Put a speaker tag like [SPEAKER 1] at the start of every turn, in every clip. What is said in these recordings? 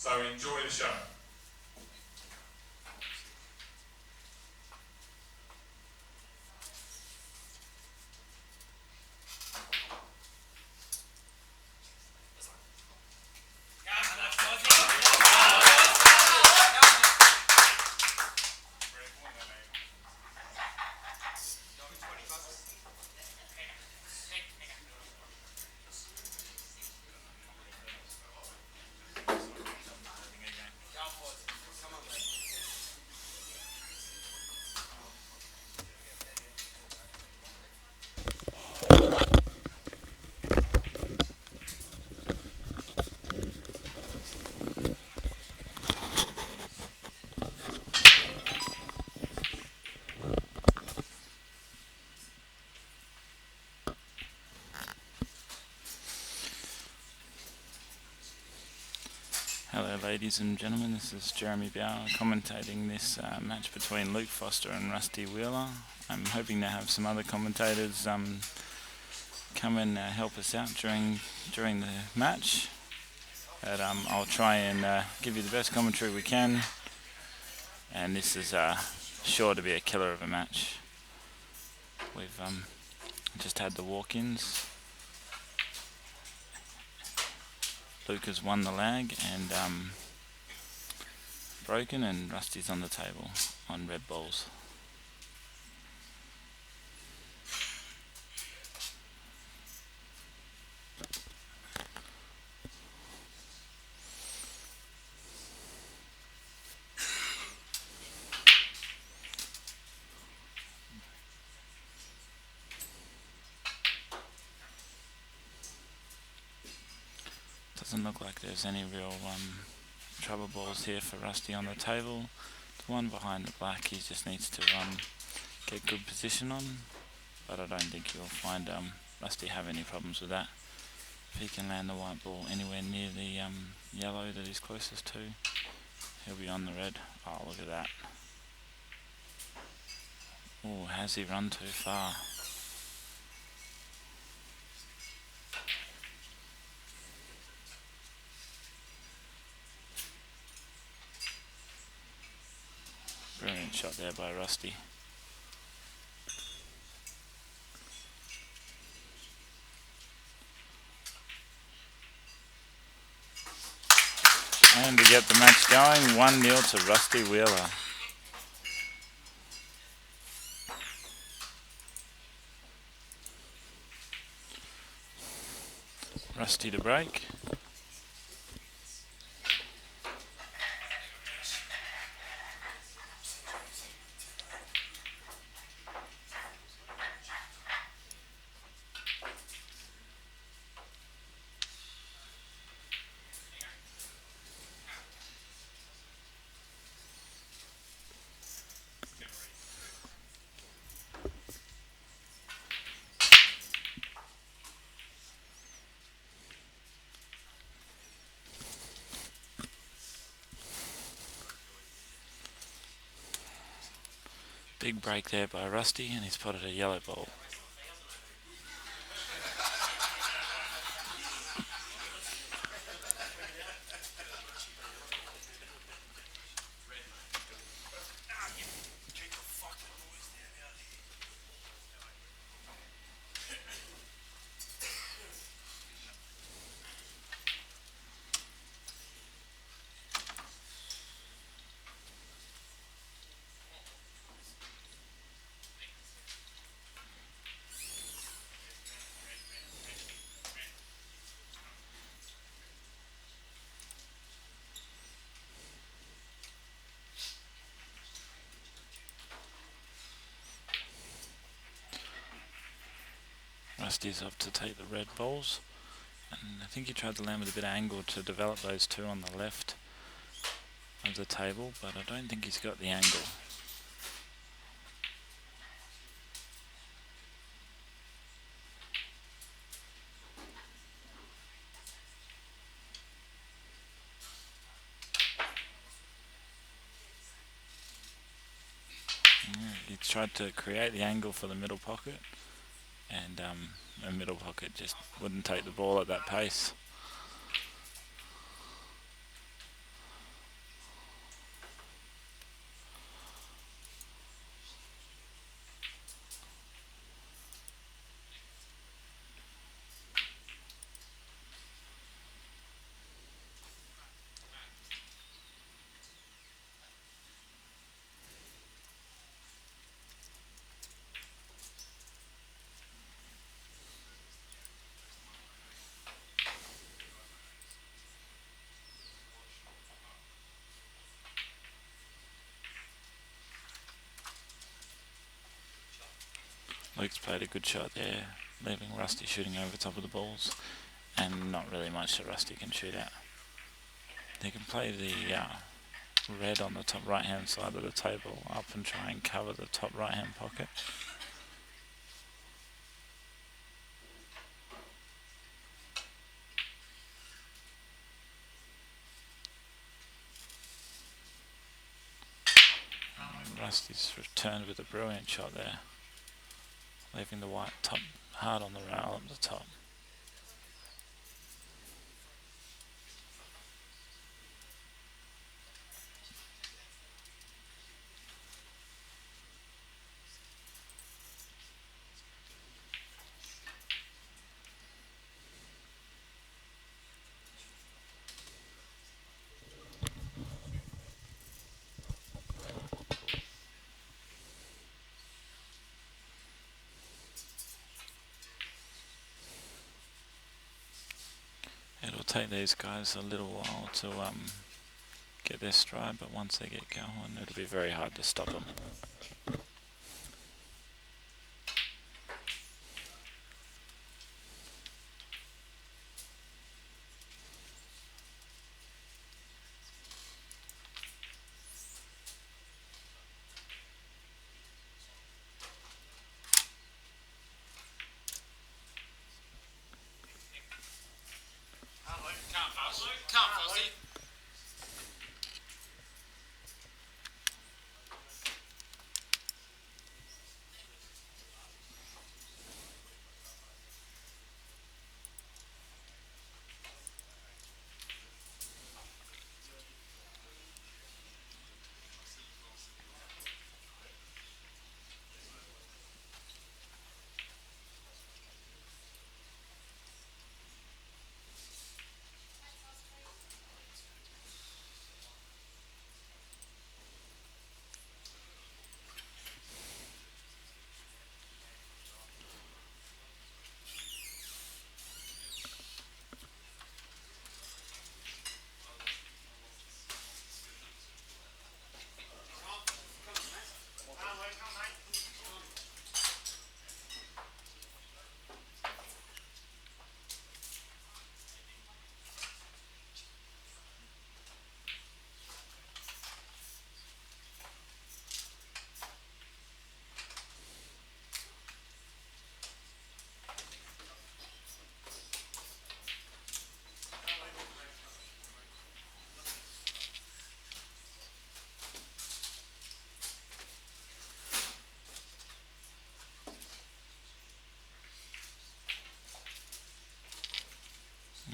[SPEAKER 1] So enjoy the show.
[SPEAKER 2] Hello ladies and gentlemen, this is Jeremy Bower commentating this match between Luke Foster and Rusty Wheeler. I'm hoping to have some other commentators come and help us out during the match. But I'll try and give you the best commentary we can, and this is sure to be a killer of a match. We've just had the walk-ins. Luke has won the lag and broken, and Rusty's on the table on red balls. Doesn't look like there's any real trouble balls here for Rusty on the table. The one behind the black he just needs to get good position on, but I don't think you'll find Rusty have any problems with that. If he can land the white ball anywhere near the yellow that he's closest to, he'll be on the red. Oh, look at that. Oh, has he run too far? Brilliant shot there by Rusty. And to get the match going, 1-0 to Rusty Wheeler. Rusty to break. Big break there by Rusty, and he's spotted a yellow ball. Rusty's up to take the red balls, and I think he tried to land with a bit of angle to develop those two on the left of the table, but I don't think he's got the angle. He tried to create the angle for the middle pocket, and the middle pocket just wouldn't take the ball at that pace. Luke's played a good shot there, leaving Rusty shooting over top of the balls, and not really much that Rusty can shoot at. They can play the red on the top right hand side of the table up and try and cover the top right hand pocket. And Rusty's returned with a brilliant shot there, leaving the white top hard on the rail up the top. It'll take these guys a little while to get their stride, but once they get going, it'll be very hard to stop them.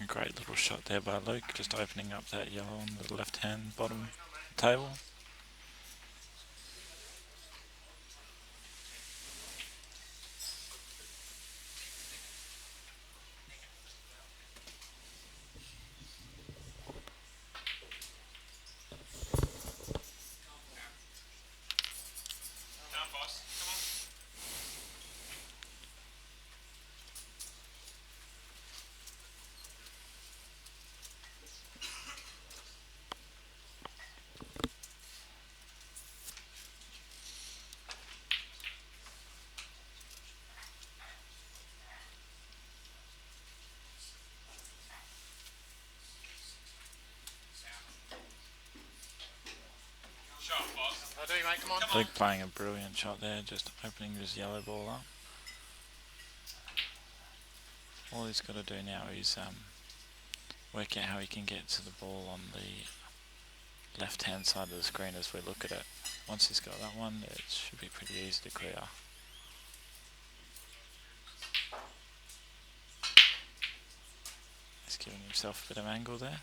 [SPEAKER 2] A great little shot there by Luke, just opening up that yellow on the left hand bottom table. Luke playing a brilliant shot there, just opening his yellow ball up. All he's got to do now is work out how he can get to the ball on the left hand side of the screen as we look at it. Once he's got that one, it should be pretty easy to clear. He's giving himself a bit of angle there.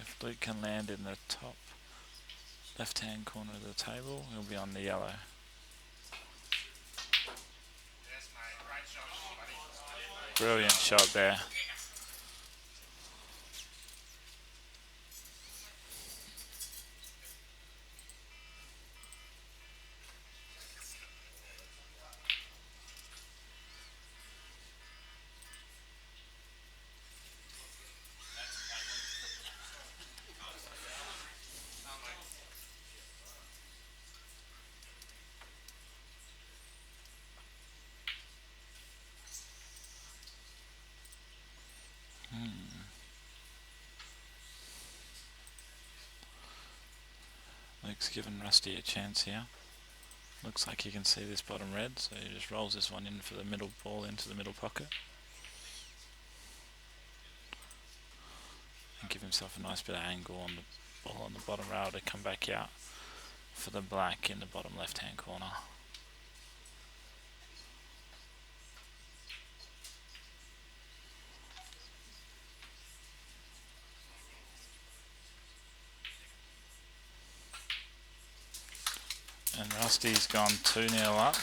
[SPEAKER 2] If Luke can land in the top left hand corner of the table, he'll be on the yellow. Brilliant shot there. Luke's given Rusty a chance here. Looks like he can see this bottom red, so he just rolls this one in for the middle ball into the middle pocket. And give himself a nice bit of angle on the ball on the bottom rail to come back out for the black in the bottom left hand corner. And Rusty's gone 2-0 up.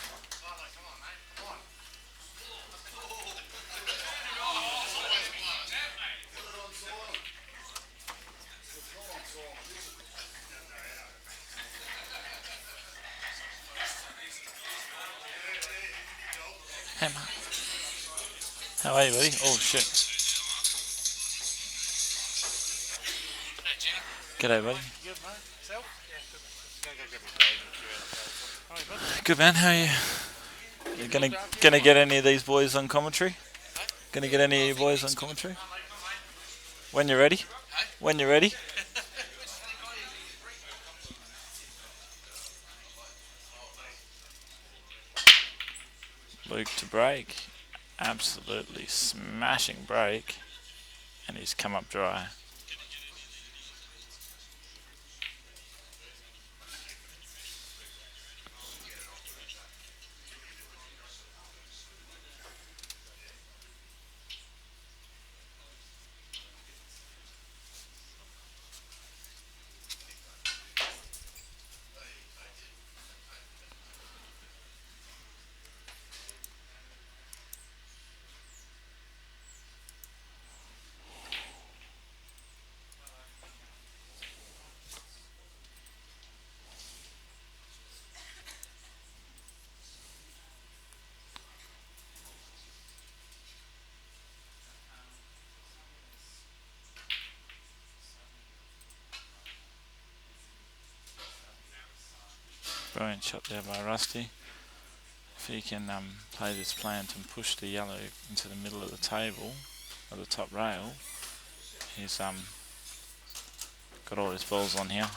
[SPEAKER 2] Hey, mate. How are you, buddy? Oh, shit. G'day, buddy. Good, man. How are you? You gonna get any of these boys on commentary? Gonna get any of you boys on commentary? When you're ready? When you're ready? Luke to break. Absolutely smashing break. And he's come up dry. Brilliant shot there by Rusty. If he can play this plant and push the yellow into the middle of the table, or the top rail, he's got all his balls on here.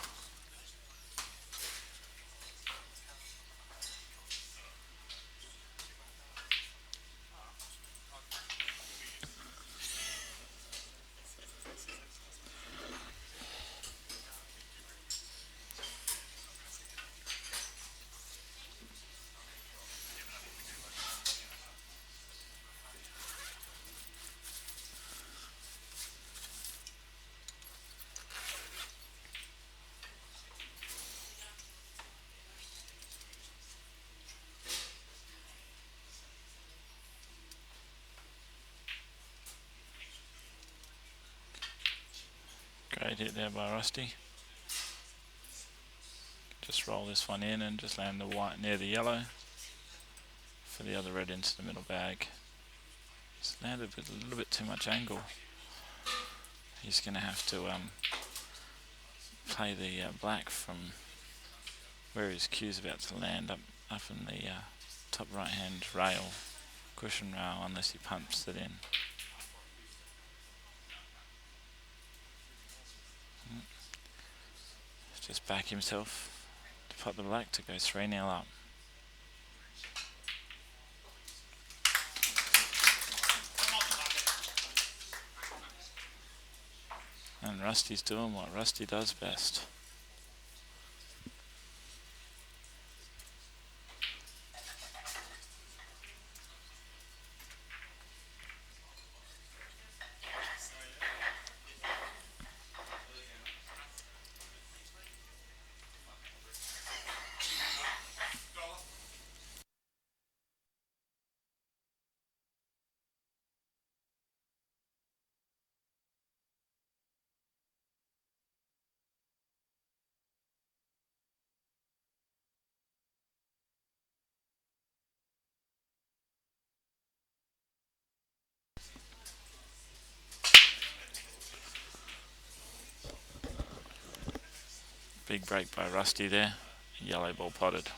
[SPEAKER 2] Great hit there by Rusty. Just roll this one in and just land the white near the yellow for the other red into the middle bag. It's landed with a little bit too much angle. He's going to have to play the black from where his cue's about to land up in the top right hand rail, cushion rail, unless he pumps it in. Just back himself to pot the black to go 3-0 up. And Rusty's doing what Rusty does best. Big break by Rusty there. Yellow ball potted.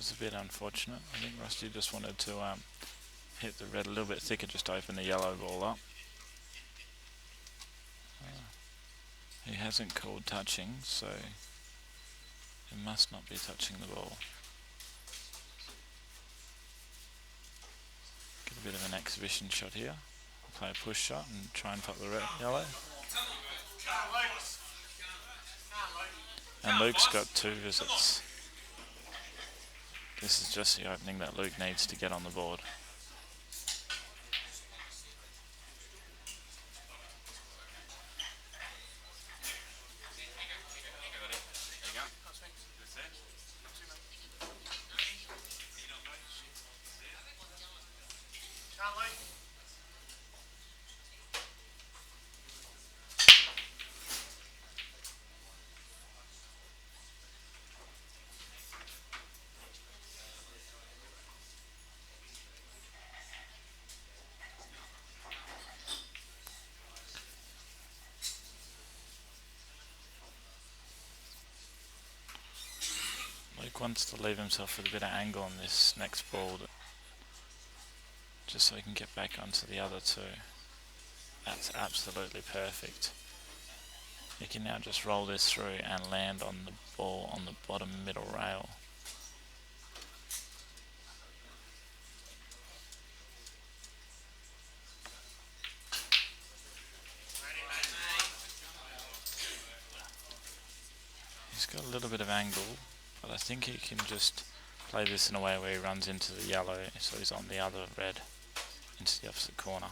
[SPEAKER 2] was a bit unfortunate. I think Rusty just wanted to hit the red a little bit thicker just to open the yellow ball up. He hasn't called touching, so it must not be touching the ball. Get a bit of an exhibition shot here. Play a push shot and try and pop the red, yellow. And Luke's got 2 visits. This is just the opening that Luke needs to get on the board. Luke wants to leave himself with a bit of angle on this next ball, just so he can get back onto the other 2. That's absolutely perfect. He can now just roll this through and land on the ball on the bottom middle rail. He's got a little bit of angle, but I think he can just play this in a way where he runs into the yellow, so he's on the other red, into the opposite corner.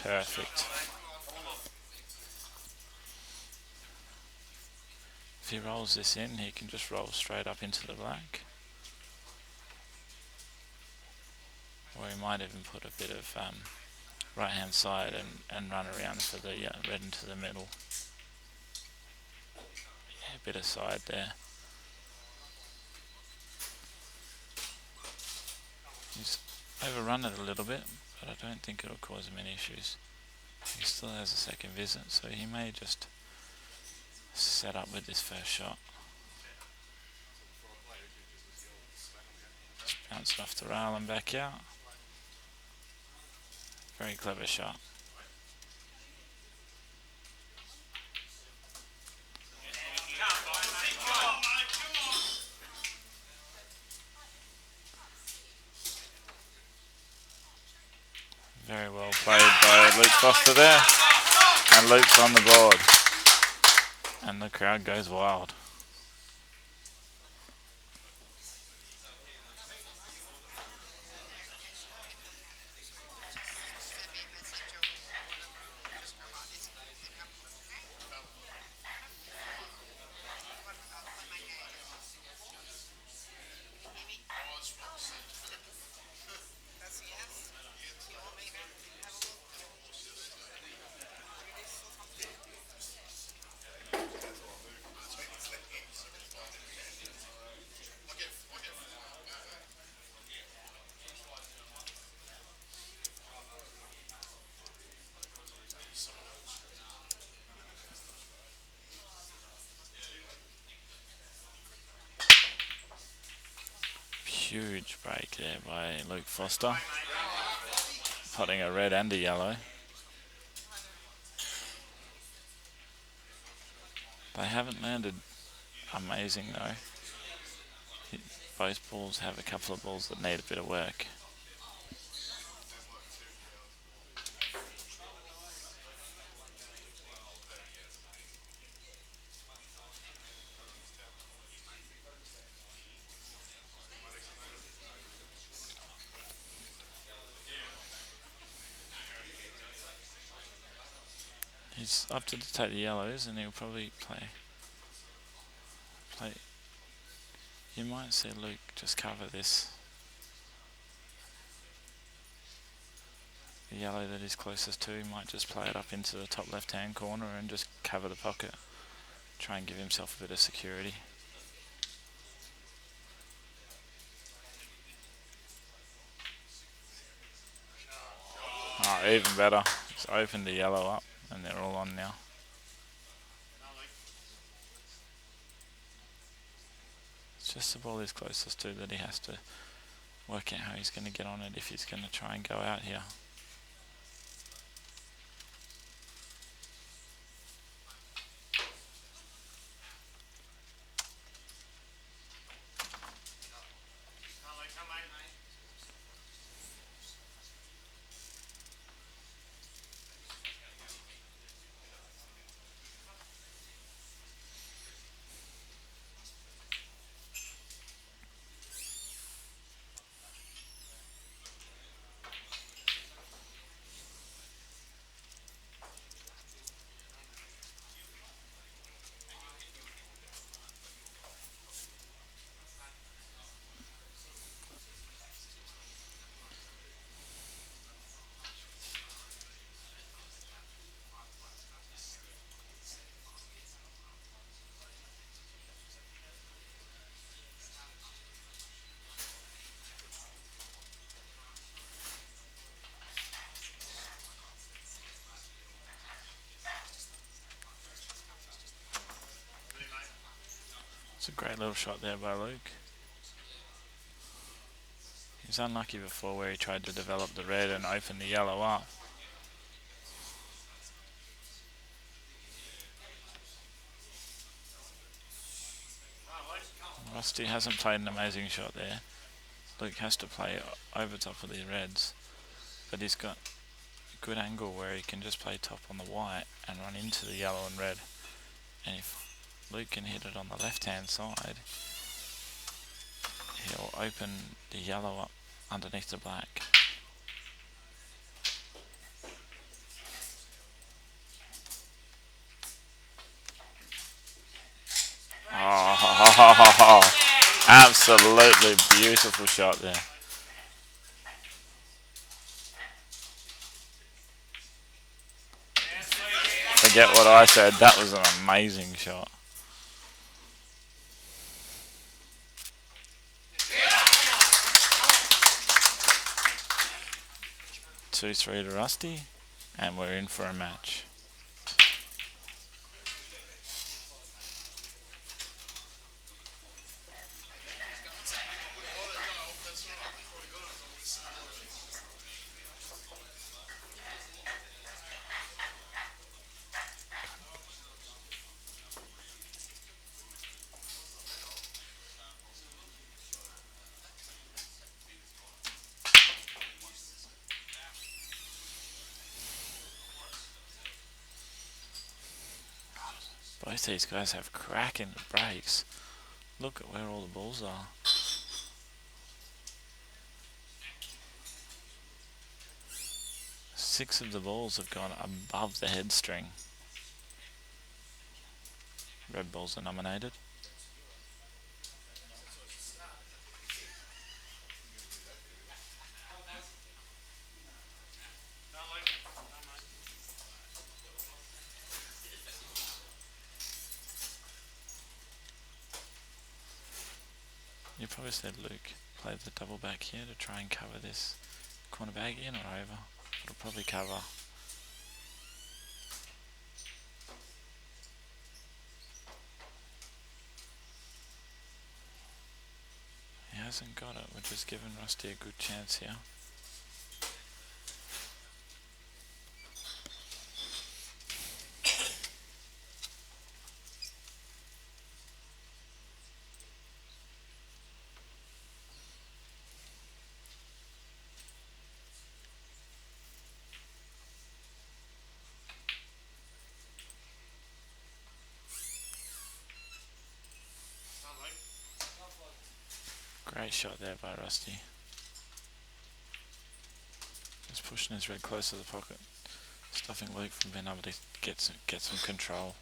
[SPEAKER 2] Perfect. If he rolls this in, he can just roll straight up into the black. Or he might even put a bit of right hand side and run around for the red into the middle. Yeah, a bit of side there. He's overrun it a little bit, but I don't think it'll cause him any issues. He still has a second visit, so he may just set up with this first shot. Just bounce it off the rail and back out. Very clever shot. Very well played by Luke Foster there. And Luke's on the board. And the crowd goes wild. Huge break there by Luke Foster, potting a red and a yellow. They haven't landed amazing though. Both balls have a couple of balls that need a bit of work. He's opted to take the yellows and he'll probably play. You might see Luke just cover this. The yellow that he's closest to, he might just play it up into the top left hand corner and just cover the pocket. Try and give himself a bit of security. Oh, even better. He's opened the yellow up and they're all on now. just the ball he's closest to that he has to work out how he's going to get on it if he's going to try and go out here. It's a great little shot there by Luke. He was unlucky before where he tried to develop the red and open the yellow up. Rusty hasn't played an amazing shot there. Luke has to play over top of the reds, but he's got a good angle where he can just play top on the white and run into the yellow and red. And if Luke can hit it on the left hand side, he'll open the yellow up underneath the black. Oh, absolutely beautiful shot there. Forget what I said, that was an amazing shot. 2-3 to Rusty, and we're in for a match. Both these guys have cracking breaks. Look at where all the balls are. Six of the balls have gone above the head string. Red balls are nominated. You probably said Luke play the double back here to try and cover this corner bag in or over. It'll probably cover. He hasn't got it, we're just giving Rusty a good chance here. Great shot there by Rusty. Just pushing his red close to the pocket, stopping Luke from being able to get some control.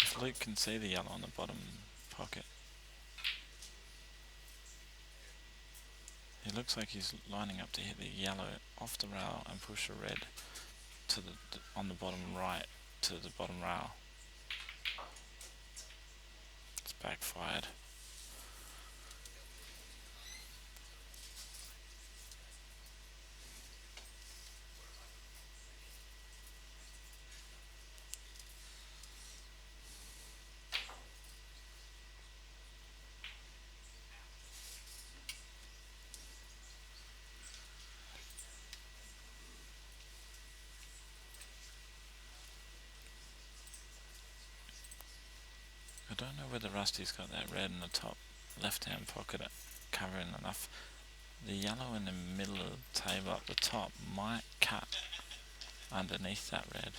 [SPEAKER 2] If Luke can see the yellow on the bottom pocket, he looks like he's lining up to hit the yellow off the rail and push the red to the on the bottom right to the bottom rail. It's backfired. don't know whether Rusty's got that red in the top left-hand pocket covering enough. The yellow in the middle of the table up the top might cut underneath that red.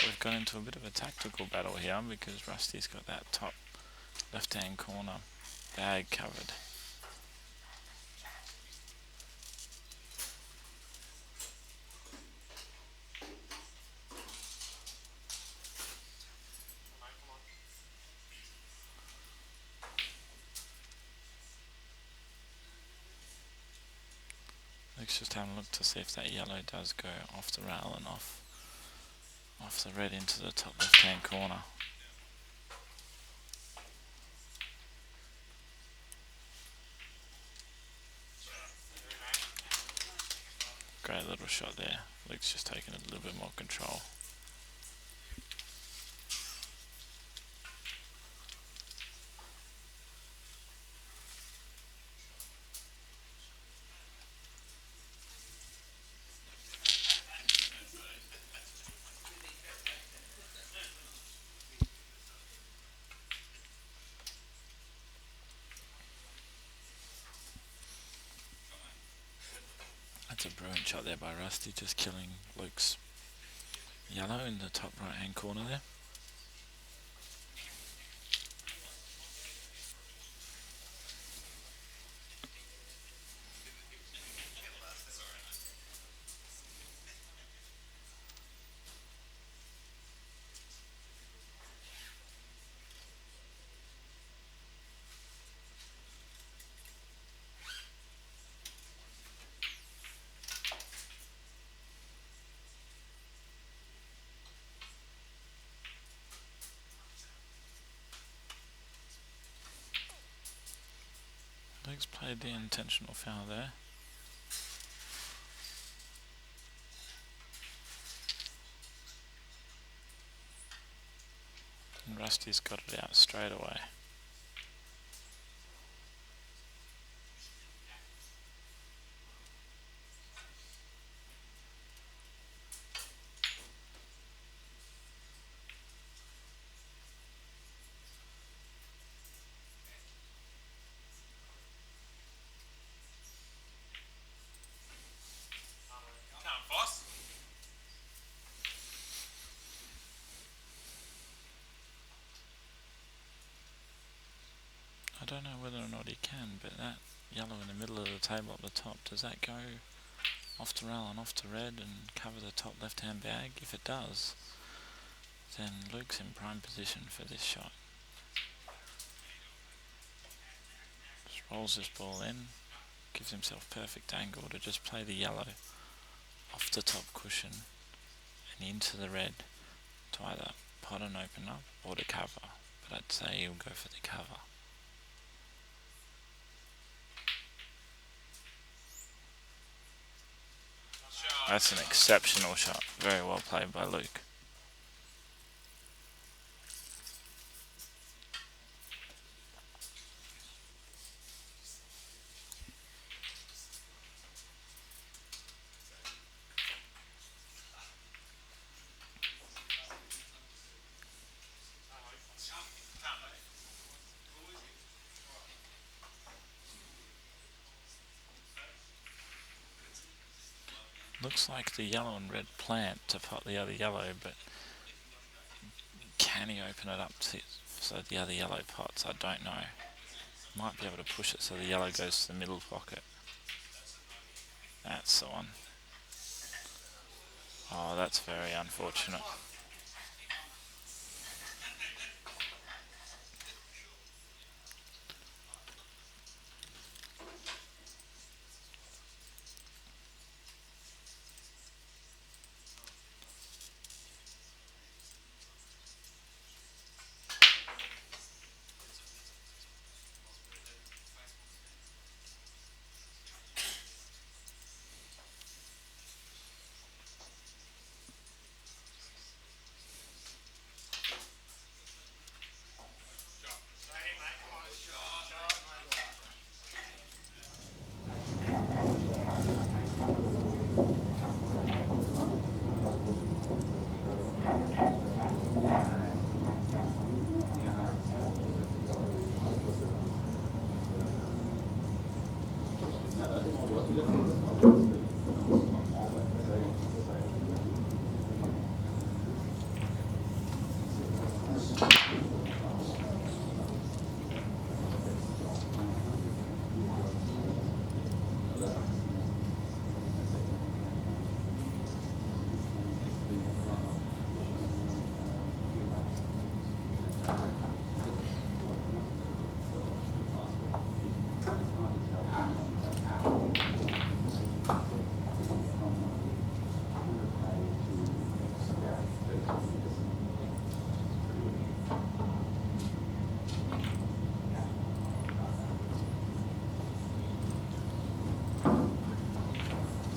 [SPEAKER 2] We've got into a bit of a tactical battle here because Rusty's got that top left-hand corner bag covered. Let's just have a look to see if that yellow does go off the rail and off the red into the top left-hand corner. Great little shot there. Luke's just taking a little bit more control. That's a brilliant shot there by Rusty, just killing Luke's yellow in the top right hand corner there. Luke's played the intentional foul there. And Rusty's got it out straight away. I don't know whether or not he can, but that yellow in the middle of the table at the top, does that go off the rail and off to red and cover the top left hand bag? If it does, then Luke's in prime position for this shot. Just rolls this ball in, gives himself perfect angle to just play the yellow off the top cushion and into the red to either pot and open up or to cover, but I'd say he'll go for the cover. That's an exceptional shot, very well played by Luke. Looks like the yellow and red plant to pot the other yellow, but can he open it up so the other yellow pots? I don't know. Might be able to push it so the yellow goes to the middle pocket. That's the one. Oh, that's very unfortunate.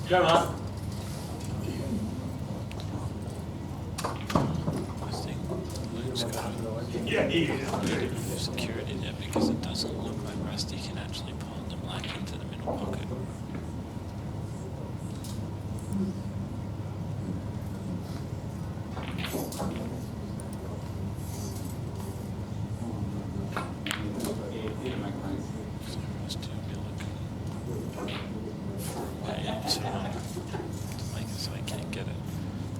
[SPEAKER 1] Go on.
[SPEAKER 2] I think Luke's got a
[SPEAKER 1] Yeah,
[SPEAKER 2] bit of security there because it doesn't look like Rusty can actually pull the black into the middle pocket. So Rusty will be looking to make it so he can't get it.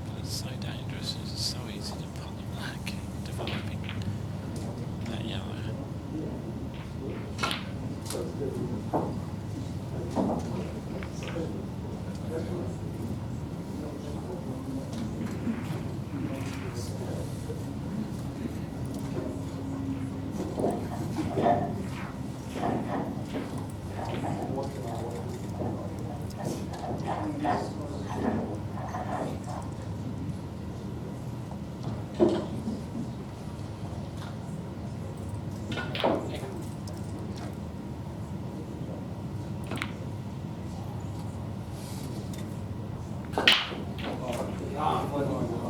[SPEAKER 2] But it's so dangerous, it's so easy to pull the black, developing that yellow.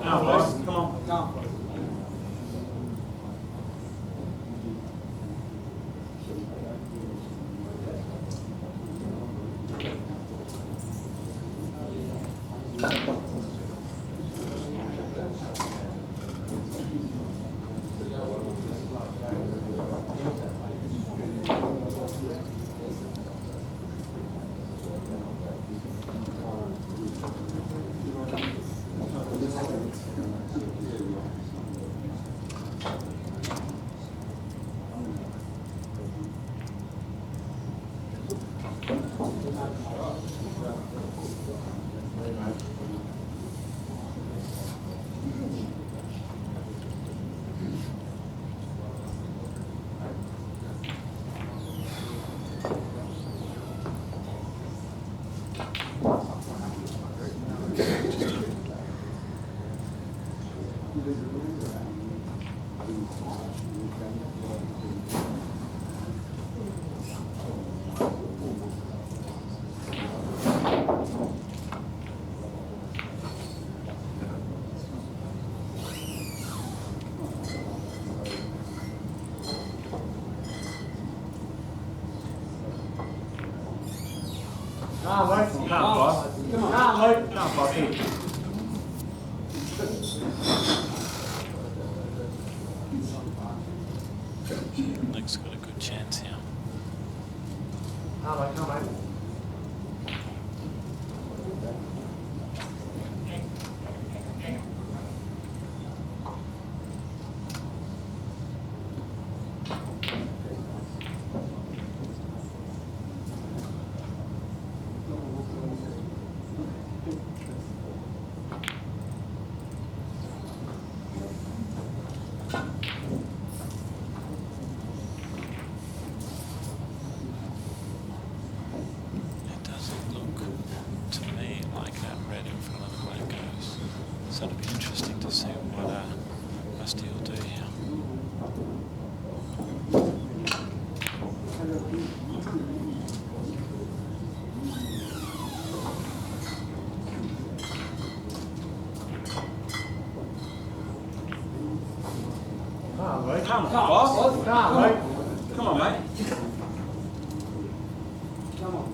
[SPEAKER 1] Now, boys, come on. Come on, Luke. Come on, boss. Come on, Luke. Come on, bossy.
[SPEAKER 2] Luke's got a good chance here.
[SPEAKER 1] Come on, come on.
[SPEAKER 2] It doesn't look to me like that red in front of the black goes. So it'll be interesting to see what Rusty will do here.
[SPEAKER 1] Come on, Luke. Come on, boss. Come on, Luke. Come on, mate. Come on.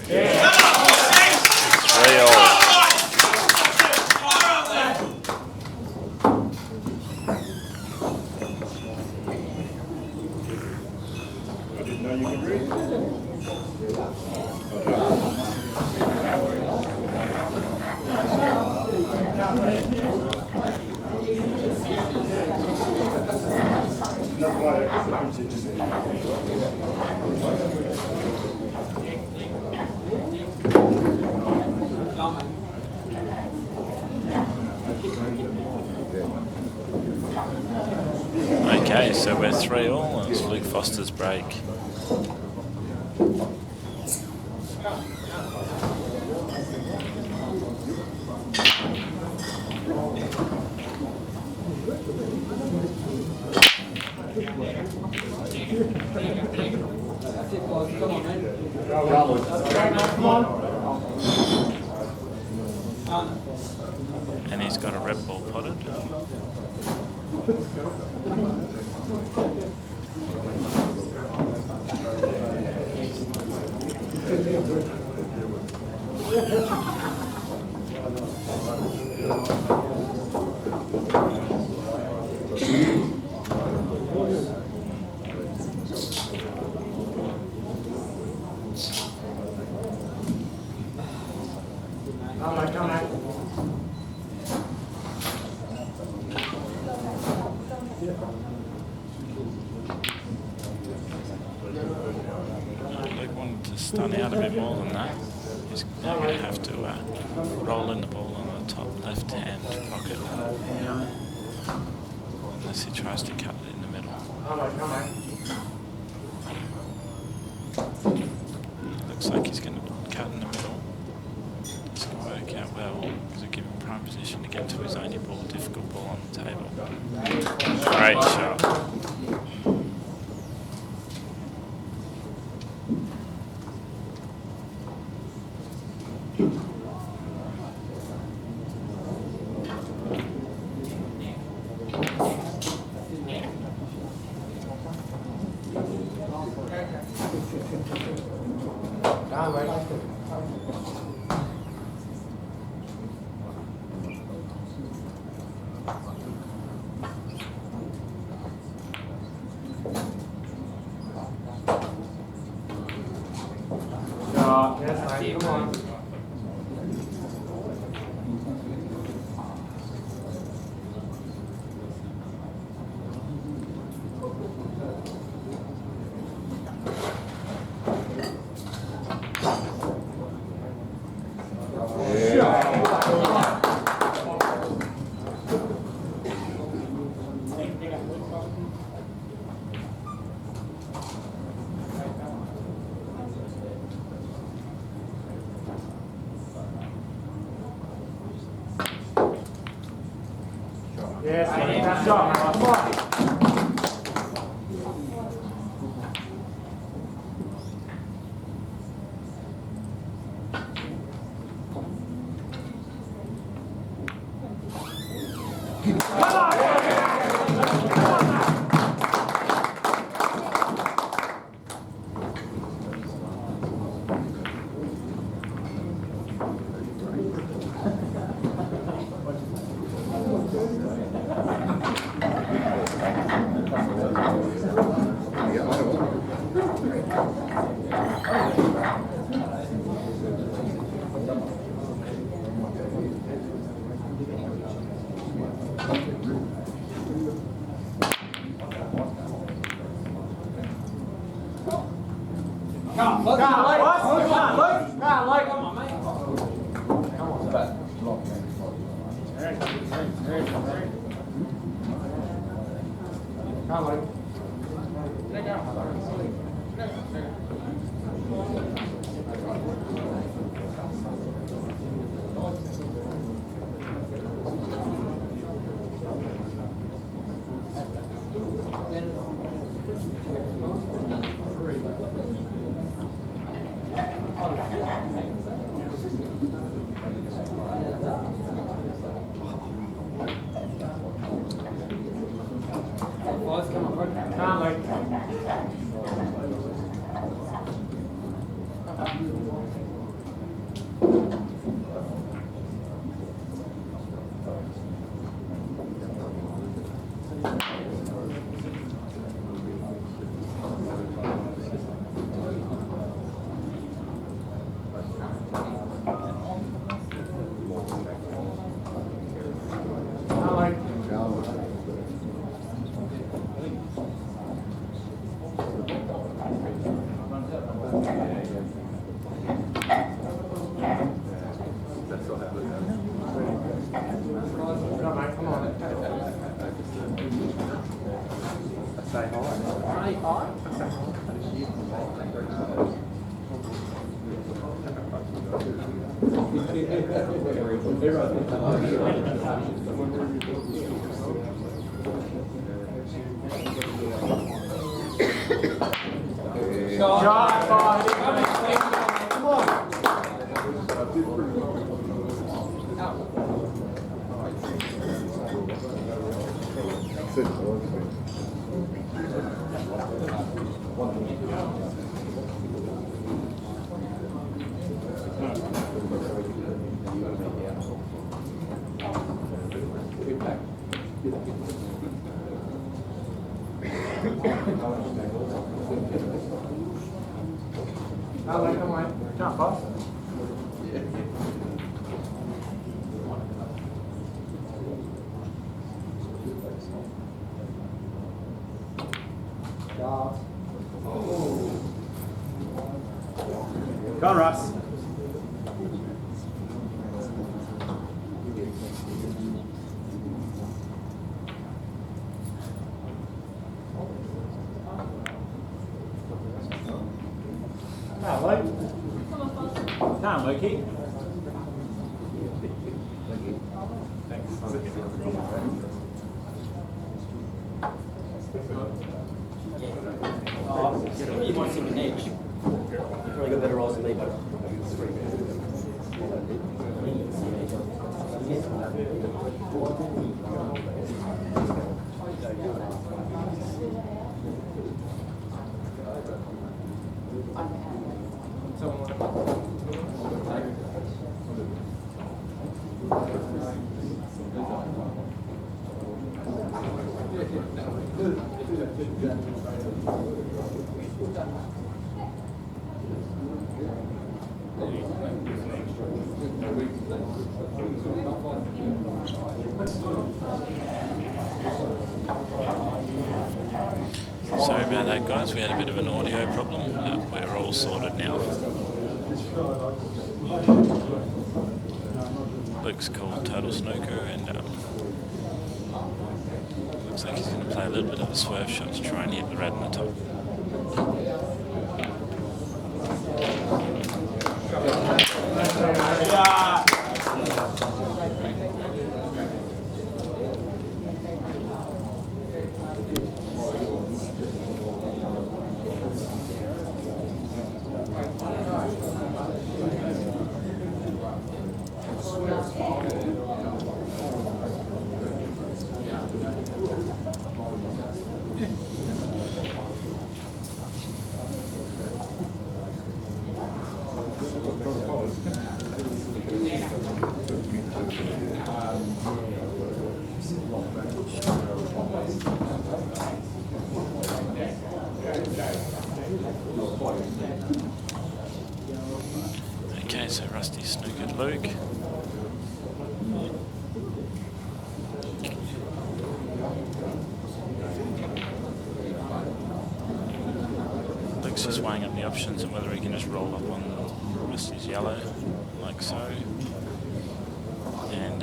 [SPEAKER 2] 3-all.
[SPEAKER 1] I didn't know you could read.
[SPEAKER 2] Okay, so we're 3-all. It's Luke Foster's break. And he's got a red ball potted. Luke wanted to stun out a bit more than that. He's now going to have to roll in the ball on the top left-hand pocket. Unless he tries to cut it in the middle. Looks like he's going to cut in the middle. It's going to work out well because it'll give him prime position to get to his only ball, difficult ball on the table. Great shot.
[SPEAKER 1] Come on. Yes, that's shot. Come on. Can't pass. Go on, Russ. Come on, Loki.
[SPEAKER 3] You might see an edge. You've probably got better eyes than me, but it's 3 minutes.
[SPEAKER 2] Sorry about that, guys. We had a bit of an audio problem, but we're all sorted now. Luke's called Total Snooker, and looks like he's going to play a little bit of a swerve shot to try and hit the red on the top. Okay, so Rusty snookered Luke. Luke's just weighing up the options and whether he can just roll up on Rusty's yellow, like so, and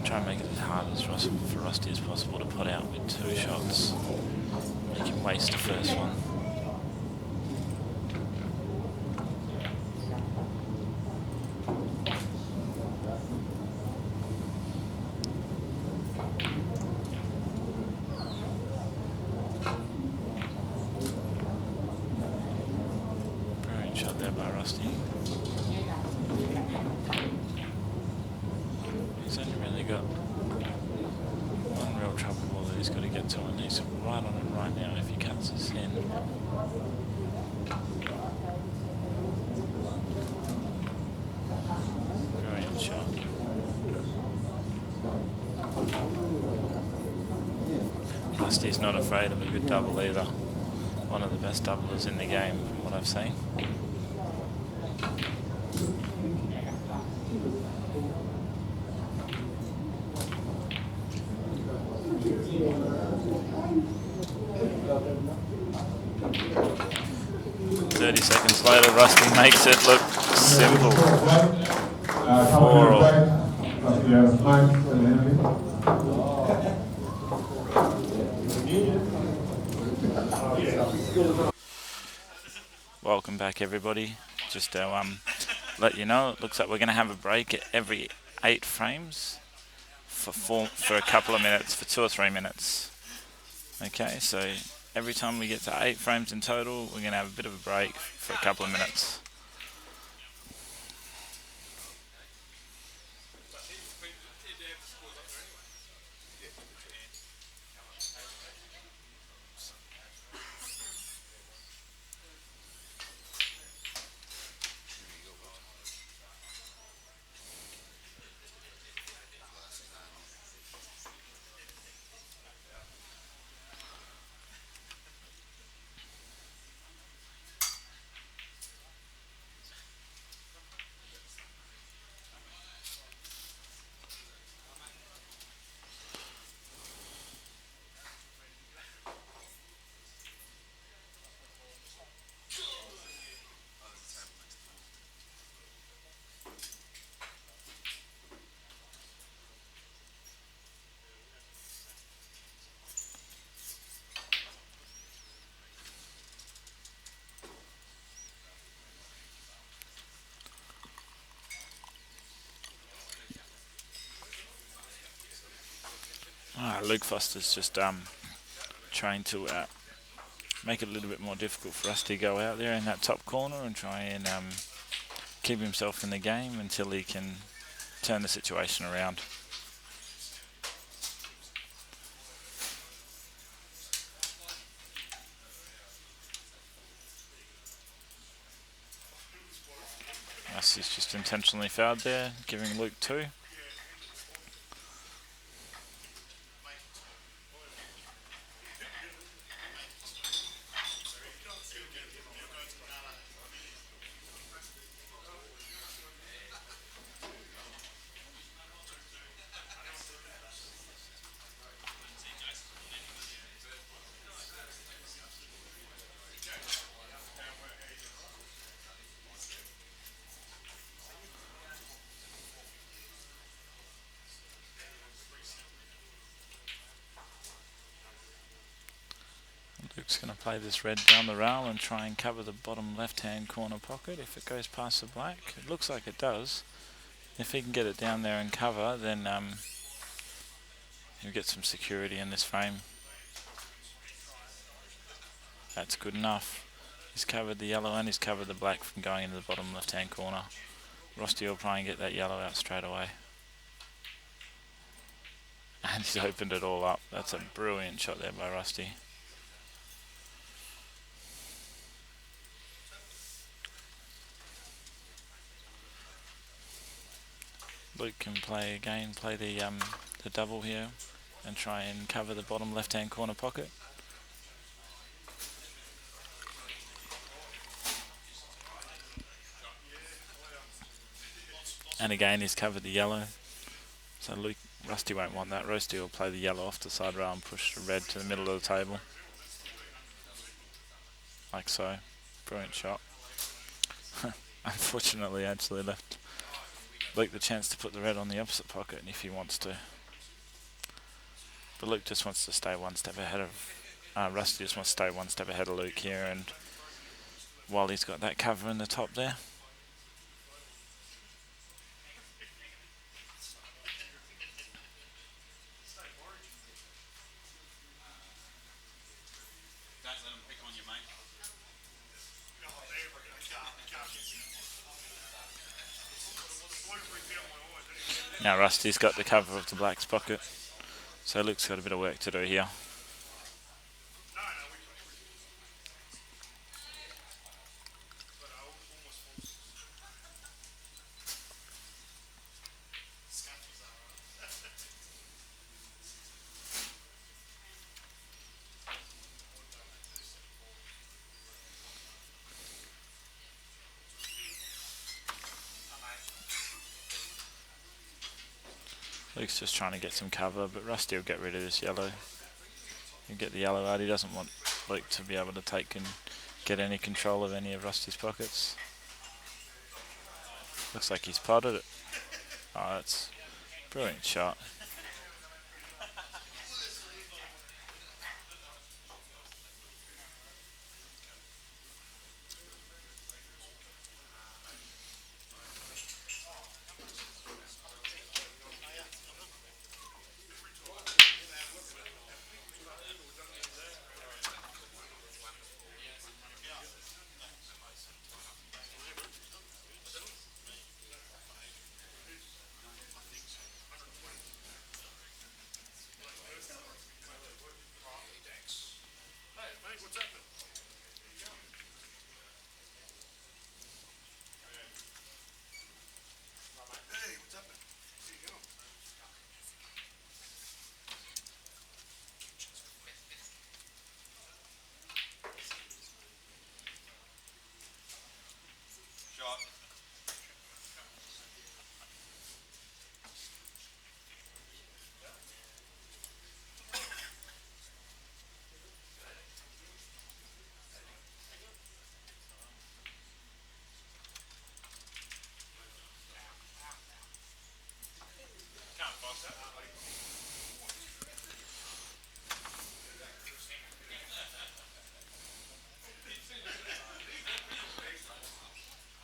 [SPEAKER 2] try and make it as hard as for Rusty as possible to put out with 2 shots. Make him waste the first one. Shot there by Rusty. He's only really got one real trouble ball that he's got to get to, and he's right on it right now if he cuts his in. Rusty's not afraid of a good double either. One of the best doublers in the game from what I've seen. Seconds later, Rusty makes it look simple. 4-all. Welcome back, everybody. Just to let you know, it looks like we're going to have a break at every 8 frames for a couple of minutes, for 2 or 3 minutes. Okay, so every time we get to 8 frames in total, we're going to have a bit of a break for a couple of minutes. Luke Foster's just trying to make it a little bit more difficult for us to go out there in that top corner and try and keep himself in the game until he can turn the situation around. Rusty's just intentionally fouled there, giving Luke 2. Luke's going to play this red down the rail and try and cover the bottom left-hand corner pocket if it goes past the black. It looks like it does. If he can get it down there and cover, then he'll get some security in this frame. That's good enough. He's covered the yellow and he's covered the black from going into the bottom left-hand corner. Rusty will try and get that yellow out straight away. And he's opened it all up. That's a brilliant shot there by Rusty. Luke can play the double here and try and cover the bottom left-hand corner pocket. And again, he's covered the yellow. So Rusty won't want that. Rusty will play the yellow off the side rail and push the red to the middle of the table. Like so. Brilliant shot. Unfortunately, actually left Luke the chance to put the red on the opposite pocket if he wants to. But Luke just wants to stay one step ahead of... Rusty just wants to stay one step ahead of Luke here, and while he's got that cover in the top there. Now Rusty's got the cover of the black's pocket, so Luke's got a bit of work to do here. Luke's just trying to get some cover, but Rusty will get rid of this yellow. He'll get the yellow out. He doesn't want Luke to be able to take and get any control of any of Rusty's pockets. Looks like he's potted it. Oh, that's a brilliant shot.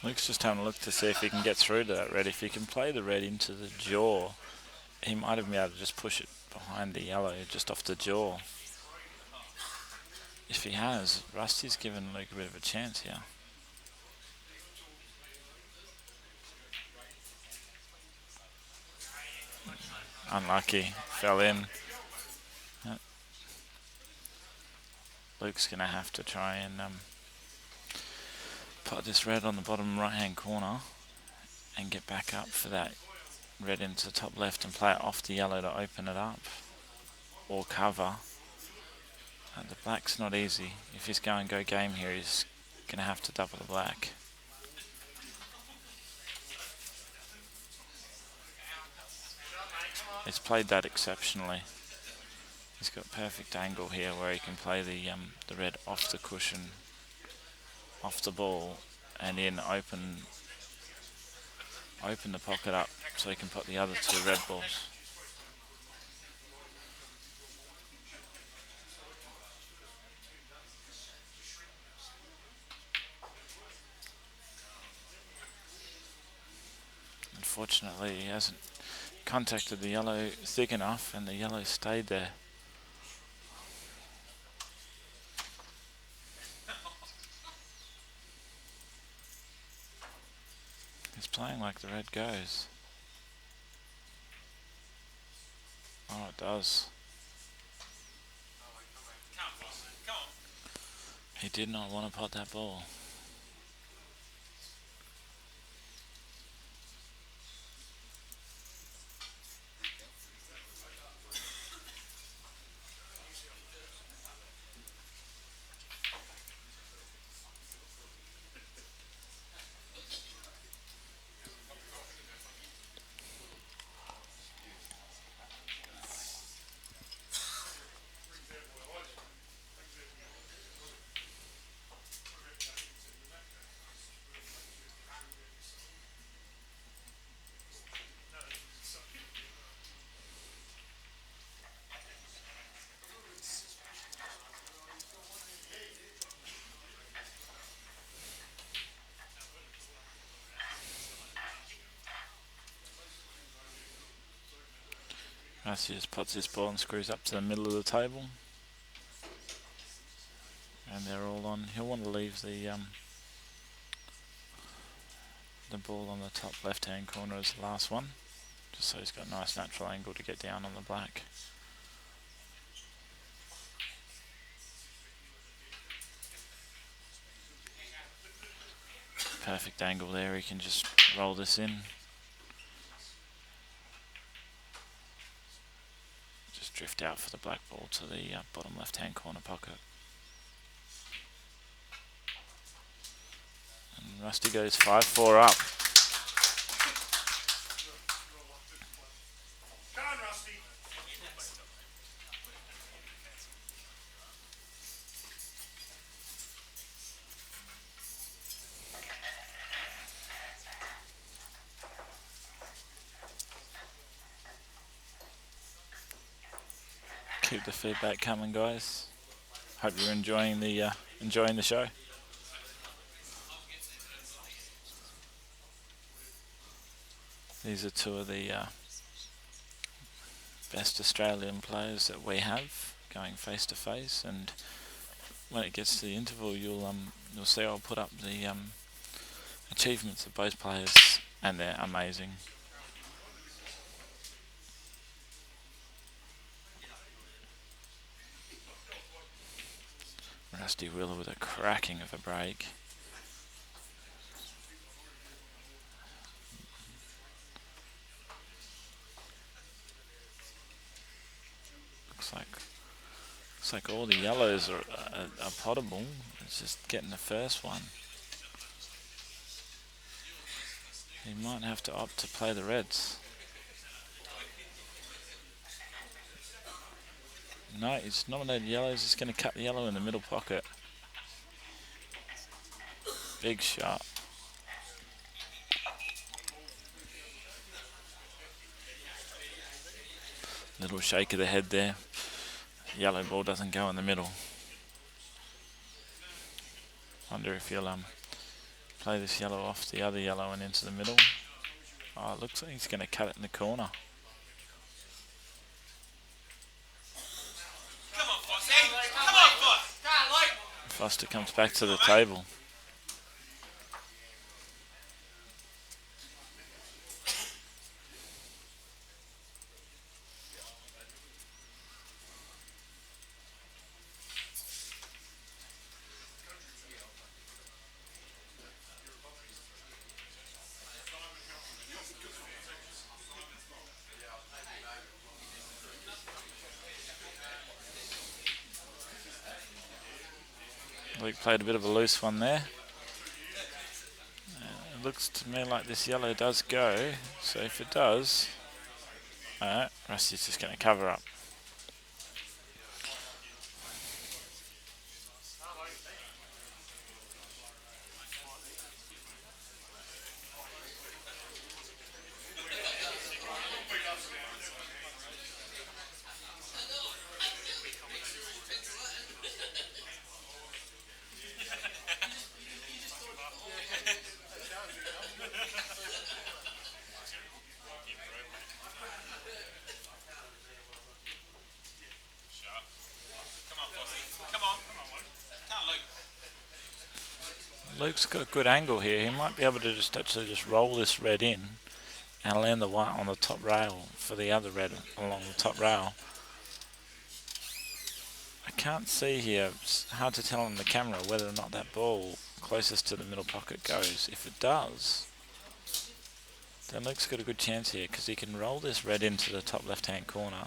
[SPEAKER 2] Luke's just having a look to see if he can get through to that red. If he can play the red into the jaw, he might have been able to just push it behind the yellow, just off the jaw. If he has, Rusty's given Luke a bit of a chance here. Unlucky, fell in. Luke's going to have to try and put this red on the bottom right hand corner and get back up for that red into the top left and play it off the yellow to open it up or cover. The black's not easy. If he's going go game here, he's going to have to double the black. He's played that exceptionally. He's got perfect angle here where he can play the red off the cushion, off the ball, and in open the pocket up so he can put the other two red balls. Unfortunately, he hasn't contacted the yellow thick enough, and the yellow stayed there. He's playing like the red goes. Oh, it does. He did not want to pot that ball. Rusty just puts this ball and screws up to the middle of the table. And they're all on. He'll want to leave the ball on the top left hand corner as the last one, just so he's got a nice natural angle to get down on the black. Perfect angle there, he can just roll this in. Just drift out for the black ball to the bottom left hand corner pocket. And Rusty goes 5-4 up. Keep the feedback coming, guys. Hope you're enjoying the show. These are two of the best Australian players that we have going face to face, and when it gets to the interval, you'll see I'll put up the achievements of both players, and they're amazing. Rusty Wheeler with a cracking of a break. Looks like all the yellows are potable. It's just getting the first one. He might have to opt to play the reds. No, he's nominated yellows. He's going to cut the yellow in the middle pocket. Big shot. Little shake of the head there. Yellow ball doesn't go in the middle. Wonder if he'll play this yellow off the other yellow and into the middle. Oh, it looks like he's going to cut it in the corner. Foster comes back to the table. Luke played a bit of a loose one there. It looks to me like this yellow does go, so if it does, Rusty's just going to cover up. Luke's got a good angle here. He might be able to just roll this red in and land the white on the top rail for the other red along the top rail. I can't see here. It's hard to tell on the camera whether or not that ball closest to the middle pocket goes. If it does, then Luke's got a good chance here because he can roll this red into the top left-hand corner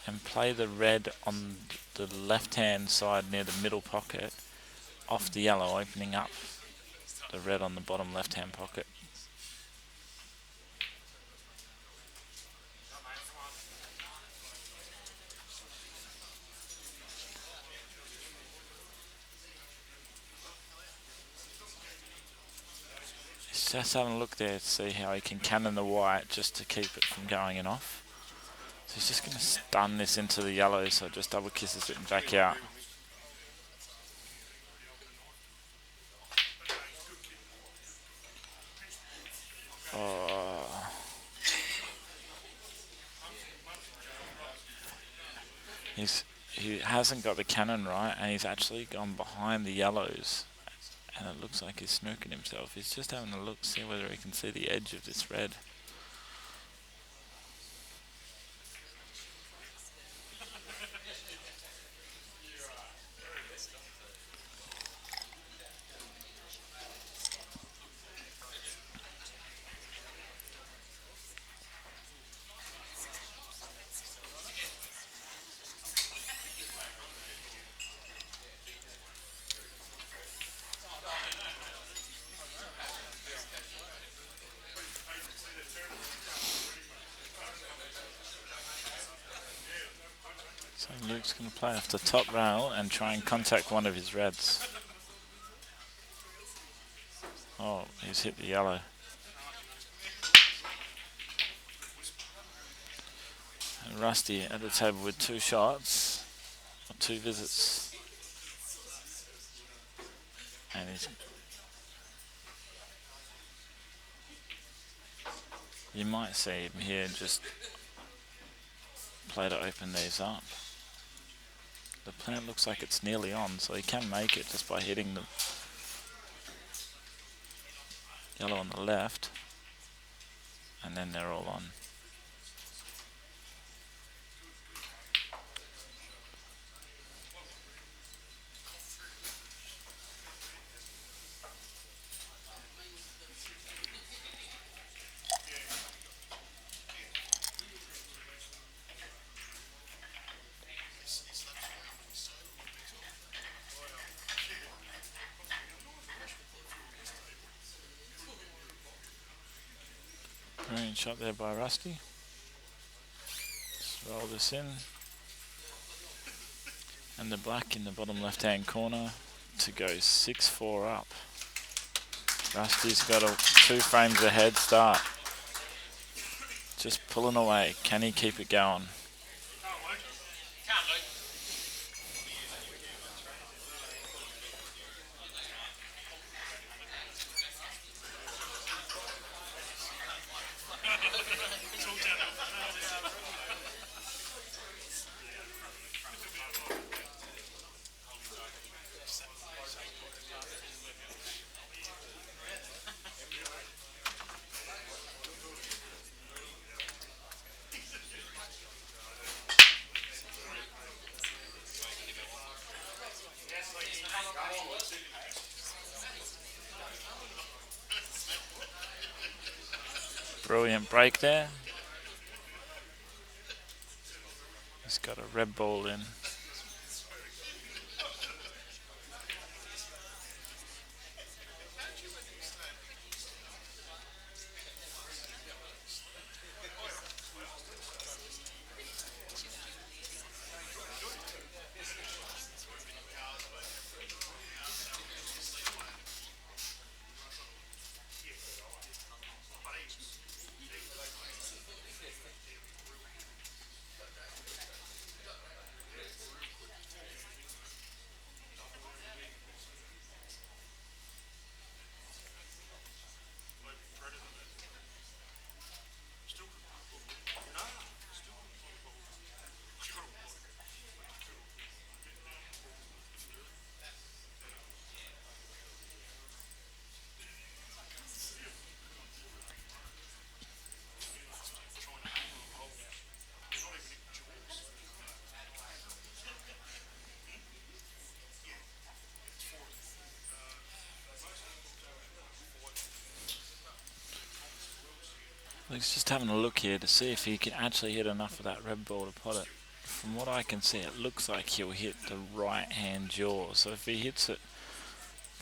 [SPEAKER 2] and play the red on the left-hand side near the middle pocket off the yellow, opening up the red on the bottom left-hand pocket. He's just having a look there to see how he can cannon the white just to keep it from going in off. So he's just going to stun this into the yellow so it just double kisses it and back out. Oh. He hasn't got the cannon right, and he's actually gone behind the yellows, and it looks like he's snooking himself. He's just having a look, see whether he can see the edge of this red. So Luke's going to play off the top rail and try and contact one of his reds. Oh, he's hit the yellow. And Rusty at the table with 2 shots, or 2 visits. And you might see him here just play to open these up. The plant looks like it's nearly on, so he can make it just by hitting the yellow on the left, and then they're all on. Brilliant shot there by Rusty. Just roll this in. And the black in the bottom left hand corner to go 6-4 up. Rusty's got a 2 frames ahead start. Just pulling away. Can he keep it going? Brilliant break there. He's got a red ball in. Luke's just having a look here to see if he can actually hit enough of that red ball to pot it. From what I can see, it looks like he'll hit the right hand jaw. So if he hits it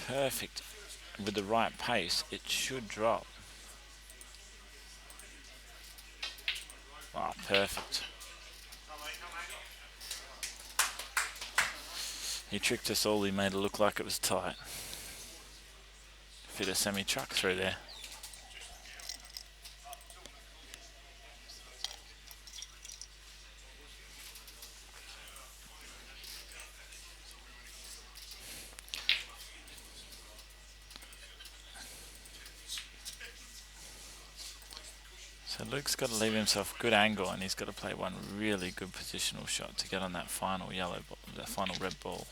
[SPEAKER 2] perfect with the right pace, it should drop. Ah, perfect. He tricked us all. He made it look like it was tight. Fit a semi-truck through there. So Luke's got to leave himself a good angle, and he's got to play one really good positional shot to get on that final yellow ball, that final red ball.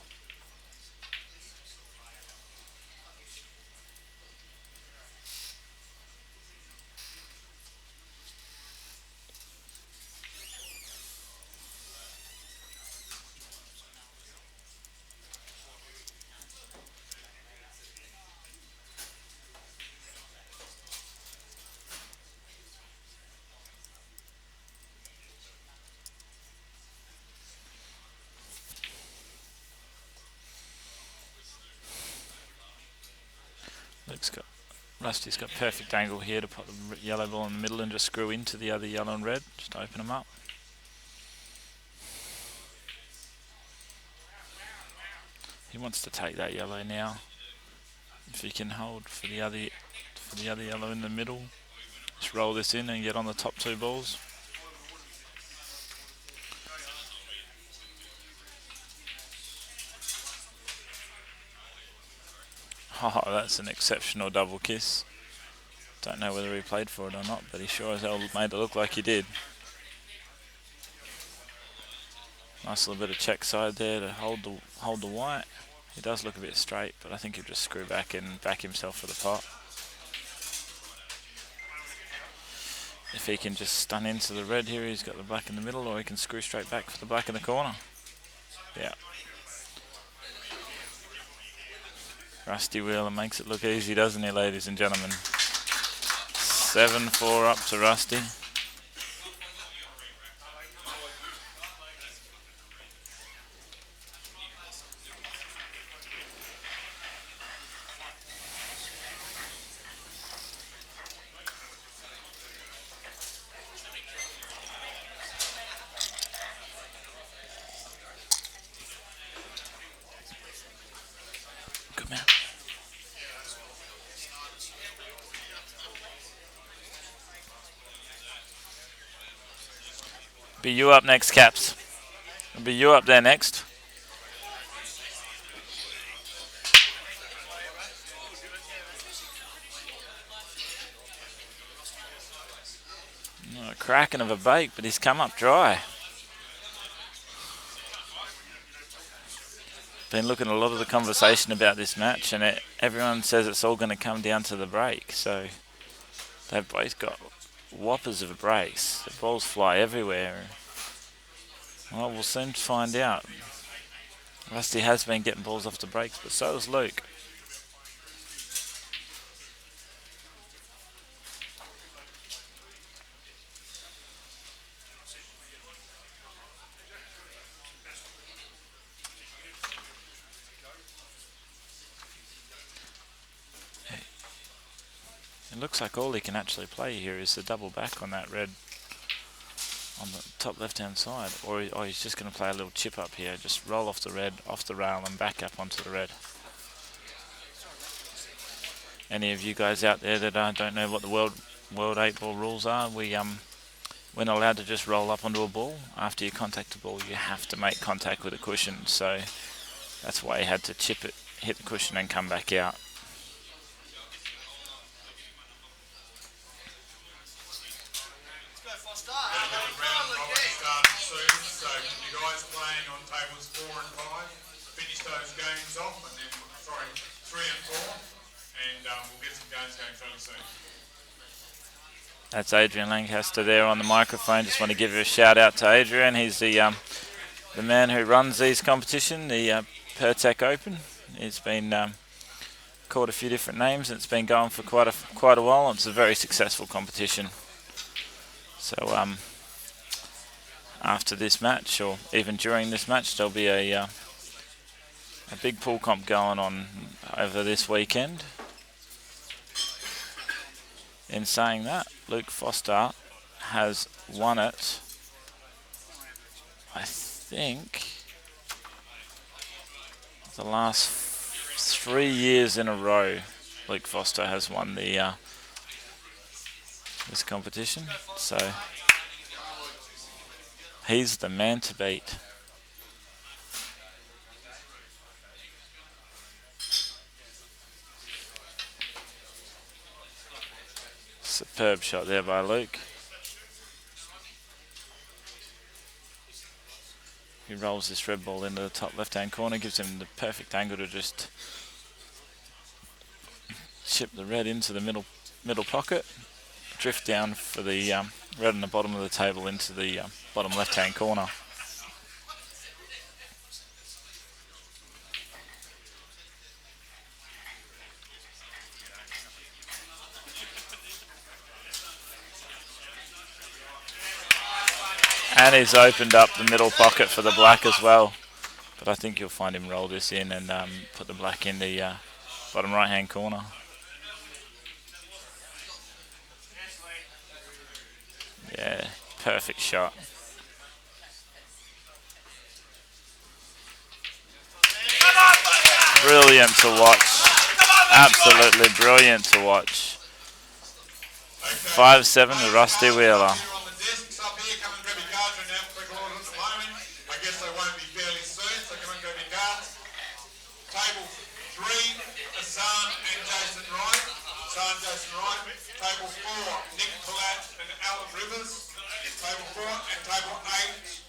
[SPEAKER 2] Rusty's got perfect angle here to put the yellow ball in the middle and just screw into the other yellow and red, just open them up. He wants to take that yellow now. If he can hold for the other yellow in the middle, just roll this in and get on the top 2 balls. Oh, that's an exceptional double kiss. Don't know whether he played for it or not, but he sure as hell made it look like he did. Nice little bit of check side there to hold the white. He does look a bit straight, but I think he'll just screw back and back himself for the pot. If he can just stun into the red here, he's got the black in the middle, or he can screw straight back for the black in the corner. Yeah. Rusty Wheeler makes it look easy, doesn't he, ladies and gentlemen? 7-4 up to Rusty. Good man. Be you up next, Caps. It'll be you up there next. A cracking of a bake, but he's come up dry. Been looking at a lot of the conversation about this match, and everyone says it's all going to come down to the break. So they've both got whoppers of breaks. The balls fly everywhere. Well, we'll soon find out. Rusty has been getting balls off the breaks, but so has Luke. It looks like all he can actually play here is the double back on that red on the top left hand side, or he's just going to play a little chip up here, just roll off the red, off the rail and back up onto the red. Any of you guys out there that don't know what the World 8 ball rules are, we're not allowed to just roll up onto a ball. After you contact the ball, you have to make contact with a cushion, so that's why he had to chip it, hit the cushion and come back out. That's Adrian Lancaster there on the microphone. Just want to give you a shout out to Adrian. He's the man who runs these competition, the Pirtek Open. He's been called a few different names, and it's been going for quite a while. It's a very successful competition. So after this match, or even during this match, there'll be a big pool comp going on over this weekend. In saying that, Luke Foster has won it, I think, the last 3 years in a row. Luke Foster has won the this competition, so he's the man to beat. Superb shot there by Luke. He rolls this red ball into the top left-hand corner, gives him the perfect angle to just chip the red into the middle pocket, drift down for the red on the bottom of the table into the bottom left-hand corner. And he's opened up the middle pocket for the black as well. But I think you'll find him roll this in and put the black in the bottom right hand corner. Yeah, perfect shot. Brilliant to watch. Absolutely brilliant to watch. 5-7 to Rusty Wheeler.
[SPEAKER 4] Table 3, Hassan Rivers, table 4, and table 8,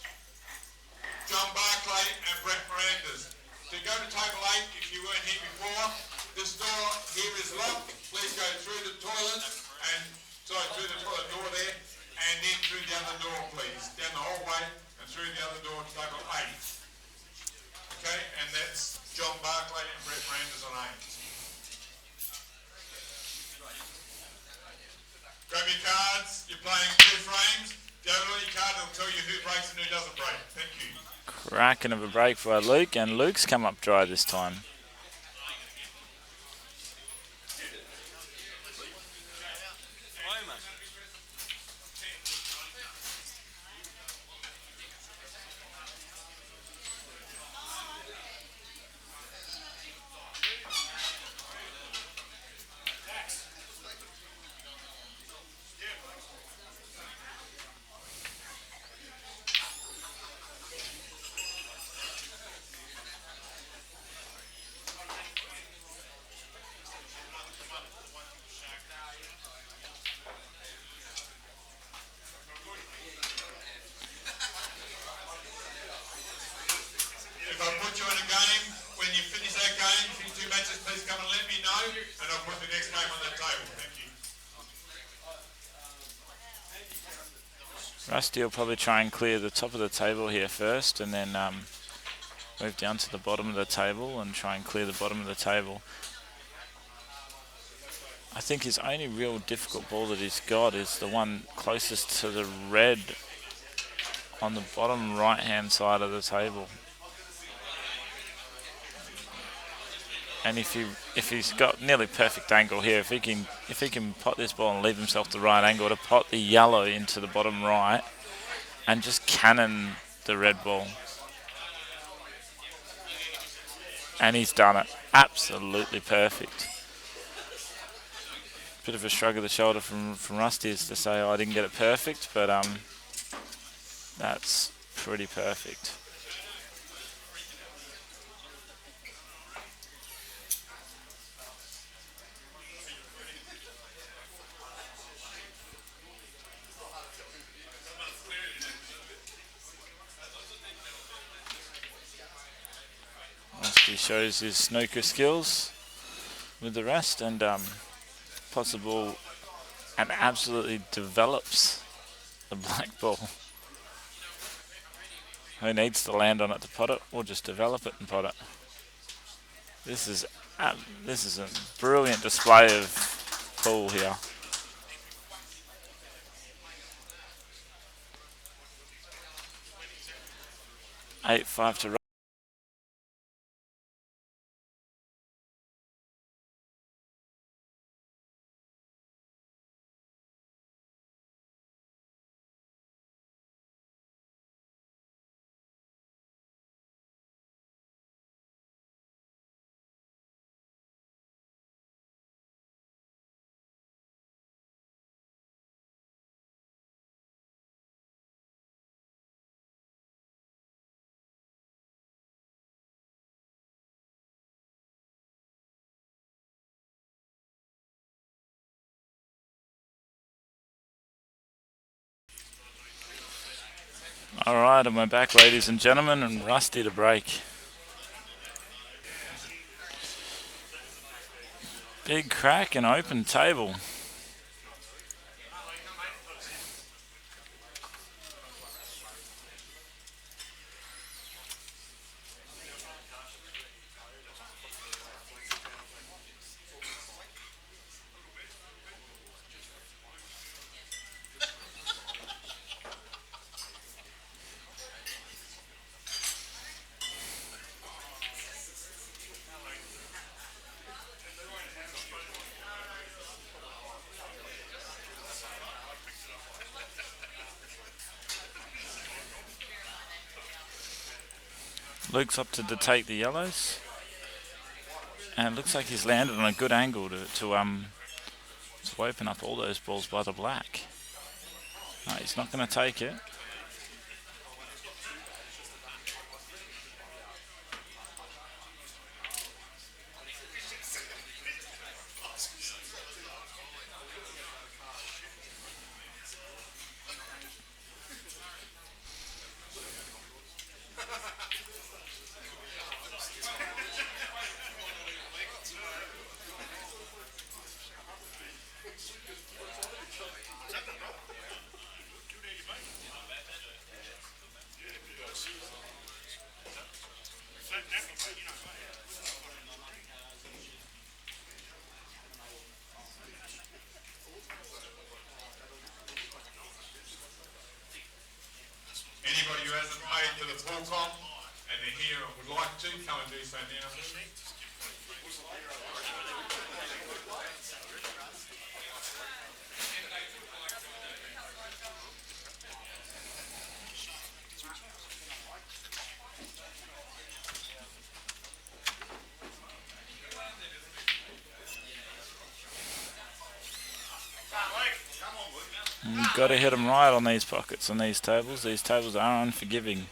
[SPEAKER 4] John Barclay and Brett Mirandas. To go to table 8, if you weren't here before, this door here is locked. Please go through the toilet and, through the toilet door there, and in through the other door, please. Down the hallway and through the other door to table 8. Okay, and that's John Barclay and Brett Mirandas on 8. Grab your cards, you're playing 2 frames. If you have a look at your card, it'll tell you who breaks and who doesn't break. Thank you.
[SPEAKER 2] Cracking of a break by Luke, and Luke's come up dry this time.
[SPEAKER 4] If I put you in a game, when you finish that game, finish 2 matches, please come and let me know, and I'll put the next game on that table. Thank you.
[SPEAKER 2] Rusty will probably try and clear the top of the table here first, and then move down to the bottom of the table and try and clear the bottom of the table. I think his only real difficult ball that he's got is the one closest to the red on the bottom right hand side of the table. And if he's got nearly perfect angle here, if he can pot this ball and leave himself the right angle to pot the yellow into the bottom right and just cannon the red ball. And he's done it. Absolutely perfect. Bit of a shrug of the shoulder from Rusty is to say, oh, I didn't get it perfect, but that's pretty perfect. Rusty shows his snooker skills with the rest, and possible, and absolutely develops the black ball. Who needs to land on it to pot it? We'll just develop it and pot it. This is a brilliant display of pool here. Eight, 5 to Alright, and we're back, ladies and gentlemen, and Rusty to break. Big crack and open table. Luke's opted to take the yellows, and it looks like he's landed on a good angle to open up all those balls by the black. No, he's not going to take it.
[SPEAKER 4] the talk on, and they're here and would like to come and do so now.
[SPEAKER 2] You've got to hit them right on these pockets and these tables. These tables are unforgiving.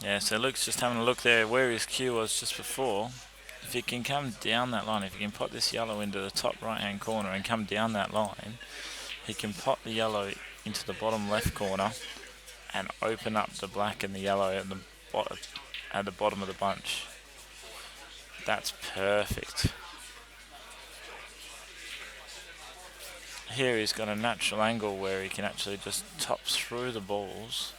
[SPEAKER 2] Yeah, so Luke's just having a look there where his cue was just before. If he can come down that line, if he can pot this yellow into the top right hand corner and come down that line, he can pot the yellow into the bottom left corner and open up the black and the yellow at the bottom of the bunch. That's perfect. Here he's got a natural angle where he can actually just top through the balls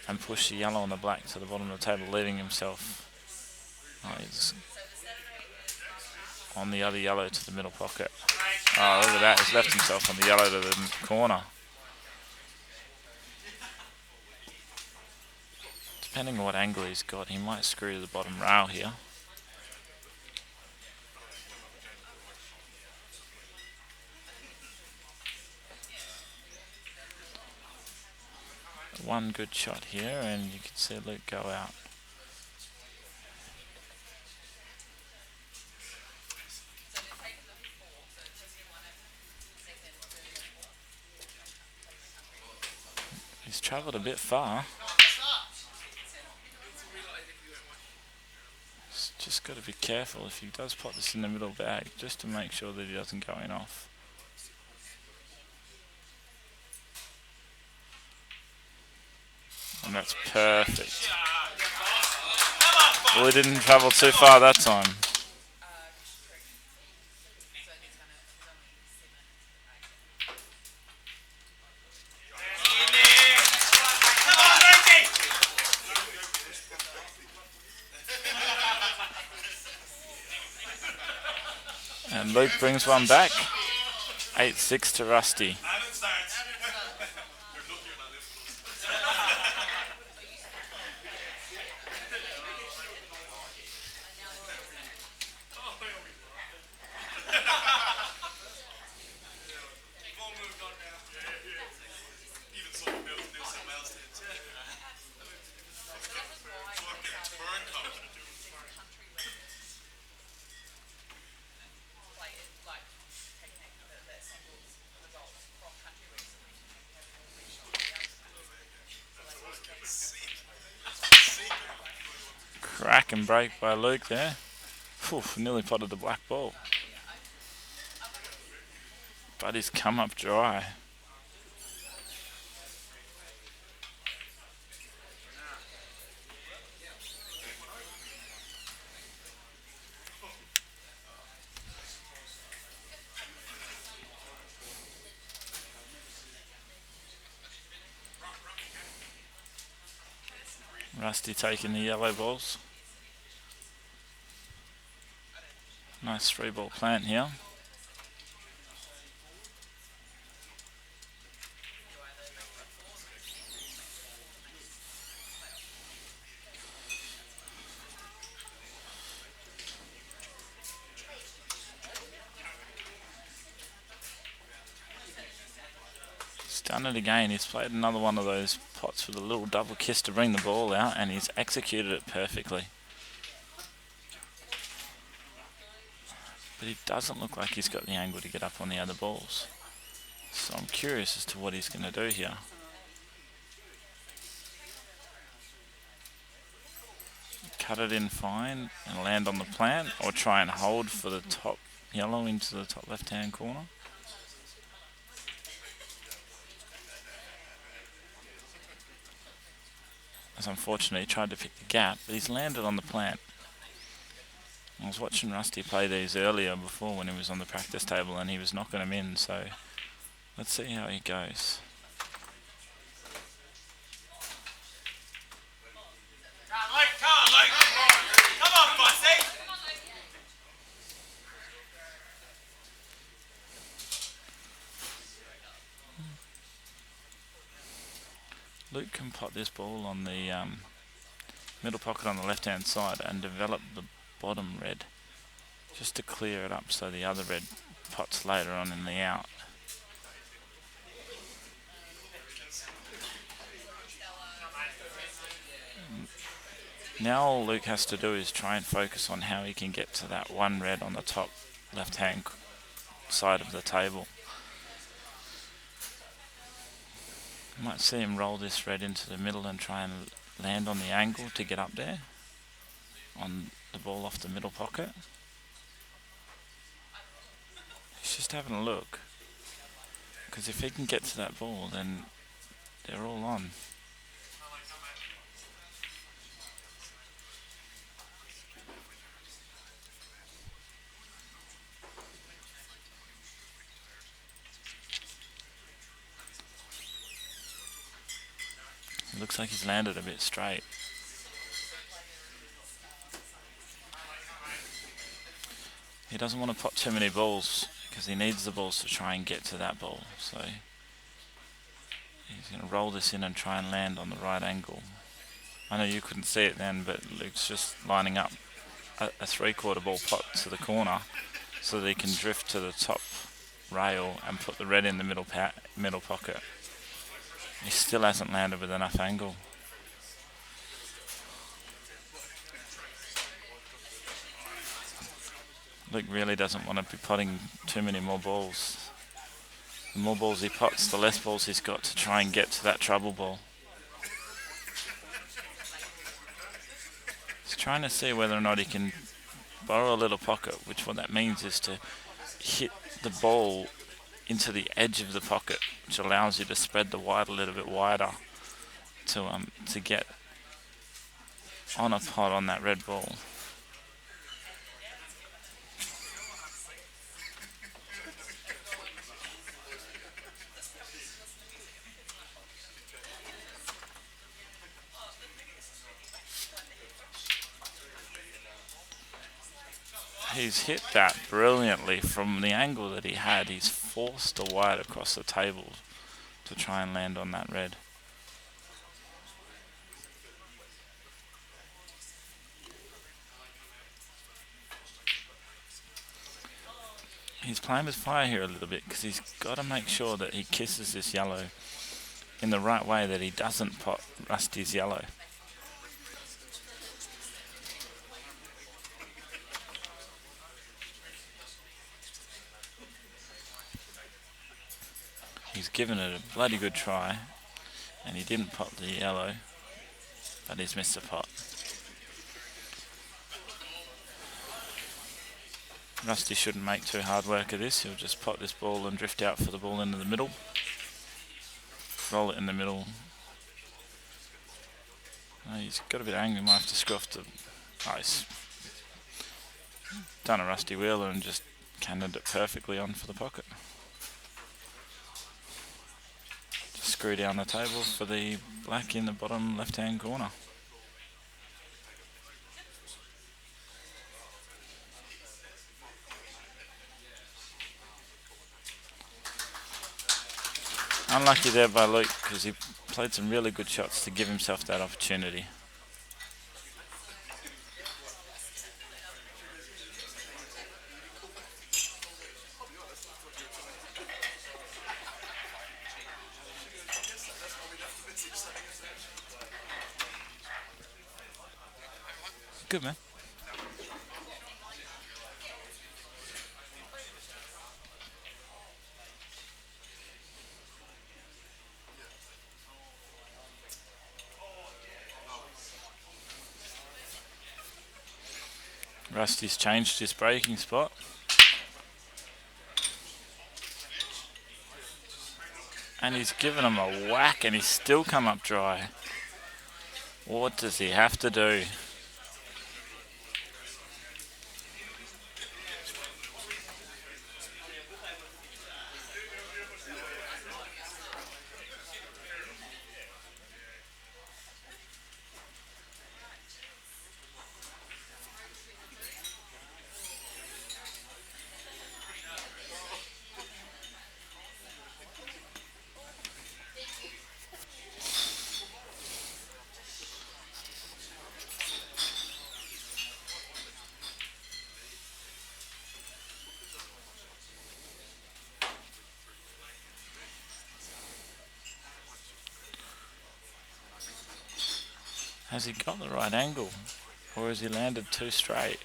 [SPEAKER 2] and push the yellow and the black to the bottom of the table, leaving himself he's on the other yellow to the middle pocket. Oh, look at that, he's left himself on the yellow to the corner. Depending on what angle he's got, he might screw the bottom rail here. One good shot here and you can see Luke go out. He's travelled a bit far. He's just got to be careful if he does pop this in the middle bag, just to make sure that he doesn't go in off. And that's perfect. Well, he didn't travel too far that time. And Luke brings one back. 8-6 to Rusty. Crack and break by Luke there. Whew, nearly potted the black ball. But he's come up dry. Rusty taking the yellow balls. Nice 3-ball plant here. He's done it again. He's played another one of those pots with a little double kiss to bring the ball out, and he's executed it perfectly. But he doesn't look like he's got the angle to get up on the other balls. So I'm curious as to what he's going to do here. Cut it in fine and land on the plant, or try and hold for the top yellow into the top left hand corner. It's unfortunate he tried to pick the gap, but he's landed on the plant. I was watching Rusty play these earlier before when he was on the practice table and he was knocking them in, so let's see how he goes.
[SPEAKER 1] Come on, Bussy!
[SPEAKER 2] Luke can pot this ball on the middle pocket on the left hand side and develop the bottom red just to clear it up so the other red pots later on in the out. Now all Luke has to do is try and focus on how he can get to that one red on the top left hand side of the table. You might see him roll this red into the middle and try and land on the angle to get up there on the ball off the middle pocket. He's just having a look, because if he can get to that ball then they're all on. It looks like he's landed a bit straight. He doesn't want to pot too many balls because he needs the balls to try and get to that ball. So he's going to roll this in and try and land on the right angle. I know you couldn't see it then, but Luke's just lining up a three-quarter ball pot to the corner so that he can drift to the top rail and put the red in the middle pocket. He still hasn't landed with enough angle. Luke really doesn't want to be potting too many more balls. The more balls he pots, the less balls he's got to try and get to that trouble ball. He's trying to see whether or not he can borrow a little pocket, which what that means is to hit the ball into the edge of the pocket, which allows you to spread the white a little bit wider to get on a pot on that red ball. He's hit that brilliantly from the angle that he had. He's forced the white across the table to try and land on that red. He's playing with fire here a little bit because he's got to make sure that he kisses this yellow in the right way, that he doesn't pot Rusty's yellow. He's given it a bloody good try, and he didn't pot the yellow, but he's missed a pot. Rusty shouldn't make too hard work of this. He'll just pot this ball and drift out for the ball into the middle. Roll it in the middle. Oh, he's got a bit angry. Might have to screw off the... Oh, he's done a Rusty Wheeler and just cannoned it perfectly on for the pocket. Screw down the table for the black in the bottom left hand corner. Unlucky there by Luke because he played some really good shots to give himself that opportunity. Good, man. Rusty's changed his breaking spot. And he's given him a whack and he's still come up dry. What does he have to do? Has he got the right angle? Or has he landed too straight?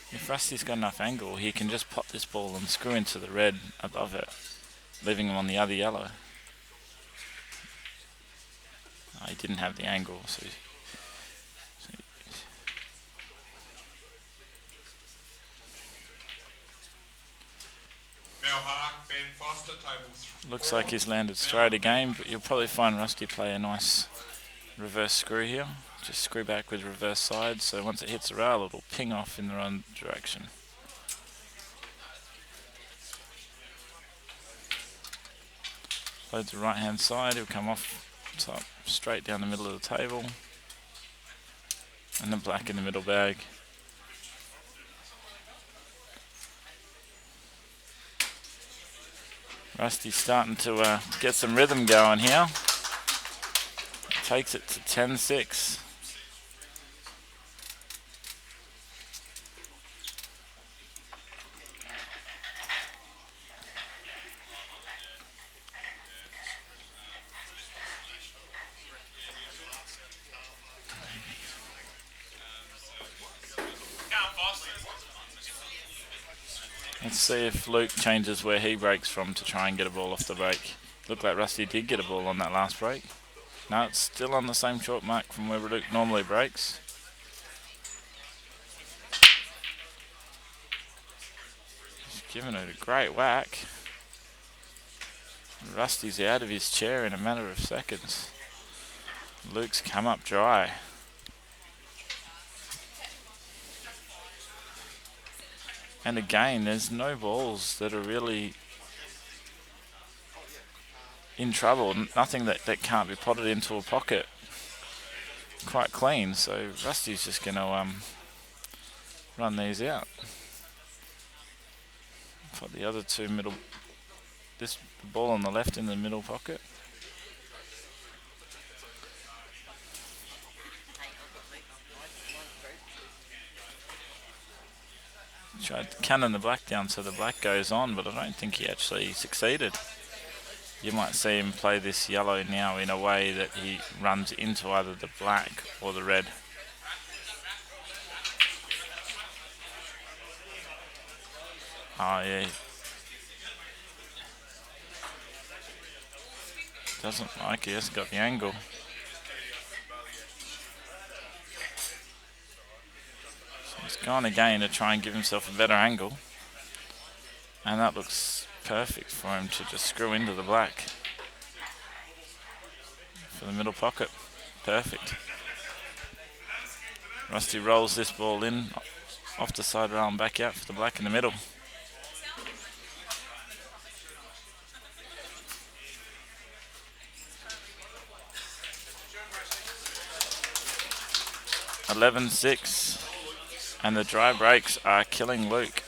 [SPEAKER 2] If Rusty's got enough angle, he can just pop this ball and screw into the red above it, leaving him on the other yellow. Oh, he didn't have the angle, so looks like he's landed straight again, but you'll probably find Rusty play a nice reverse screw here. Just screw back with reverse side, so once it hits the rail, it'll ping off in the wrong direction. Loads the right hand side, he'll come off top, straight down the middle of the table. And the black in the middle bag. Rusty's starting to get some rhythm going here. Takes it to 10-6. Let's see if Luke changes where he breaks from to try and get a ball off the break. Looked like Rusty did get a ball on that last break. No, it's still on the same chalk mark from where Luke normally breaks. He's giving it a great whack. Rusty's out of his chair in a matter of seconds. Luke's come up dry. And again, there's no balls that are really in trouble. Nothing that can't be potted into a pocket quite clean. So Rusty's just going to run these out. Put the other two middle, this ball on the left in the middle pocket. Tried to cannon the black down so the black goes on, but I don't think he actually succeeded. You might see him play this yellow now in a way that he runs into either the black or the red. Oh yeah. Doesn't like he hasn't got the angle. He's gone again to try and give himself a better angle. And that looks perfect for him to just screw into the black. For the middle pocket. Perfect. Rusty rolls this ball in, off the side rail and back out for the black in the middle. (11-6). And the dry breaks are killing Luke.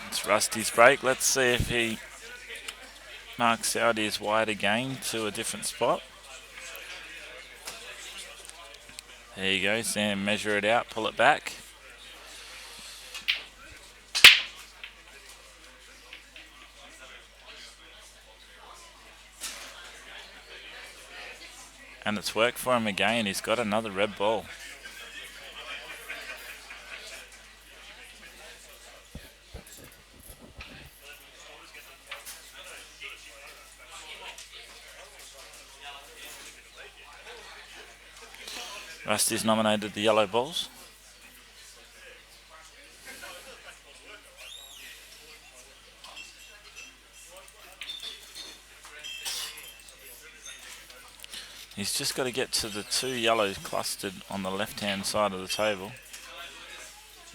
[SPEAKER 2] It's Rusty's break. Let's see if he marks out his wide again to a different spot. There you go, Sam, measure it out, pull it back. And it's worked for him again, he's got another red ball. Rusty's nominated the yellow balls. He's just got to get to the two yellows clustered on the left-hand side of the table.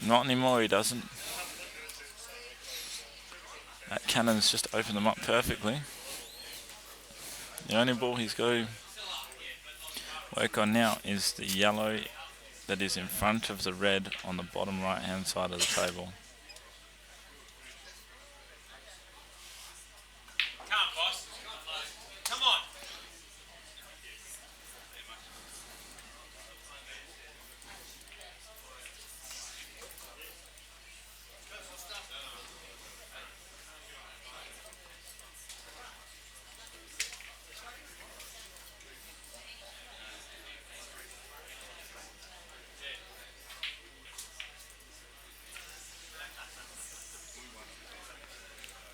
[SPEAKER 2] Not anymore, he doesn't. That cannon's just opened them up perfectly. The only ball he's got to... Work on now is the yellow that is in front of the red on the bottom right hand side of the table.
[SPEAKER 1] Come on, boss. Come on.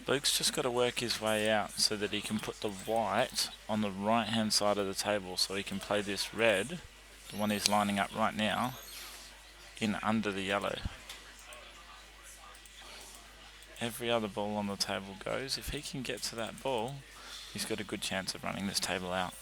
[SPEAKER 2] Luke's just got to work his way out so that he can put the white on the right hand side of the table so he can play this red, the one he's lining up right now, in under the yellow. Every other ball on the table goes. If he can get to that ball, he's got a good chance of running this table out.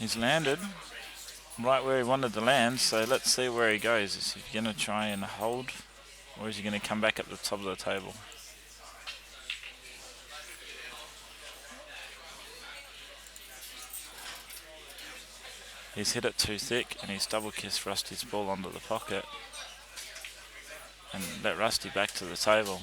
[SPEAKER 2] He's landed right where he wanted to land, so let's see where he goes. Is he going to try and hold, or is he going to come back up the top of the table? He's hit it too thick and he's double kissed Rusty's ball onto the pocket and let Rusty back to the table.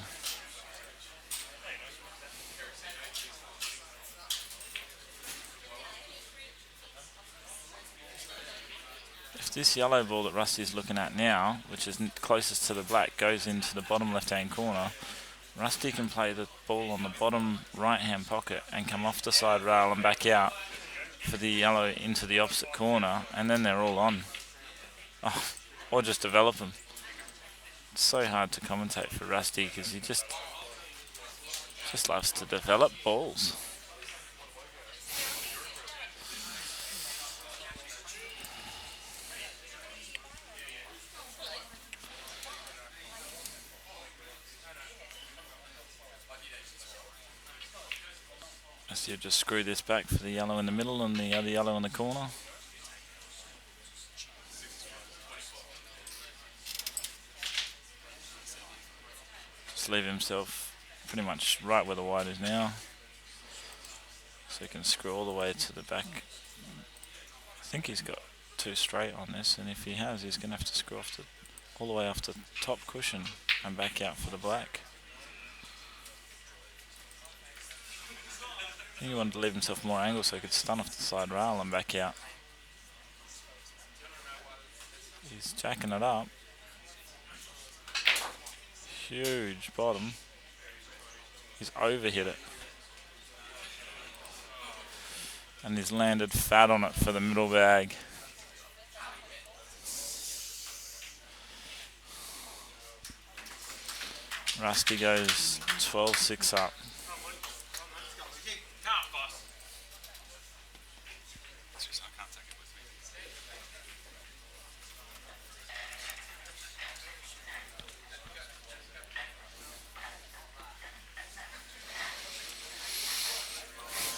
[SPEAKER 2] If this yellow ball that Rusty's looking at now, which is closest to the black, goes into the bottom left hand corner, Rusty can play the ball on the bottom right hand pocket and come off the side rail and back out for the yellow into the opposite corner, and then they're all on. Oh, or just develop them. It's so hard to commentate for Rusty because he just loves to develop balls. Rusty will just screw this back for the yellow in the middle and the other yellow in the corner. Just leave himself pretty much right where the white is now, so he can screw all the way to the back. I think he's got two straight on this, and if he has, he's going to have to screw off all the way off the top cushion and back out for the black. I think he wanted to leave himself more angle so he could stun off the side rail and back out. He's jacking it up. Huge bottom. He's overhit it. And he's landed fat on it for the middle bag. Rusty goes 12-6 up.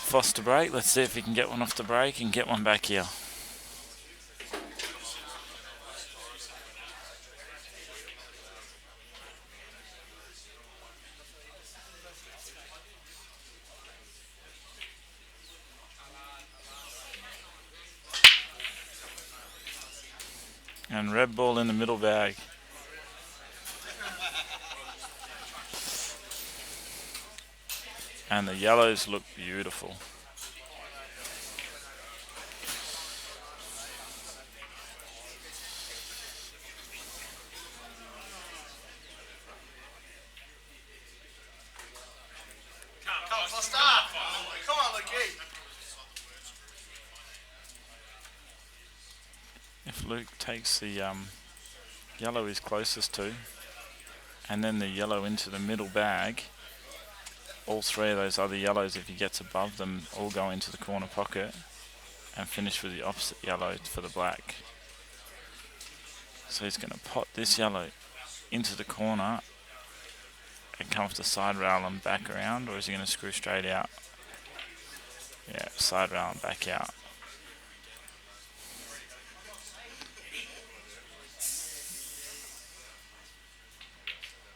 [SPEAKER 2] Foster break. Let's see if he can get one off the break and get one back here. And red ball in the middle bag. And the yellows look beautiful.
[SPEAKER 1] Come on, Luke.
[SPEAKER 2] If Luke takes the yellow he's closest to, and then the yellow into the middle bag, all three of those other yellows, if he gets above them, all go into the corner pocket and finish with the opposite yellow for the black. So he's going to pot this yellow into the corner and come off the side rail and back around, or is he going to screw straight out? Yeah, side rail and back out.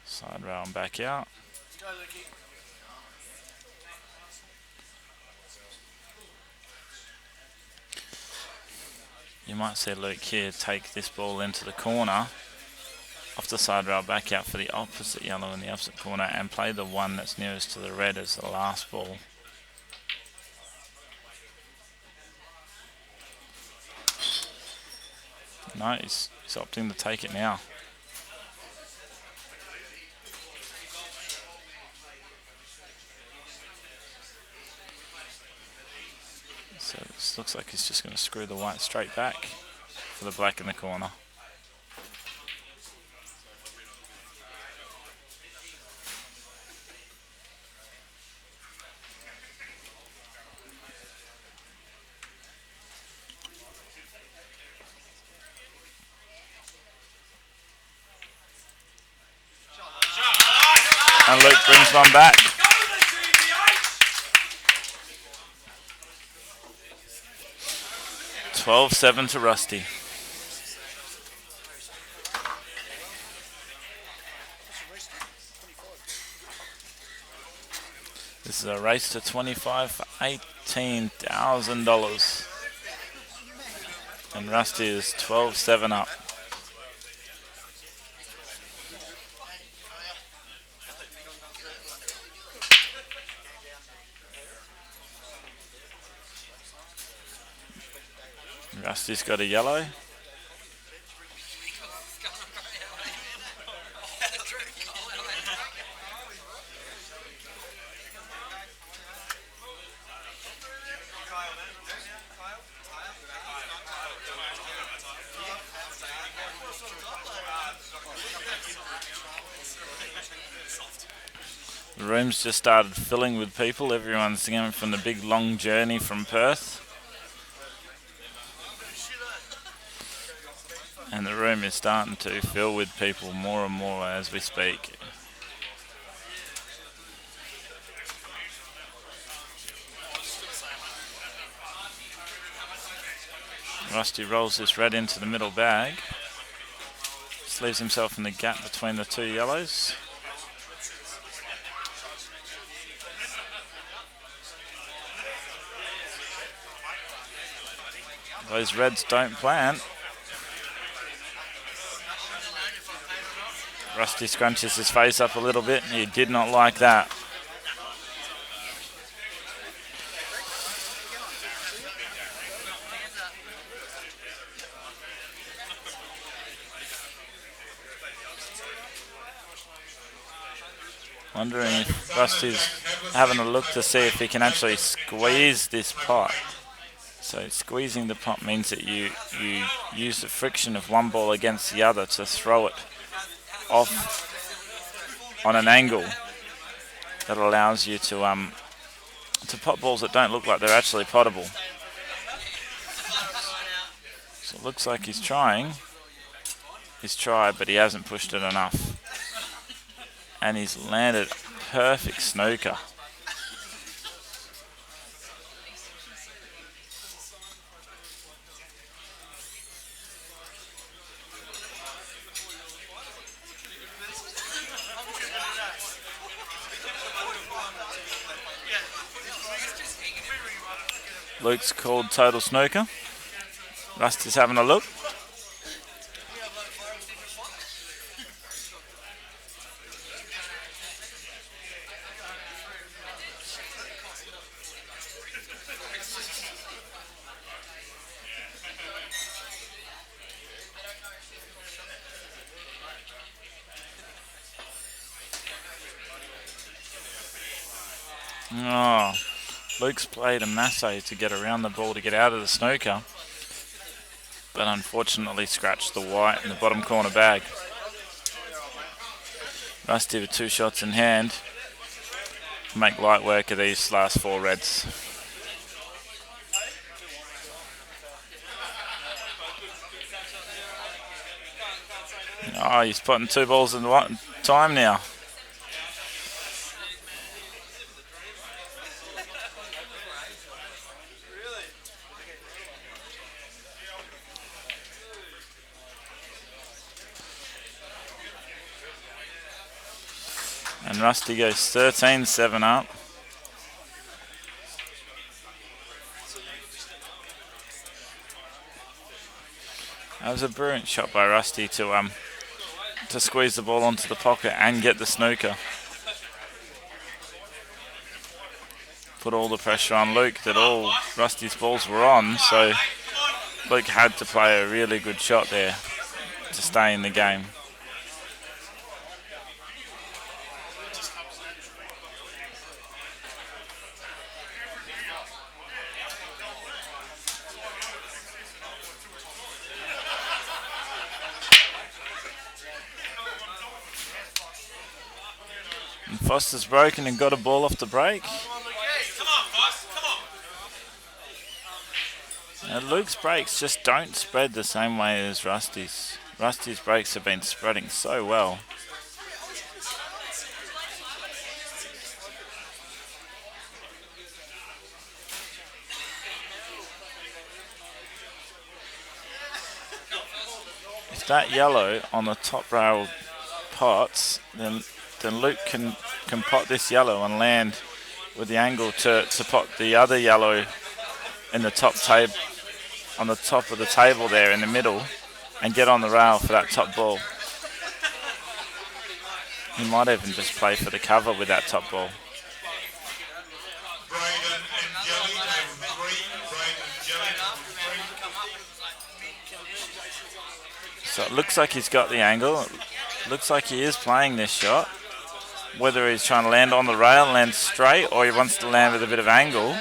[SPEAKER 2] Side rail and back out. You might see Luke here take this ball into the corner, off the side rail, back out for the opposite yellow in the opposite corner, and play the one that's nearest to the red as the last ball. No, he's opting to take it now. So this looks like he's just going to screw the white straight back for the black in the corner. And Luke brings one back. 12-7 to Rusty. This is a race to 25 for $18,000. And Rusty is 12-7 up. Rusty's got a yellow. The room's just started filling with people. Everyone's coming from the big long journey from Perth. And the room is starting to fill with people more and more as we speak. Rusty rolls this red into the middle bag. Just leaves himself in the gap between the two yellows. Those reds don't plant. Rusty scrunches his face up a little bit. He did not like that. Wondering if Rusty's having a look to see if he can actually squeeze this pot. So squeezing the pot means that you use the friction of one ball against the other to throw it off on an angle that allows you to pot balls that don't look like they're actually potable. So it looks like he's trying. He's tried, but he hasn't pushed it enough. And he's landed a perfect snooker. Luke's called total snooker. Rusty's having a look. Oh, Luke's played a masse to get around the ball to get out of the snooker, but unfortunately scratched the white in the bottom corner bag. Rusty with 2 shots in hand. Make light work of these last 4 reds. Oh, he's putting 2 balls in one time now. And Rusty goes 13-7 up. That was a brilliant shot by Rusty to squeeze the ball onto the pocket and get the snooker. Put all the pressure on Luke that all Rusty's balls were on, so Luke had to play a really good shot there to stay in the game. And Foster's broken and got a ball off the break. Now Luke's breaks just don't spread the same way as Rusty's. Rusty's breaks have been spreading so well. If that yellow on the top rail pots, then Luke can pot this yellow and land with the angle to pot the other yellow in the top table, on the top of the table there in the middle, and get on the rail for that top ball. He might even just play for the cover with that top ball. So it looks like he's got the angle. It looks like he is playing this shot. Whether he's trying to land on the rail and land straight, or he wants to land with a bit of angle,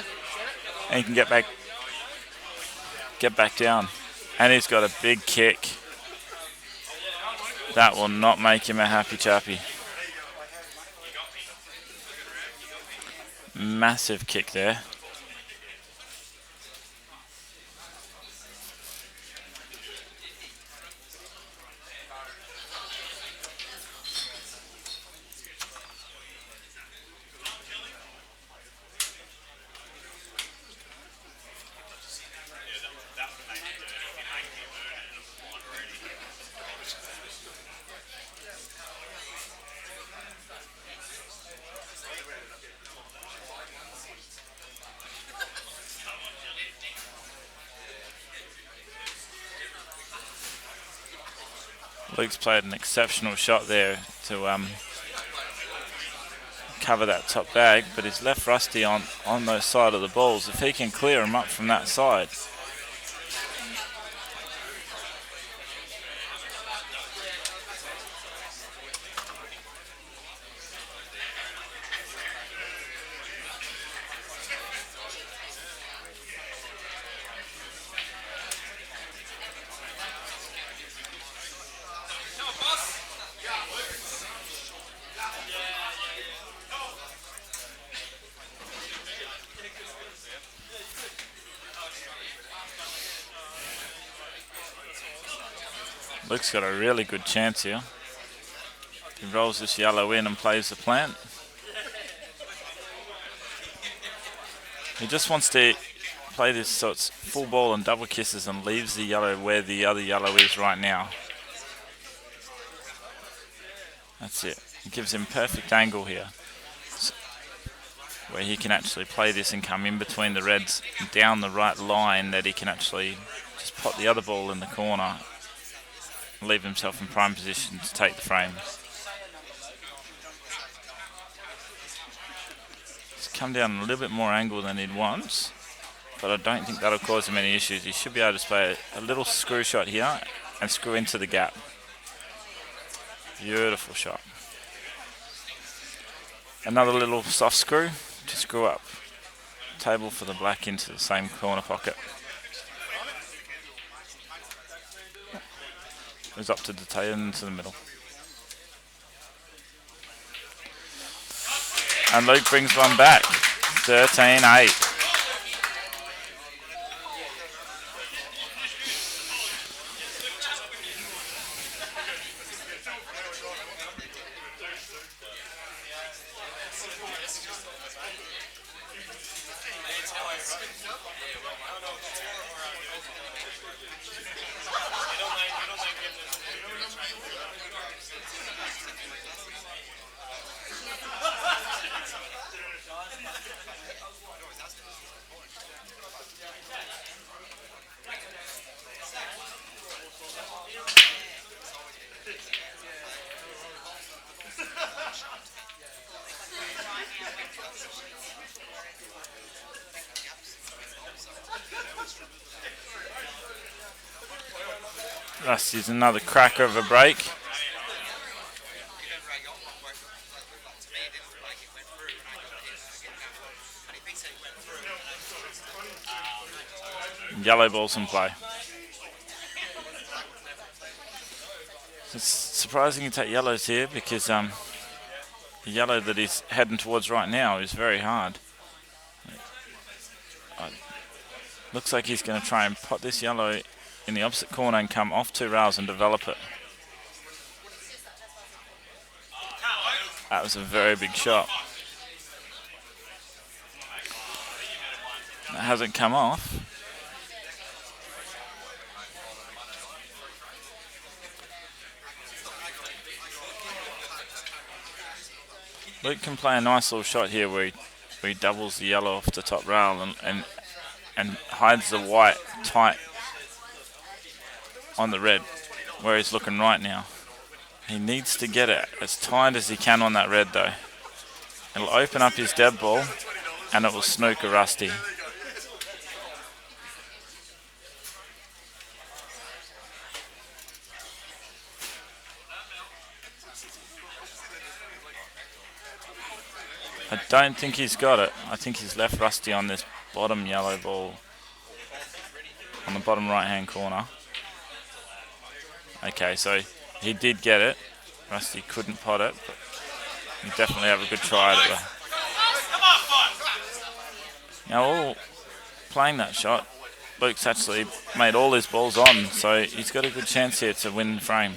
[SPEAKER 2] and he can get back down. And he's got a big kick. That will not make him a happy chappy. Massive kick there. Luke's played an exceptional shot there to cover that top bag, but he's left Rusty on those side of the balls. If he can clear him up from that side, Luke's got a really good chance here. He rolls this yellow in and plays the plant. He just wants to play this so it's full ball and double kisses and leaves the yellow where the other yellow is right now. That's it. It gives him perfect angle here, where he can actually play this and come in between the reds down the right line, that he can actually just pot the other ball in the corner, leave himself in prime position to take the frame. He's come down a little bit more angle than he'd want, but I don't think that'll cause him any issues. He should be able to play a little screw shot here and screw into the gap. Beautiful shot. Another little soft screw to screw up table for the black into the same corner pocket. Goes up to the tail and into the middle. And Luke brings one back. 13-8. Rusty's another cracker of a break. Yellow ball's in play. It's surprising you take yellows here because the yellow that he's heading towards right now is very hard. Looks like he's going to try and pot this yellow in the opposite corner and come off 2 rails and develop it. That was a very big shot. That hasn't come off. Luke can play a nice little shot here where he doubles the yellow off the top rail and hides the white tight on the red where he's looking right now. He needs to get it as tight as he can on that red though. It'll open up his dead ball and it will snooker Rusty. I don't think he's got it. I think he's left Rusty on this bottom yellow ball on the bottom right hand corner. Okay, so he did get it. Rusty couldn't pot it, but he definitely have a good try at it. Now all playing that shot, Luke's actually made all his balls on, so he's got a good chance here to win the frame.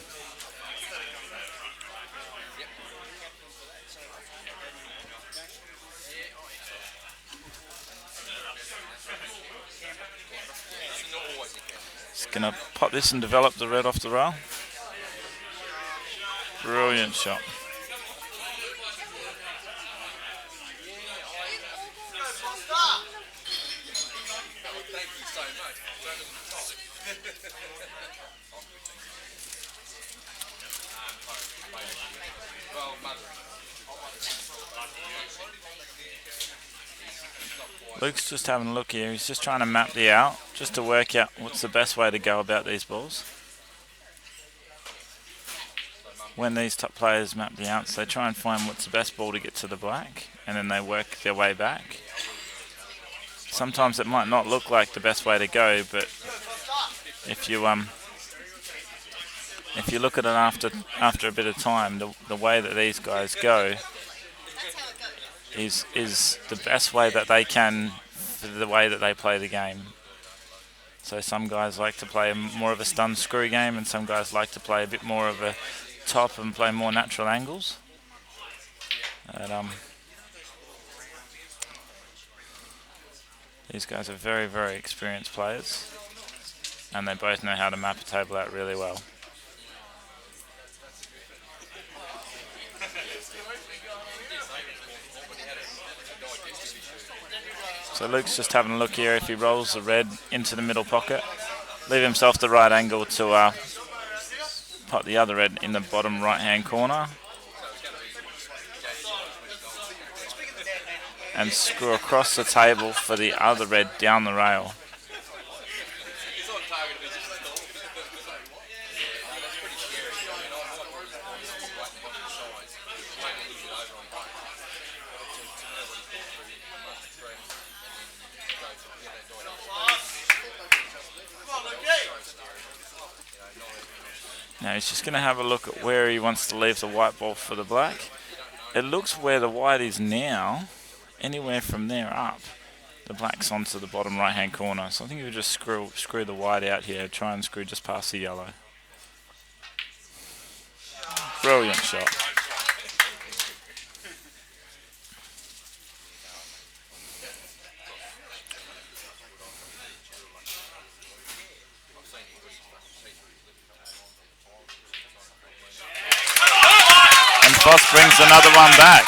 [SPEAKER 2] Gonna pop this and develop the red off the rail. Brilliant shot. Luke's just having a look here. He's just trying to map the out, just to work out what's the best way to go about these balls. When these top players map the outs, they try and find what's the best ball to get to the black, and then they work their way back. Sometimes it might not look like the best way to go, but if you look at it after a bit of time, the way that these guys go is the best way that they can for the way that they play the game. So some guys like to play more of a stun screw game, and some guys like to play a bit more of a top and play more natural angles. And, these guys are very, very experienced players, and they both know how to map a table out really well. So Luke's just having a look here if he rolls the red into the middle pocket, leave himself the right angle to pot the other red in the bottom right hand corner and screw across the table for the other red down the rail. Now he's just going to have a look at where he wants to leave the white ball for the black. It looks where the white is now, anywhere from there up, the black's onto the bottom right hand corner. So I think you would just screw the white out here, try and screw just past the yellow. Brilliant shot. Foss brings another one back.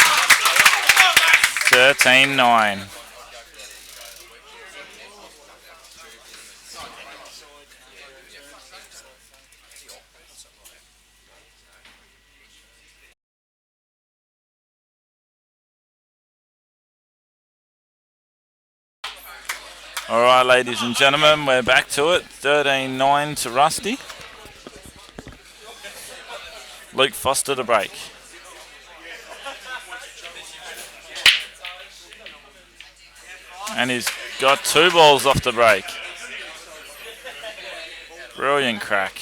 [SPEAKER 2] 13-14. 13-9. Alright, ladies and gentlemen, we're back to it. 13-9 to Rusty. Luke Foster to break. And he's got 2 balls off the break. Brilliant crack.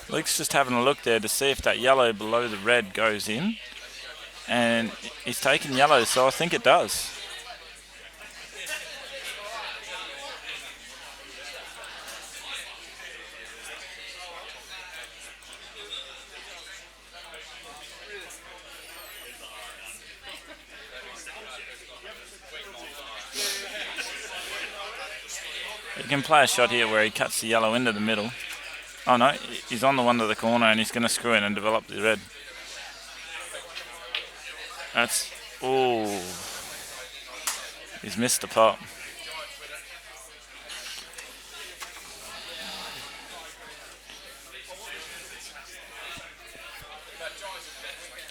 [SPEAKER 2] Luke's just having a look there to see if that yellow below the red goes in. And he's taking yellow, so I think it does. You can play a shot here where he cuts the yellow into the middle. Oh no, he's on the one to the corner and he's going to screw in and develop the red. That's, ooh, he's missed the pot.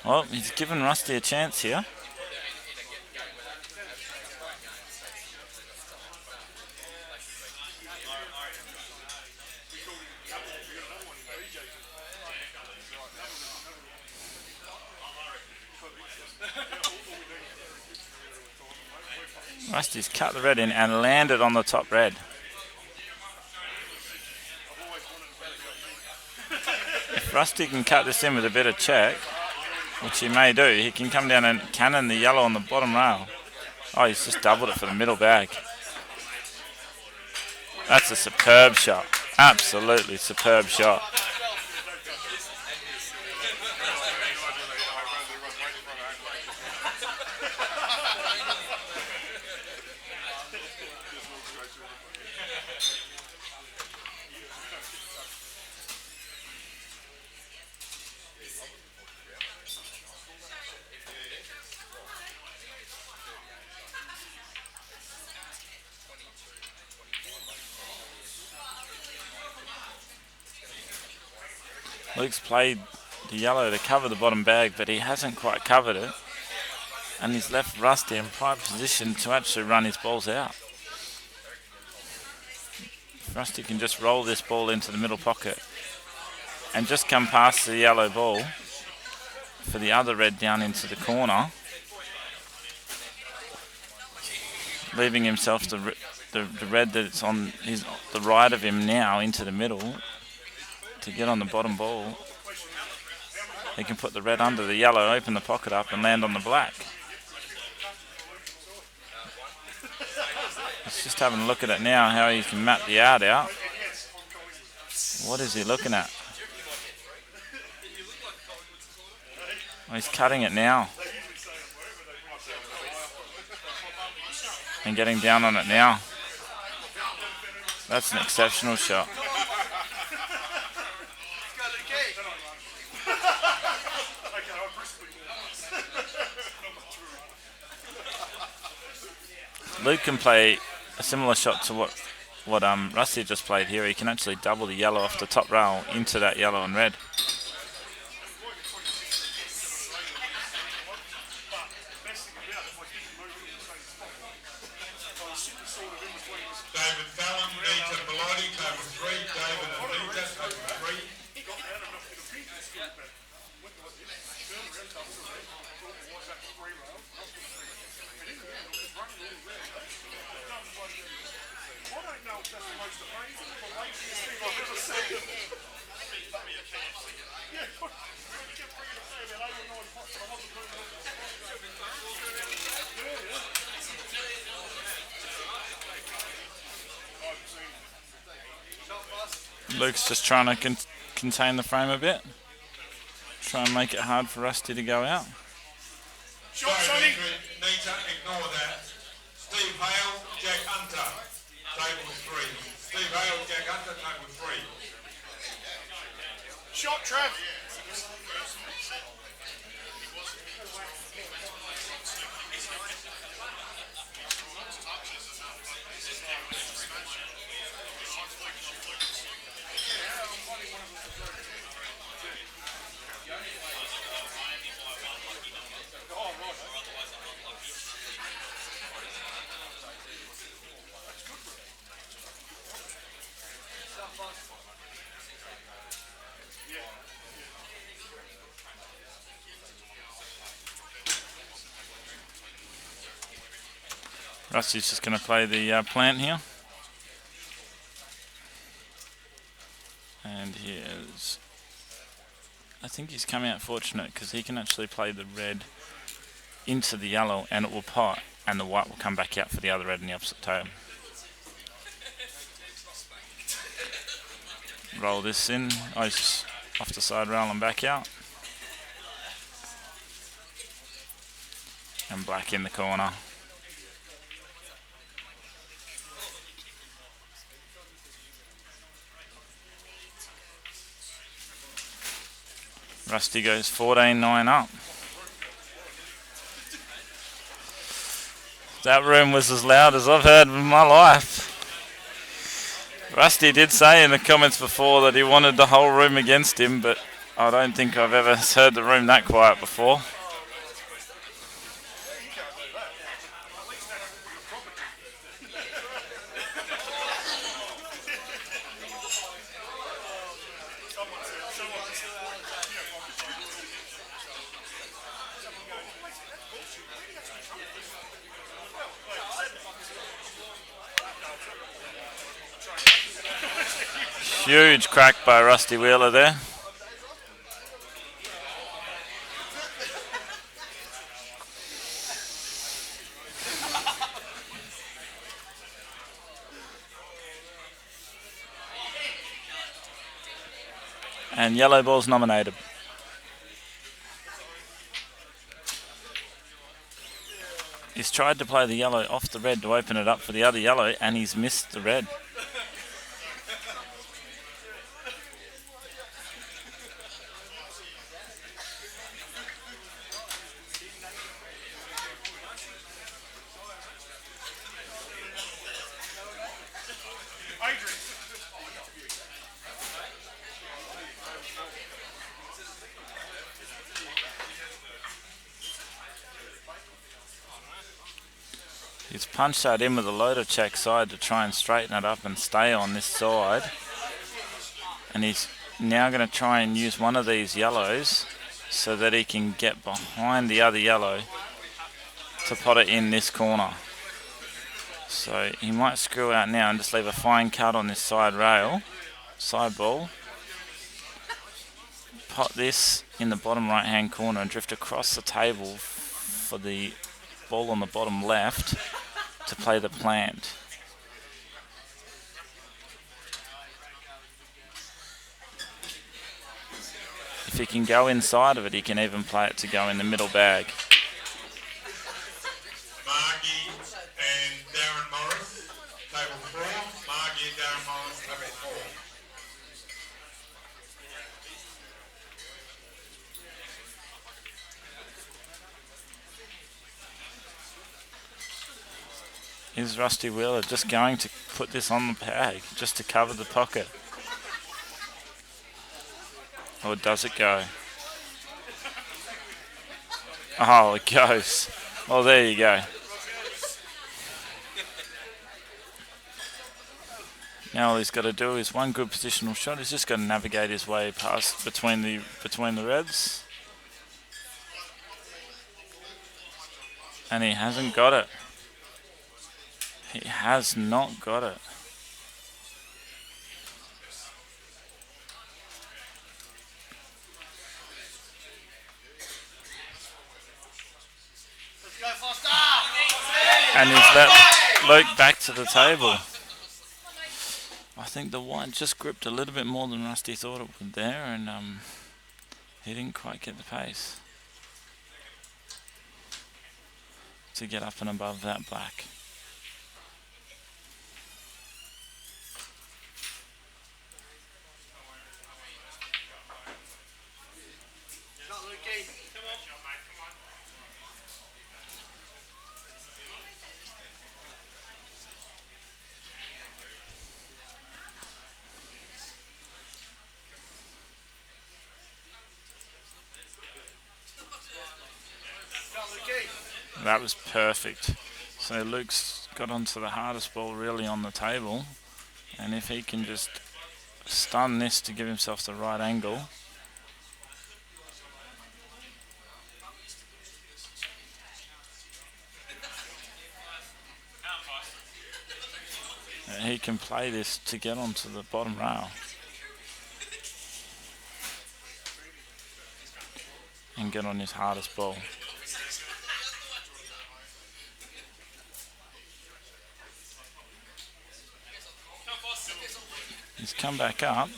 [SPEAKER 2] Well, he's given Rusty a chance here. Rusty's cut the red in and landed on the top red. If Rusty can cut this in with a bit of check, which he may do, he can come down and cannon the yellow on the bottom rail. Oh, he's just doubled it for the middle bag. That's a superb shot. Absolutely superb shot. Luke's played the yellow to cover the bottom bag, but he hasn't quite covered it. And he's left Rusty in prime position to actually run his balls out. Rusty can just roll this ball into the middle pocket and just come past the yellow ball for the other red down into the corner, leaving himself the red that's on the right of him now into the middle to get on the bottom ball. He can put the red under the yellow, open the pocket up and land on the black. He's just having a look at it now, how he can map the yard out. What is he looking at? Oh, he's cutting it now. And getting down on it now. That's an exceptional shot. Luke can play a similar shot to what Rusty just played here. He can actually double the yellow off the top rail into that yellow and red.
[SPEAKER 4] David Fallon, Nita Bellotti, table 3, David and Nita, table 3.
[SPEAKER 2] Luke's just trying to contain the frame a bit. Try and make it hard for Rusty to go out.
[SPEAKER 4] Sorry, need to ignore that. Steve Hale, Jack Hunter, table 3. Steve Hale, Jack Hunter, table 3.
[SPEAKER 1] Shot, Trev.
[SPEAKER 2] Rusty's just going to play the plant here. And he is... I think he's come out fortunate because he can actually play the red into the yellow and it will pot, and the white will come back out for the other red in the opposite tail. Roll this in. Oh, he's just off the side rail and back out. And black in the corner. Rusty goes 14-9 up. That room was as loud as I've heard in my life. Rusty did say in the comments before that he wanted the whole room against him, but I don't think I've ever heard the room that quiet before. Huge crack by Rusty Wheeler there. And yellow ball's nominated. He's tried to play the yellow off the red to open it up for the other yellow, and he's missed the red. He's punched that in with a loader check side to try and straighten it up and stay on this side. And he's now going to try and use one of these yellows so that he can get behind the other yellow to pot it in this corner. So he might screw out now and just leave a fine cut on this side rail, side ball. Pot this in the bottom right hand corner and drift across the table for the ball on the bottom left to play the plant. If he can go inside of it, he can even play it to go in the middle bag.
[SPEAKER 4] Margie and Darren Morris, table 4. Margie and Darren Morris, table 4.
[SPEAKER 2] Is Rusty Wheeler just going to put this on the bag just to cover the pocket? Or does it go? Oh, it goes. Well, there you go. Now all he's got to do is one good positional shot. He's just got to navigate his way past between the reds. And he hasn't got it. He has not got it. And he's let Luke back to the table. I think the white just gripped a little bit more than Rusty thought it would there, and he didn't quite get the pace. to get up and above that black. That was perfect. So Luke's got onto the hardest ball really on the table, and if he can just stun this to give himself the right angle, he can play this to get onto the bottom rail and get on his hardest ball. He's come back up.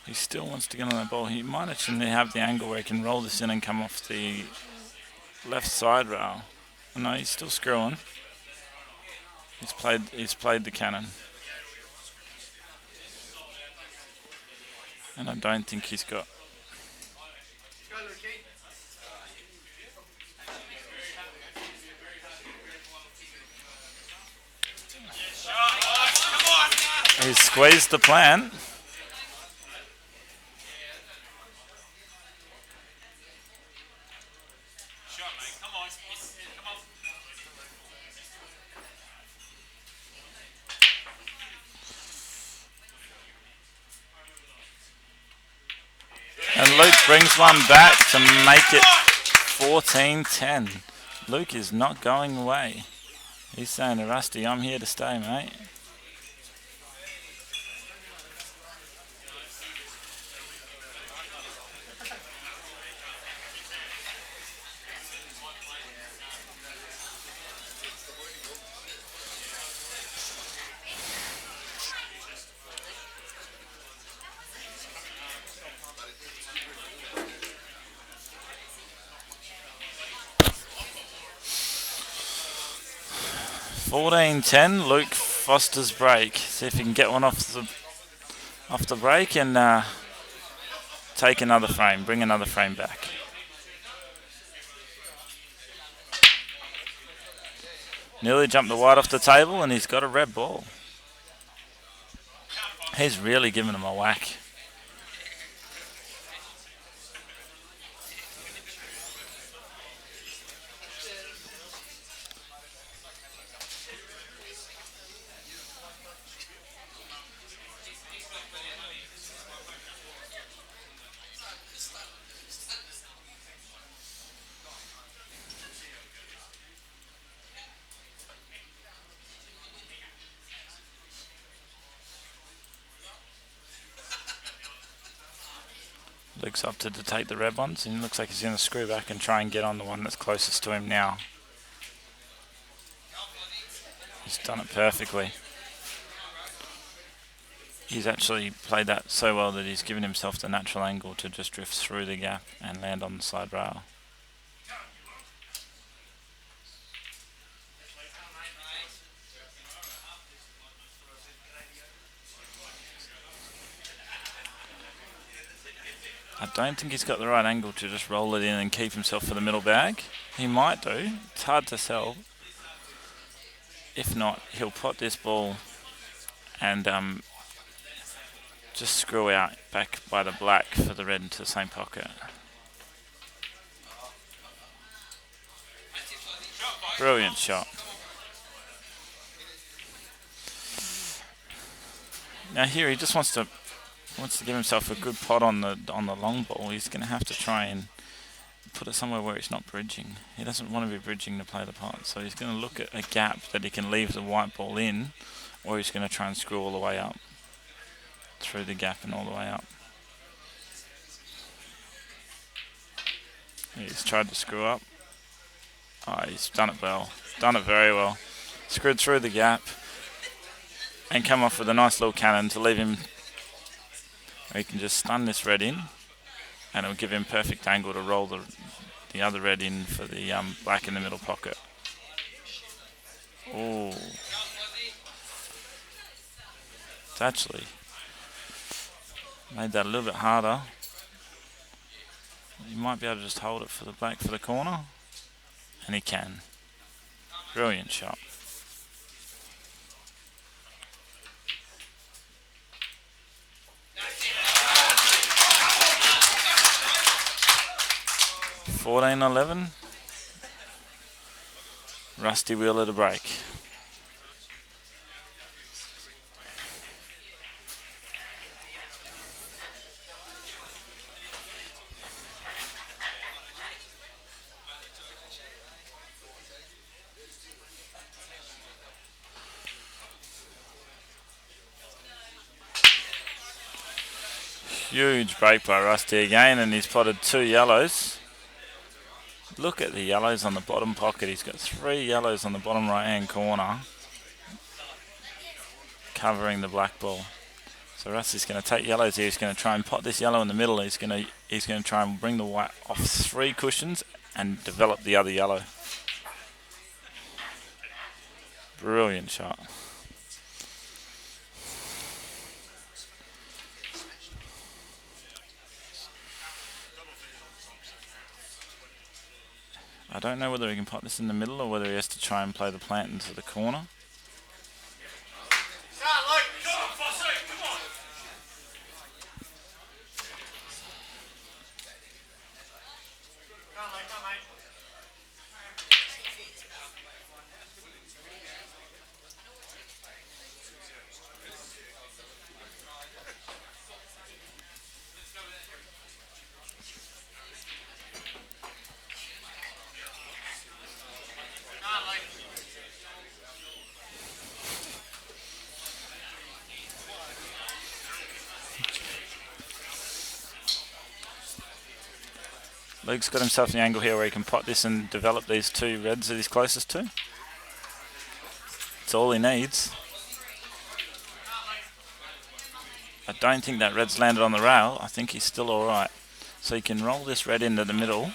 [SPEAKER 2] He still wants to get on that ball. He might actually have the angle where he can roll this in and come off the left side rail. No, he's still screwing. He's played the cannon. And I don't think he's got... He's squeezed the plant. And Luke brings one back to make it 14-10. Luke is not going away. He's saying to Rusty, I'm here to stay, mate. Luke Foster's break. See if he can get one off the break and take another frame, bring another frame back. Nearly jumped the white off the table and he's got a red ball. He's really giving him a whack. Luke's opted to take the red ones and it looks like he's going to screw back and try and get on the one that's closest to him now. He's done it perfectly. He's actually played that so well that he's given himself the natural angle to just drift through the gap and land on the side rail. I don't think he's got the right angle to just roll it in and keep himself for the middle bag. He might do. It's hard to tell. If not, he'll pot this ball and just screw out back by the black for the red into the same pocket. Brilliant shot. Now here he just wants to give himself a good pot on the long ball. He's going to have to try and put it somewhere where it's not bridging. He doesn't want to be bridging to play the pot, so he's going to look at a gap that he can leave the white ball in, or he's going to try and screw all the way up through the gap and all the way up. He's tried to screw up. Oh, he's done it well. Done it very well. Screwed through the gap and come off with a nice little cannon to leave him. He can just stun this red in and it'll give him perfect angle to roll the other red in for the black in the middle pocket. Oh, it's actually made that a little bit harder. He might be able to just hold it for the black for the corner, and he can. Brilliant shot. $14-11. Rusty Wheeler to break. Huge break by Rusty again, and he's potted 2 yellows. Look at the yellows on the bottom pocket. He's got 3 yellows on the bottom right hand corner covering the black ball. So Rusty's going to take yellows here. He's going to try and pot this yellow in the middle. He's going to try and bring the white off 3 cushions and develop the other yellow. Brilliant shot. I don't know whether he can pot this in the middle or whether he has to try and play the plant into the corner. Luke's got himself in the angle here where he can pot this and develop these 2 reds that he's closest to. It's all he needs. I don't think that red's landed on the rail. I think he's still alright. So he can roll this red into the middle,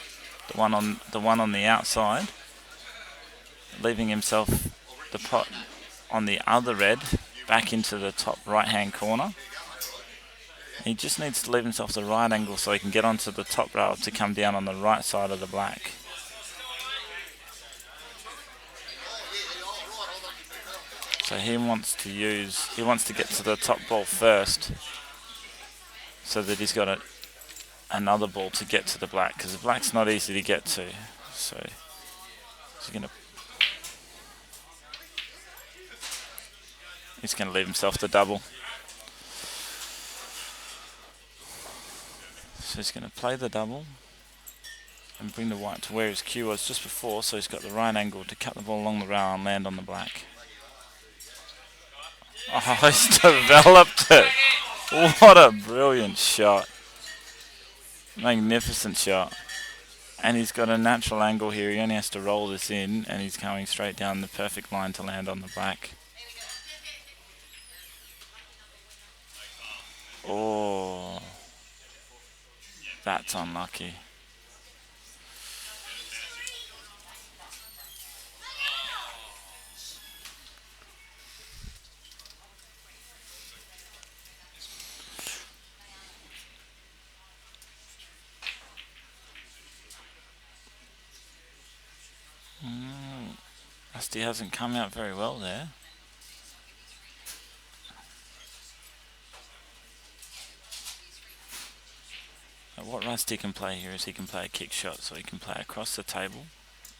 [SPEAKER 2] the one on the outside, leaving himself the pot on the other red back into the top right hand corner. He just needs to leave himself the right angle so he can get onto the top rail to come down on the right side of the black. So he wants to get to the top ball first so that he's got another ball to get to the black, because the black's not easy to get to. So he's going to leave himself the double. So he's going to play the double and bring the white to where his cue was just before, so he's got the right angle to cut the ball along the rail and land on the black. Oh, he's developed it. What a brilliant shot. Magnificent shot. And he's got a natural angle here. He only has to roll this in, and he's going straight down the perfect line to land on the black. Oh, that's unlucky. Rusty hasn't come out very well there. What Rusty can play here is he can play a kick shot, so he can play across the table,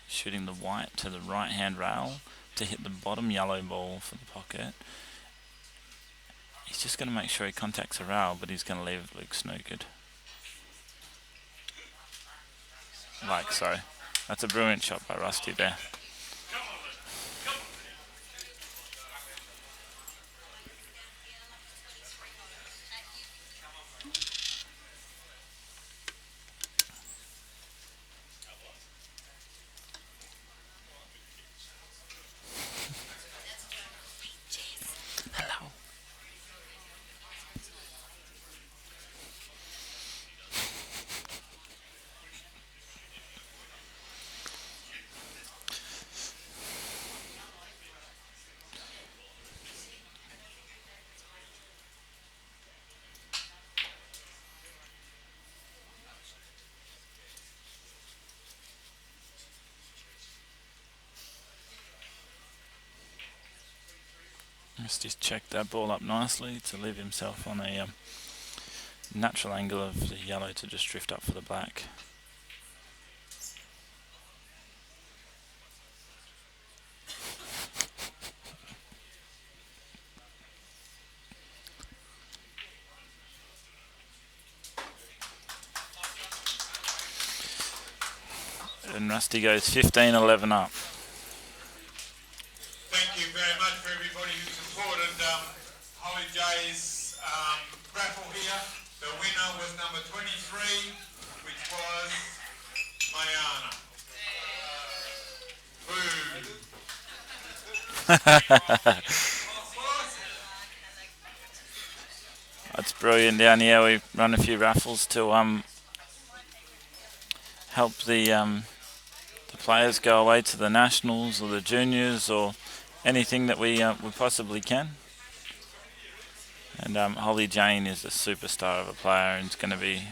[SPEAKER 2] shooting the white to the right hand rail to hit the bottom yellow ball for the pocket. He's just going to make sure he contacts the rail, but he's going to leave Luke snookered. Like so. That's a brilliant shot by Rusty there. Rusty's checked that ball up nicely to leave himself on a natural angle of the yellow to just drift up for the black. And Rusty goes 15-11 up.
[SPEAKER 4] Thank you very much for everybody who supported Holly J's raffle here. The winner was number 23, which was Mayana.
[SPEAKER 2] That's brilliant down here. We run a few raffles to help the players go away to the nationals or the juniors or anything that we possibly can. And Holly Jane is a superstar of a player, and it's going to be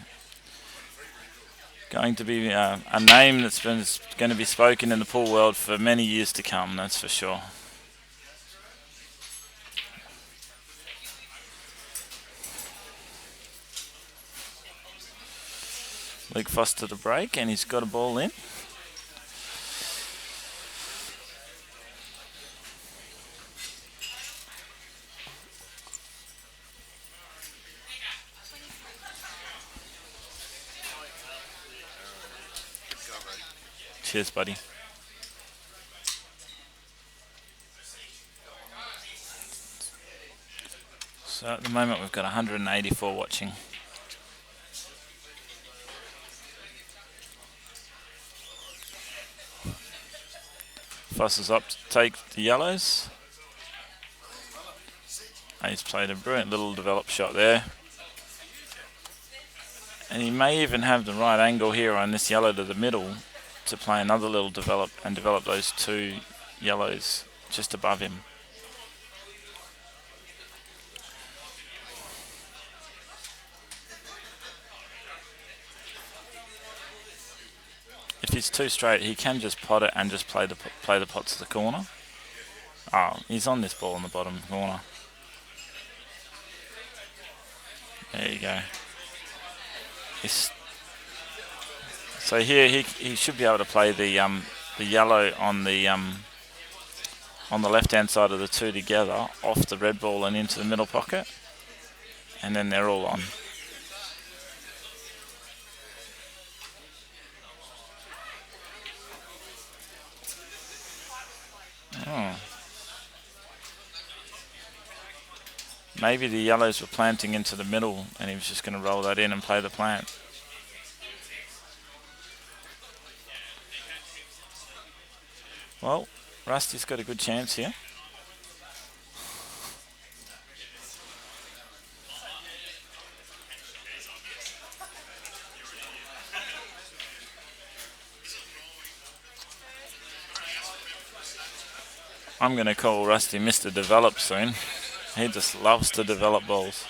[SPEAKER 2] a name that's going to be spoken in the pool world for many years to come. That's for sure. Luke Foster to break, and he's got a ball in. Cheers, buddy. So at the moment we've got 184 watching. Foster's up to take the yellows. And he's played a brilliant little develop shot there. And he may even have the right angle here on this yellow to the middle to play another little develop and develop those two yellows just above him. If he's too straight, he can just pot it and just play the pot to the corner. Oh, he's on this ball in the bottom corner. There you go. So here he should be able to play the yellow on the left hand side of the two together off the red ball and into the middle pocket, and then they're all on. Oh. Maybe the yellows were planting into the middle and he was just going to roll that in and play the plant. Well, Rusty's got a good chance here. I'm going to call Rusty Mr. Develop soon. He just loves to develop balls.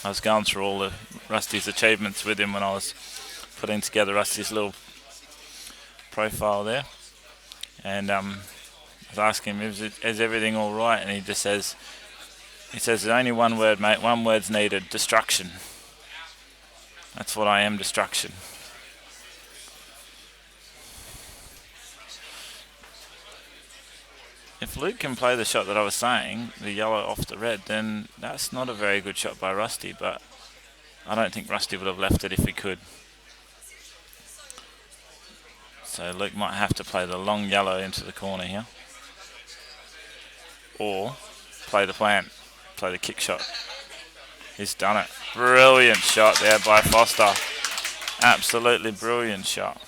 [SPEAKER 2] I was going through all of Rusty's achievements with him when I was putting together Rusty's little profile there. And I was asking him, is everything all right? And he just says, there's only one word, mate. One word's needed: destruction. That's what I am, destruction. If Luke can play the shot that I was saying, the yellow off the red, then that's not a very good shot by Rusty, but I don't think Rusty would have left it if he could. So Luke might have to play the long yellow into the corner here. Or play the plant, play the kick shot. He's done it. Brilliant shot there by Foster. Absolutely brilliant shot.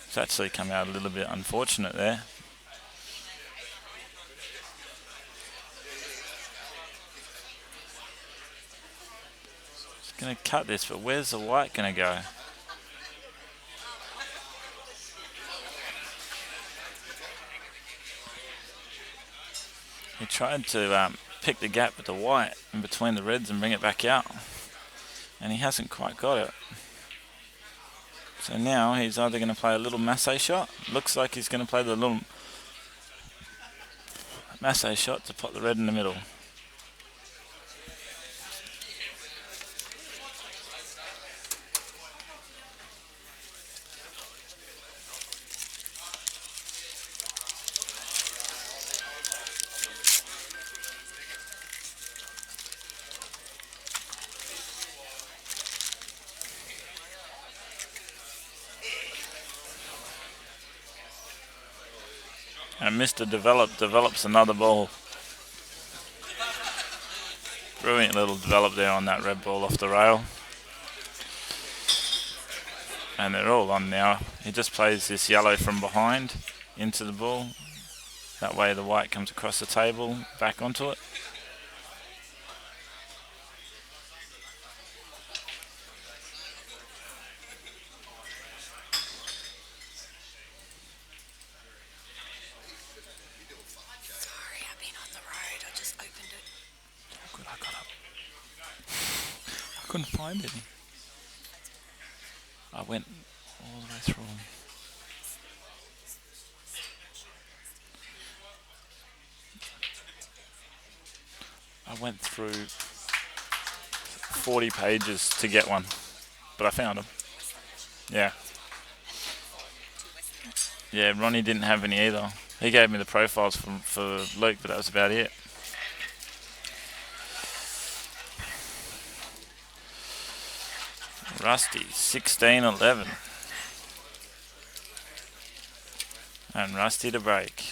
[SPEAKER 2] It's actually come out a little bit unfortunate there. He's going to cut this, but where's the white going to go? He tried to pick the gap with the white in between the reds and bring it back out, and he hasn't quite got it. So now he's either going to play a little masse shot. Looks like he's going to play the little masse shot to put the red in the middle. And Mr. develops another ball. Brilliant little develop there on that red ball off the rail. And they're all on now. He just plays this yellow from behind into the ball. That way the white comes across the table, back onto it. Good, I got up. I couldn't find any. I went all the way through them. I went through 40 pages to get one, but I found them. Yeah. Yeah, Ronnie didn't have any either. He gave me the profiles for Luke, but that was about it. Rusty, 16-11. And Rusty to break.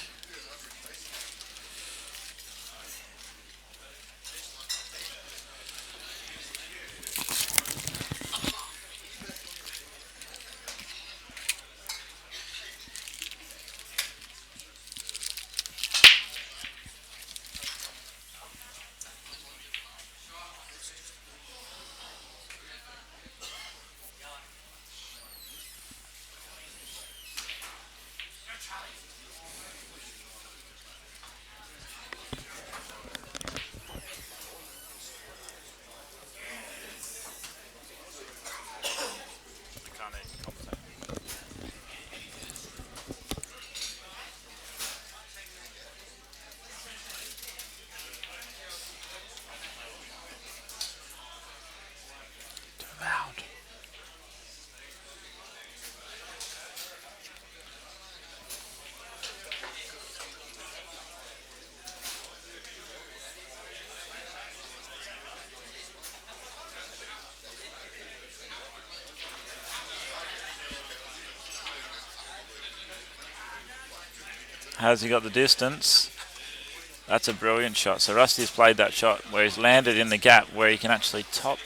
[SPEAKER 2] Has he got the distance? That's a brilliant shot. So Rusty's played that shot where he's landed in the gap where he can actually top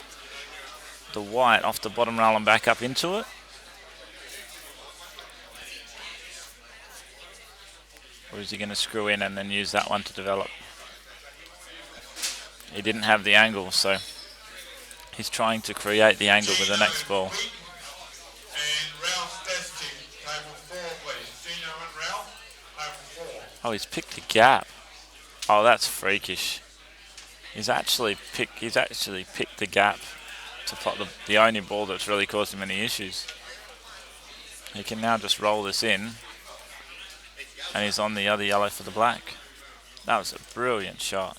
[SPEAKER 2] the white off the bottom rail and back up into it. Or is he going to screw in and then use that one to develop? He didn't have the angle, so he's trying to create the angle with the next ball. Oh, he's picked the gap. Oh, that's freakish. He's actually picked the gap to pot the only ball that's really caused him any issues. He can now just roll this in, and he's on the other yellow for the black. That was a brilliant shot.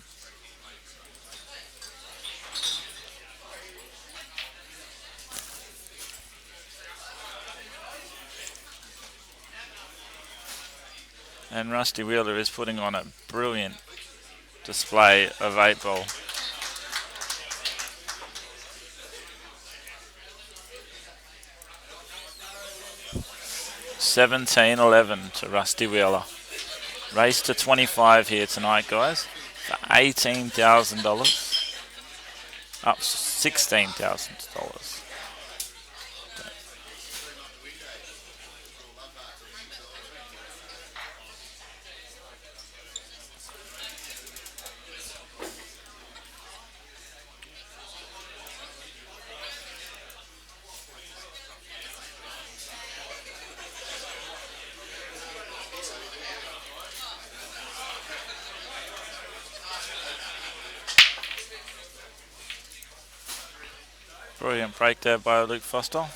[SPEAKER 2] And Rusty Wheeler is putting on a brilliant display of 8-ball. $17-11 to Rusty Wheeler. Race to 25 here tonight, guys. For $18,000. Up $16,000. Brilliant break there by Luke Foster.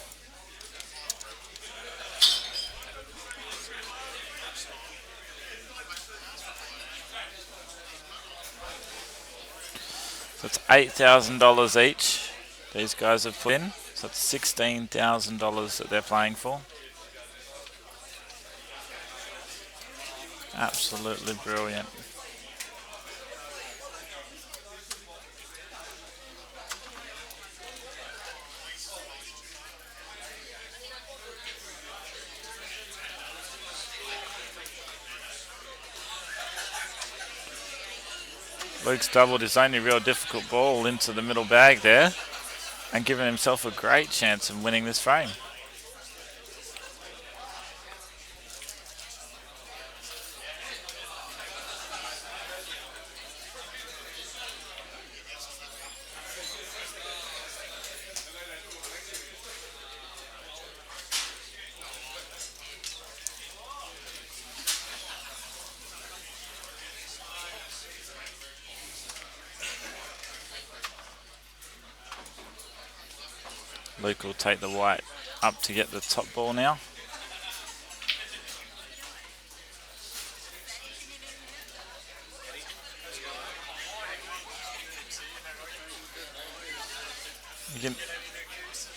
[SPEAKER 2] So it's $8,000 each these guys have put in. So it's $16,000 that they're playing for. Absolutely brilliant. Luke's doubled his only real difficult ball into the middle bag there and given himself a great chance of winning this frame. Luke will take the white up to get the top ball now.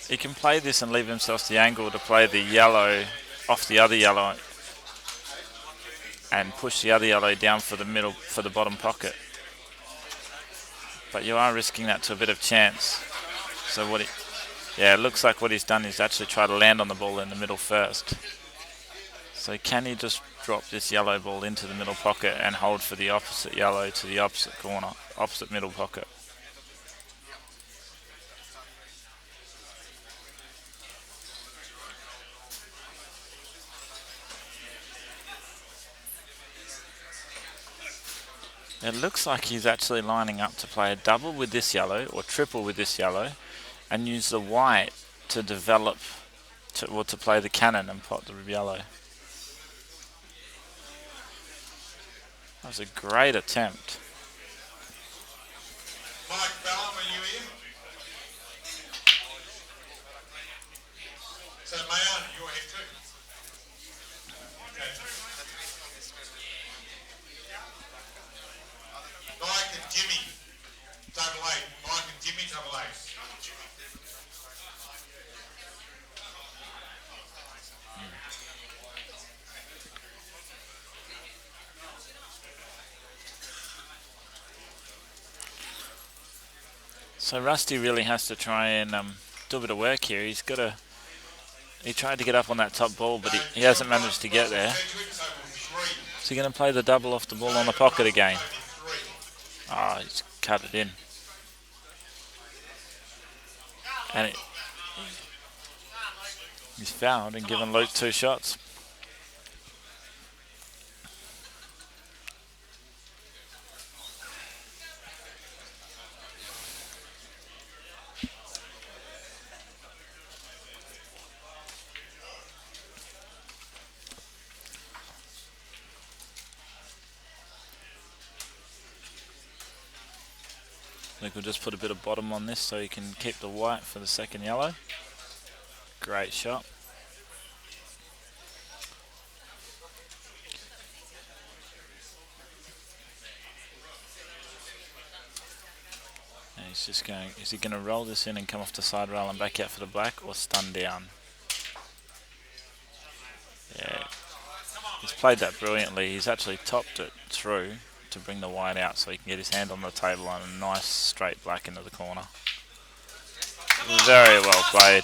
[SPEAKER 2] He can play this and leave himself the angle to play the yellow off the other yellow and push the other yellow down for the middle, for the bottom pocket. But you are risking that to a bit of chance. So it looks like what he's done is actually try to land on the ball in the middle first. So can he just drop this yellow ball into the middle pocket and hold for the opposite yellow to the opposite corner, opposite middle pocket? It looks like he's actually lining up to play a double with this yellow or triple with this yellow and use the white to develop, to play the cannon and pot the yellow. That was a great attempt.
[SPEAKER 4] Mike Ballum, are you here? So Mayan, you're here too. Okay. Mike and Jimmy, W.A.E.B.F. Mike and Jimmy, W.A.E.B.F.
[SPEAKER 2] So Rusty really has to try and do a bit of work here. He tried to get up on that top ball, but he hasn't managed to get there. So he's going to play the double off the ball on the pocket again. Oh, he's cut it in. And he's fouled and given Luke 2 shots. Luke will just put a bit of bottom on this so he can keep the white for the second yellow. Great shot. And he's just going, is he going to roll this in and come off the side rail and back out for the black, or stun down? Yeah, he's played that brilliantly. He's actually topped it through to bring the white out so he can get his hand on the table and a nice straight black into the corner. Very well played.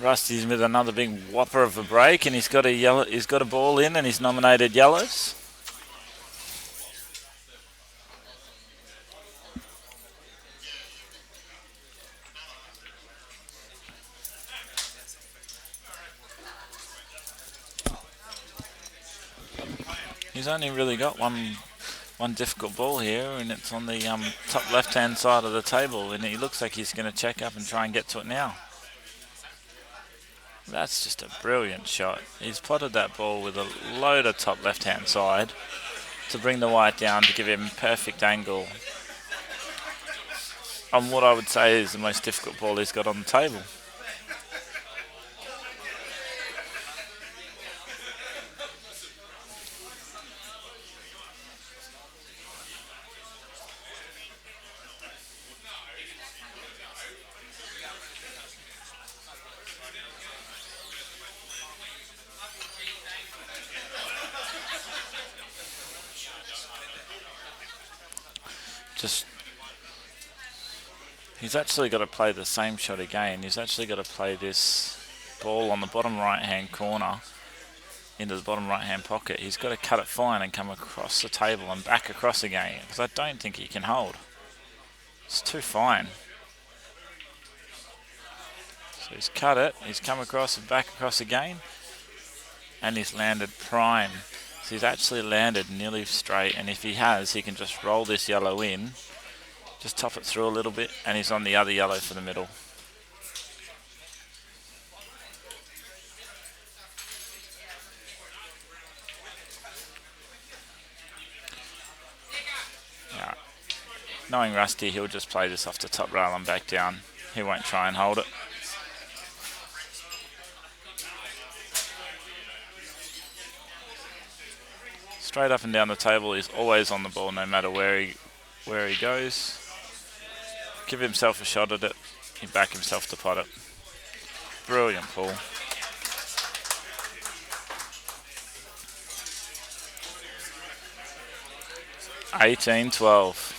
[SPEAKER 2] Rusty's with another big whopper of a break, and he's got a yellow. He's got a ball in, and he's nominated yellows. He's only really got one difficult ball here, and it's on the top left-hand side of the table, and he looks like he's going to check up and try and get to it now. That's just a brilliant shot. He's potted that ball with a load of top left-hand side to bring the white down to give him perfect angle on what I would say is the most difficult ball he's got on the table. He's actually got to play the same shot again. He's actually got to play this ball on the bottom right-hand corner into the bottom right-hand pocket. He's got to cut it fine and come across the table and back across again, because I don't think he can hold. It's too fine. So he's cut it, he's come across and back across again, and he's landed prime. So he's actually landed nearly straight, and if he has, he can just roll this yellow in, just top it through a little bit, and he's on the other yellow for the middle. Yeah. Knowing Rusty, he'll just play this off the top rail and back down. He won't try and hold it. Straight up and down the table, he's always on the ball no matter where he goes. Give himself a shot at it, he back himself to pot it. Brilliant pull. $18-12.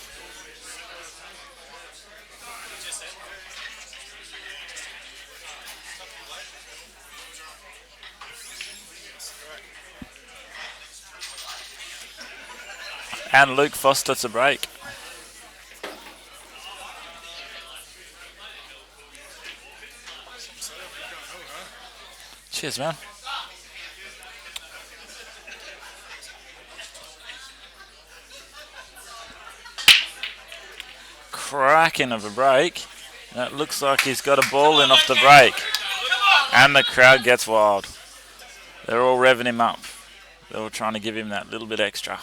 [SPEAKER 2] And Luke Foster to break. Cheers, man. Cracking of a break. That looks like he's got a ball in off the break. And the crowd gets wild. They're all revving him up. They're all trying to give him that little bit extra.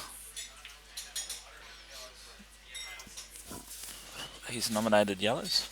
[SPEAKER 2] He's nominated yellows.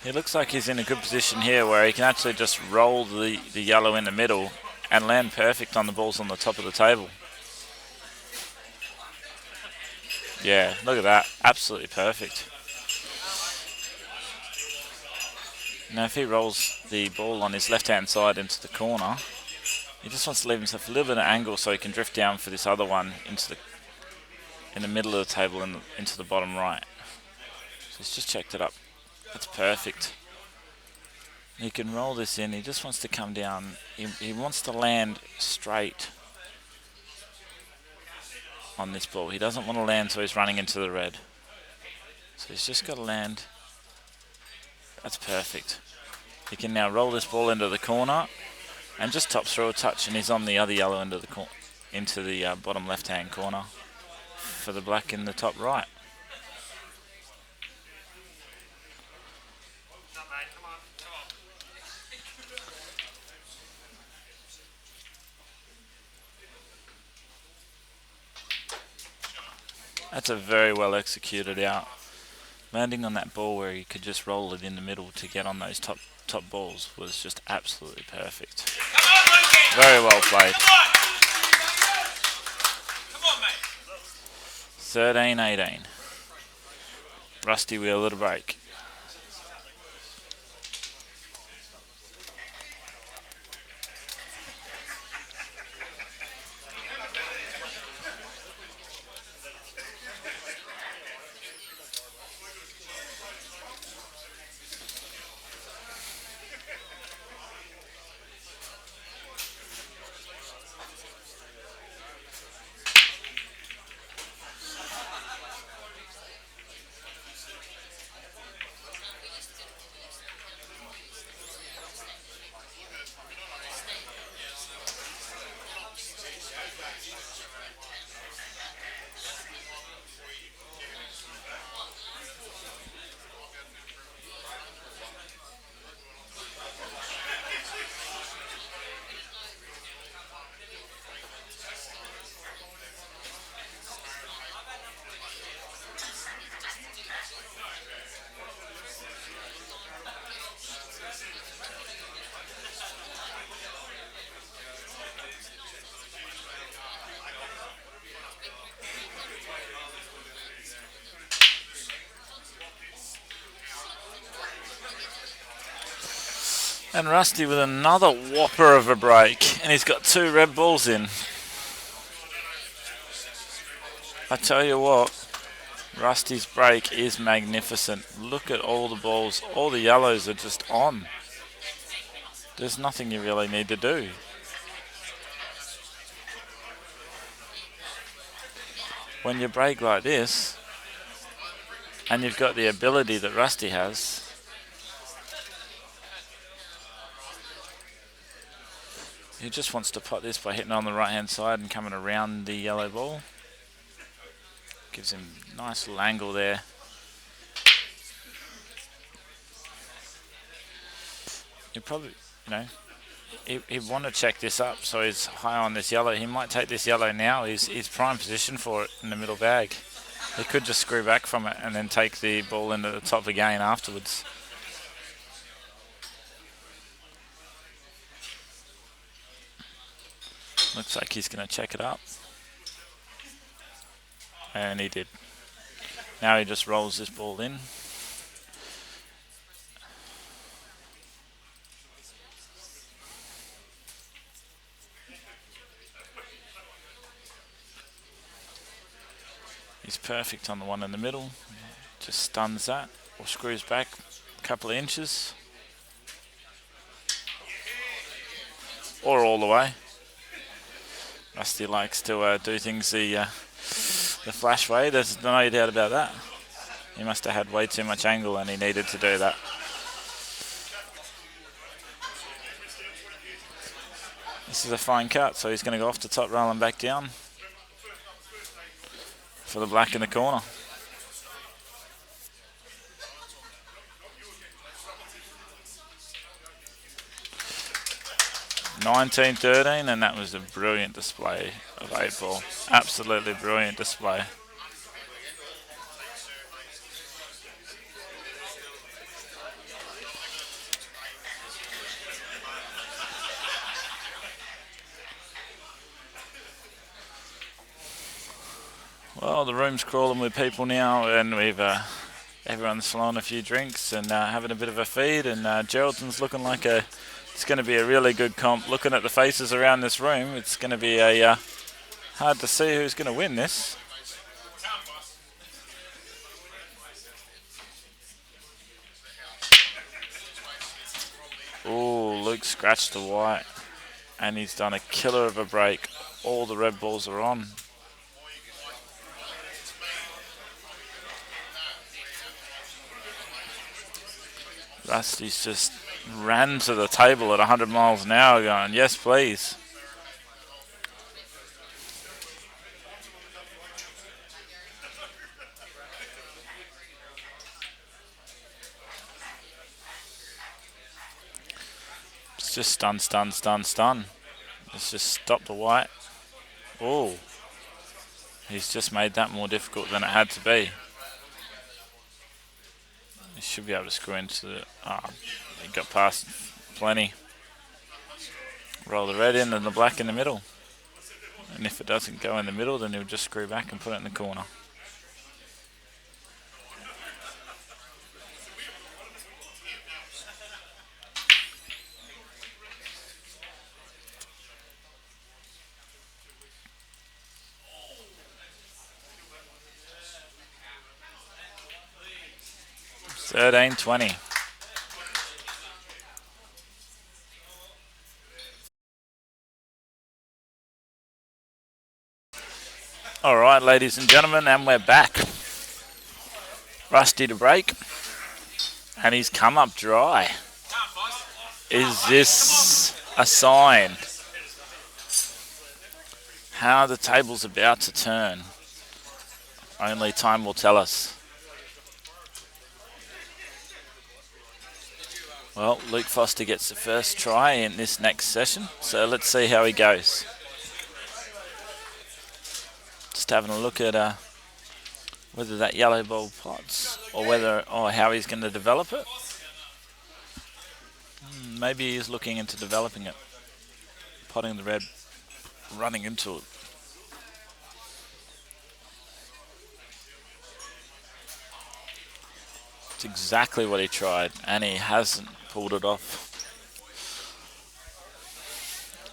[SPEAKER 2] He looks like he's in a good position here where he can actually just roll the yellow in the middle and land perfect on the balls on the top of the table. Yeah, look at that. Absolutely perfect. Now if he rolls the ball on his left-hand side into the corner, he just wants to leave himself a little bit of angle so he can drift down for this other one in the middle of the table and into the bottom right. So he's just checked it up. That's perfect. He can roll this in. He just wants to come down. He wants to land straight on this ball. He doesn't want to land so he's running into the red. So he's just got to land. That's perfect. He can now roll this ball into the corner and just top through a touch, and he's on the other yellow into the bottom left-hand corner for the black in the top right. That's a very well executed out. Landing on that ball where he could just roll it in the middle to get on those top balls was just absolutely perfect. Very well played. 13-18. Rusty Wheeler at a break. And Rusty with another whopper of a break, and he's got 2 red balls in. I tell you what, Rusty's break is magnificent. Look at all the balls, all the yellows are just on. There's nothing you really need to do. When you break like this, and you've got the ability that Rusty has, he just wants to pot this by hitting on the right hand side and coming around the yellow ball. Gives him a nice little angle there. He probably, he'd want to check this up so he's high on this yellow. He might take this yellow now. He's prime position for it in the middle bag. He could just screw back from it and then take the ball into the top again afterwards. Looks like he's going to check it up. And he did. Now he just rolls this ball in. He's perfect on the one in the middle. Just stuns that or screws back a couple of inches. Or all the way. Rusty likes to do things the flash way. There's no doubt about that. He must have had way too much angle and he needed to do that. This is a fine cut, so he's going to go off the top, rolling back down for the black in the corner. 19-13, and that was a brilliant display of 8-ball. Absolutely brilliant display. Well, the room's crawling with people now, and we've everyone's slowing a few drinks and having a bit of a feed, and Geraldton's looking like it's going to be a really good comp. Looking at the faces around this room, it's going to be a hard to see who's going to win this. Ooh, Luke scratched the white, and he's done a killer of a break. All the red balls are on. Rusty's just ran to the table at 100 miles an hour going, yes please. It's just stun, stun, stun, stun. Let's just stop the white. Oh. He's just made that more difficult than it had to be. He should be able to screw into the... he got past plenty. Roll the red in and the black in the middle. And if it doesn't go in the middle, then he'll just screw back and put it in the corner. $13-20. All right, ladies and gentlemen, and we're back. Rusty to break, and he's come up dry. Is this a sign? How the table's about to turn? Only time will tell us. Well, Luke Foster gets the first try in this next session, so let's see how he goes. Just having a look at whether that yellow ball pots or how he's going to develop it. Maybe he's looking into developing it, potting the red, running into it. It's exactly what he tried, and he hasn't pulled it off.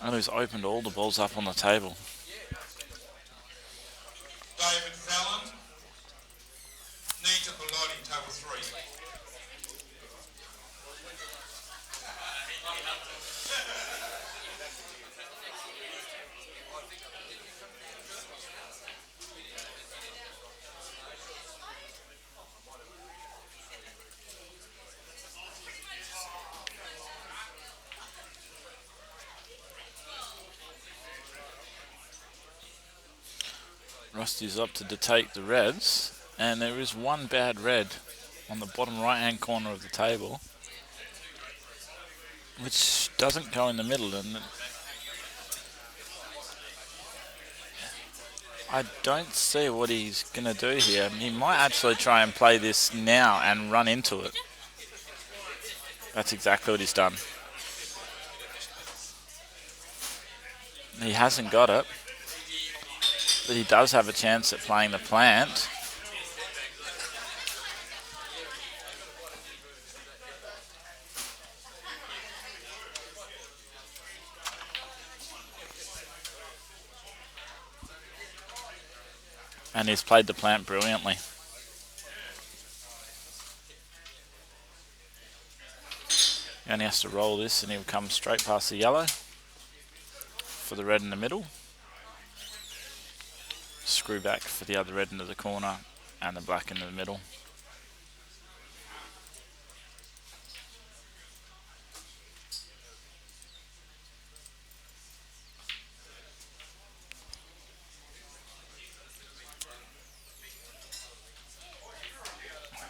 [SPEAKER 2] And he's opened all the balls up on the table.
[SPEAKER 4] David Fallon, Nita Bellotti, table 3.
[SPEAKER 2] Rusty's up to take the reds, and there is one bad red on the bottom right hand corner of the table, which doesn't go in the middle, and I don't see what he's going to do here. He might actually try and play this now and run into it. That's exactly what he's done. He hasn't got it, but he does have a chance at playing the plant. And he's played the plant brilliantly. He only has to roll this and he'll come straight past the yellow for the red in the middle. Screw back for the other red into the corner and the black into the middle.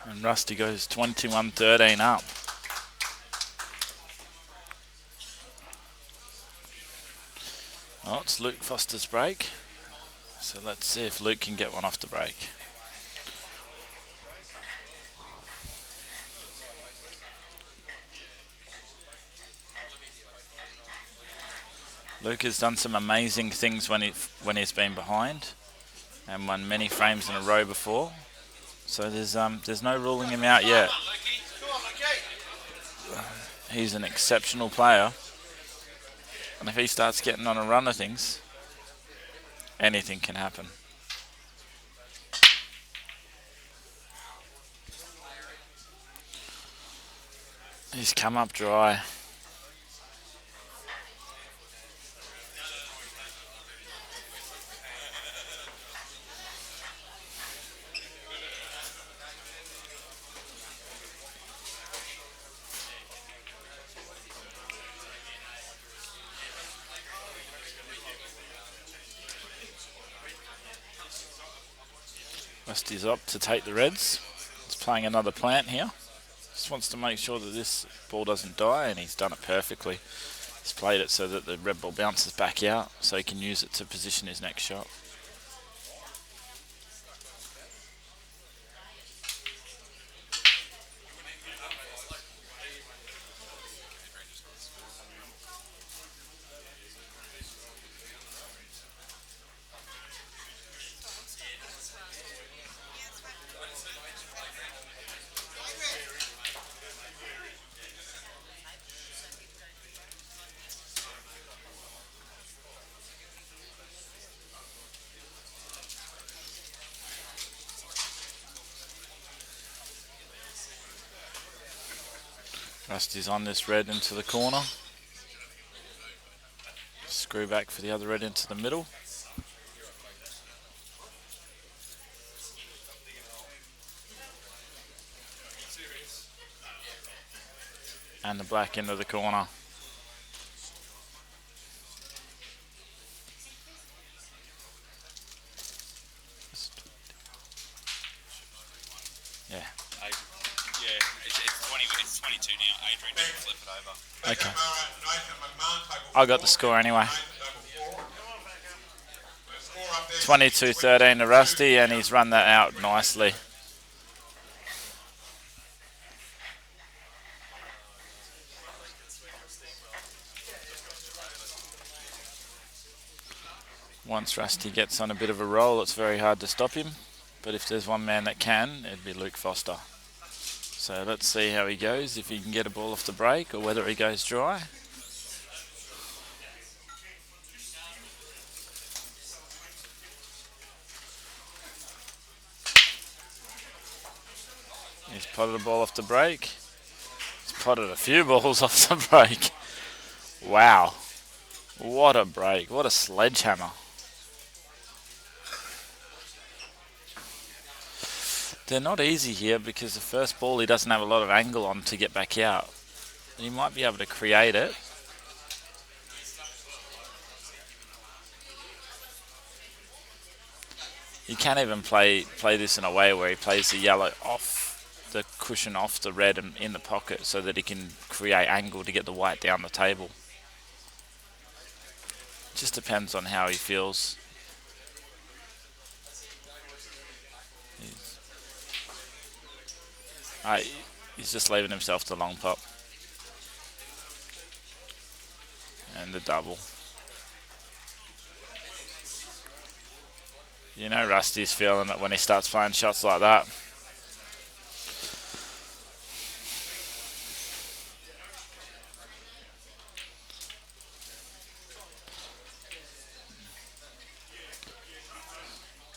[SPEAKER 2] And Rusty goes 21-13 up. Oh, it's Luke Foster's break. So let's see if Luke can get one off the break. Luke has done some amazing things when he's been behind and won many frames in a row before. So there's no ruling him out yet. He's an exceptional player. And if he starts getting on a run of things, anything can happen. He's come up dry. Rusty's up to take the reds. He's playing another plant here. Just wants to make sure that this ball doesn't die, and he's done it perfectly. He's played it so that the red ball bounces back out so he can use it to position his next shot. Rusty's on this red into the corner. Screw back for the other red into the middle. And the black into the corner. Yeah.
[SPEAKER 5] It's 22 now. Adrian didn't flip it over.
[SPEAKER 2] Okay. I got the score anyway. 22-13 to Rusty, and he's run that out nicely. Once Rusty gets on a bit of a roll, it's very hard to stop him. But if there's one man that can, it'd be Luke Foster. So let's see how he goes, if he can get a ball off the break or whether he goes dry. He's potted a ball off the break. He's potted a few balls off the break. Wow. What a break. What a sledgehammer. They're not easy here because the first ball he doesn't have a lot of angle on to get back out. He might be able to create it. You can't even play this in a way where he plays the yellow off the cushion, off the red and in the pocket, so that he can create angle to get the white down the table. Just depends on how he feels. He's just leaving himself the long pop. And the double. You know Rusty's feeling it when he starts playing shots like that.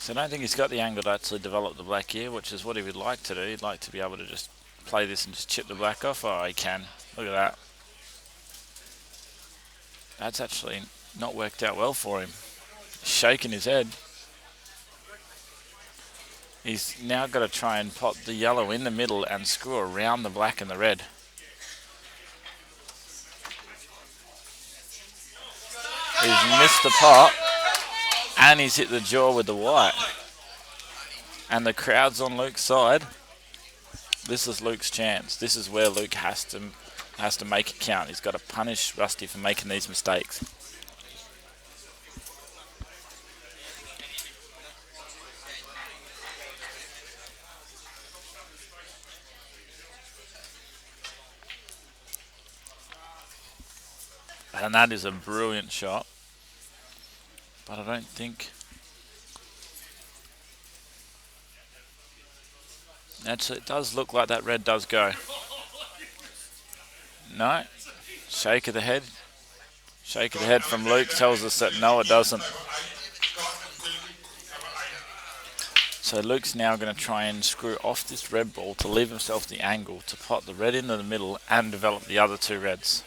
[SPEAKER 2] So I don't think he's got the angle to actually develop the black here, which is what he would like to do. He'd like to be able to just play this and just chip the black off. Oh, he can. Look at that. That's actually not worked out well for him. He's shaking his head. He's now got to try and pot the yellow in the middle and screw around the black and the red. He's missed the pot and he's hit the jaw with the white. And the crowd's on Luke's side. This is Luke's chance. This is where Luke has to make it count. He's got to punish Rusty for making these mistakes. And that is a brilliant shot. But I don't think... Actually, it does look like that red does go. No. Shake of the head. Shake of the head from Luke tells us that no, it doesn't. So Luke's now going to try and screw off this red ball to leave himself the angle to pot the red into the middle and develop the other two reds.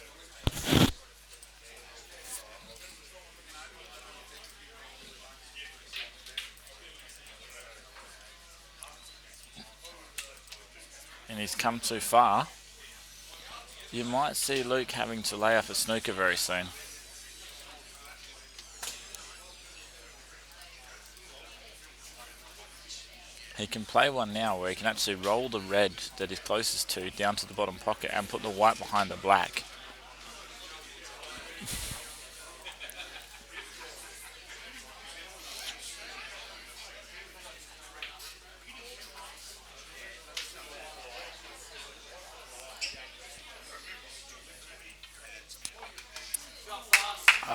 [SPEAKER 2] And he's come too far. You might see Luke having to lay up a snooker very soon. He can play one now where he can actually roll the red that he's closest to down to the bottom pocket and put the white behind the black.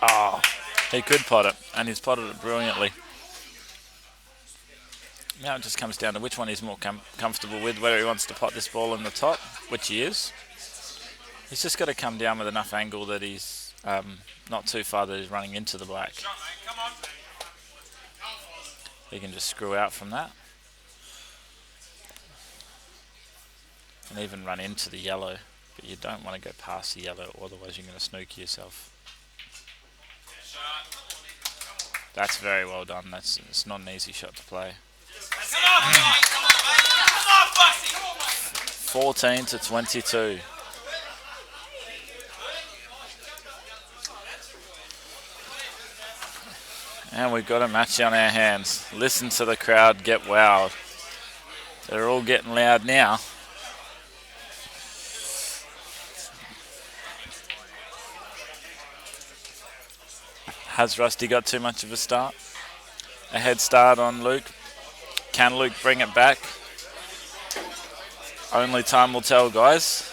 [SPEAKER 2] Oh, he could pot it, and he's potted it brilliantly. Now it just comes down to which one he's more comfortable with, whether he wants to pot this ball in the top, which he is. He's just got to come down with enough angle that he's not too far that he's running into the black. He can just screw out from that. And even run into the yellow. But you don't want to go past the yellow, otherwise you're going to snooker yourself. That's very well done. It's not an easy shot to play. 14-22. And we've got a match on our hands. Listen to the crowd get wowed. They're all getting loud now. Has Rusty got too much of a start? A head start on Luke. Can Luke bring it back? Only time will tell, guys.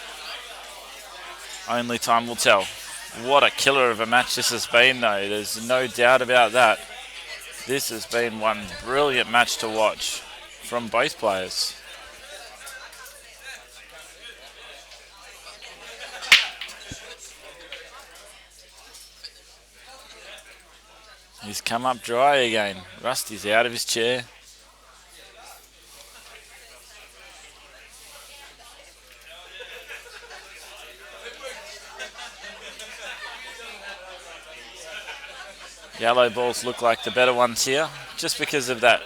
[SPEAKER 2] Only time will tell. What a killer of a match this has been, though. There's no doubt about that. This has been one brilliant match to watch from both players. He's come up dry again. Rusty's out of his chair. Yellow balls look like the better ones here, just because of that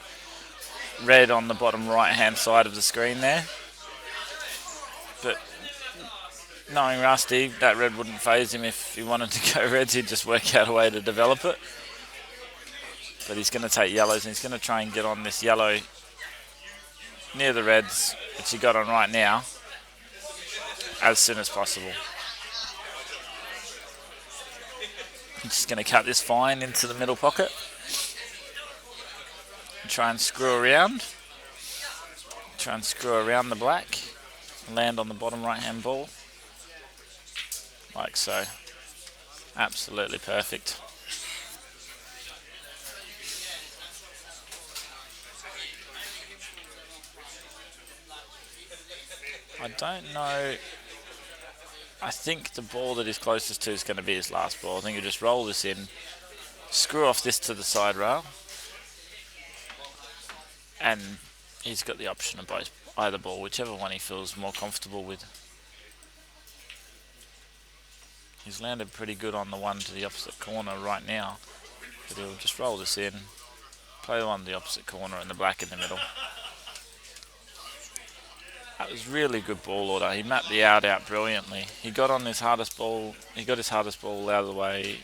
[SPEAKER 2] red on the bottom right hand side of the screen there. But knowing Rusty, that red wouldn't faze him. If he wanted to go reds, he'd just work out a way to develop it. But he's going to take yellows, and he's going to try and get on this yellow near the reds, which he got on right now, as soon as possible. I'm just going to cut this fine into the middle pocket. Try and screw around. Try and screw around the black. Land on the bottom right hand ball. Like so. Absolutely perfect. I don't know. I think the ball that he's closest to is going to be his last ball. I think he'll just roll this in, screw off this to the side rail, and he's got the option of both, either ball, whichever one he feels more comfortable with. He's landed pretty good on the one to the opposite corner right now, but he'll just roll this in, play the one to the opposite corner and the black in the middle. That was really good ball order. He mapped the out brilliantly. He got on his hardest ball. He got his hardest ball out of the way.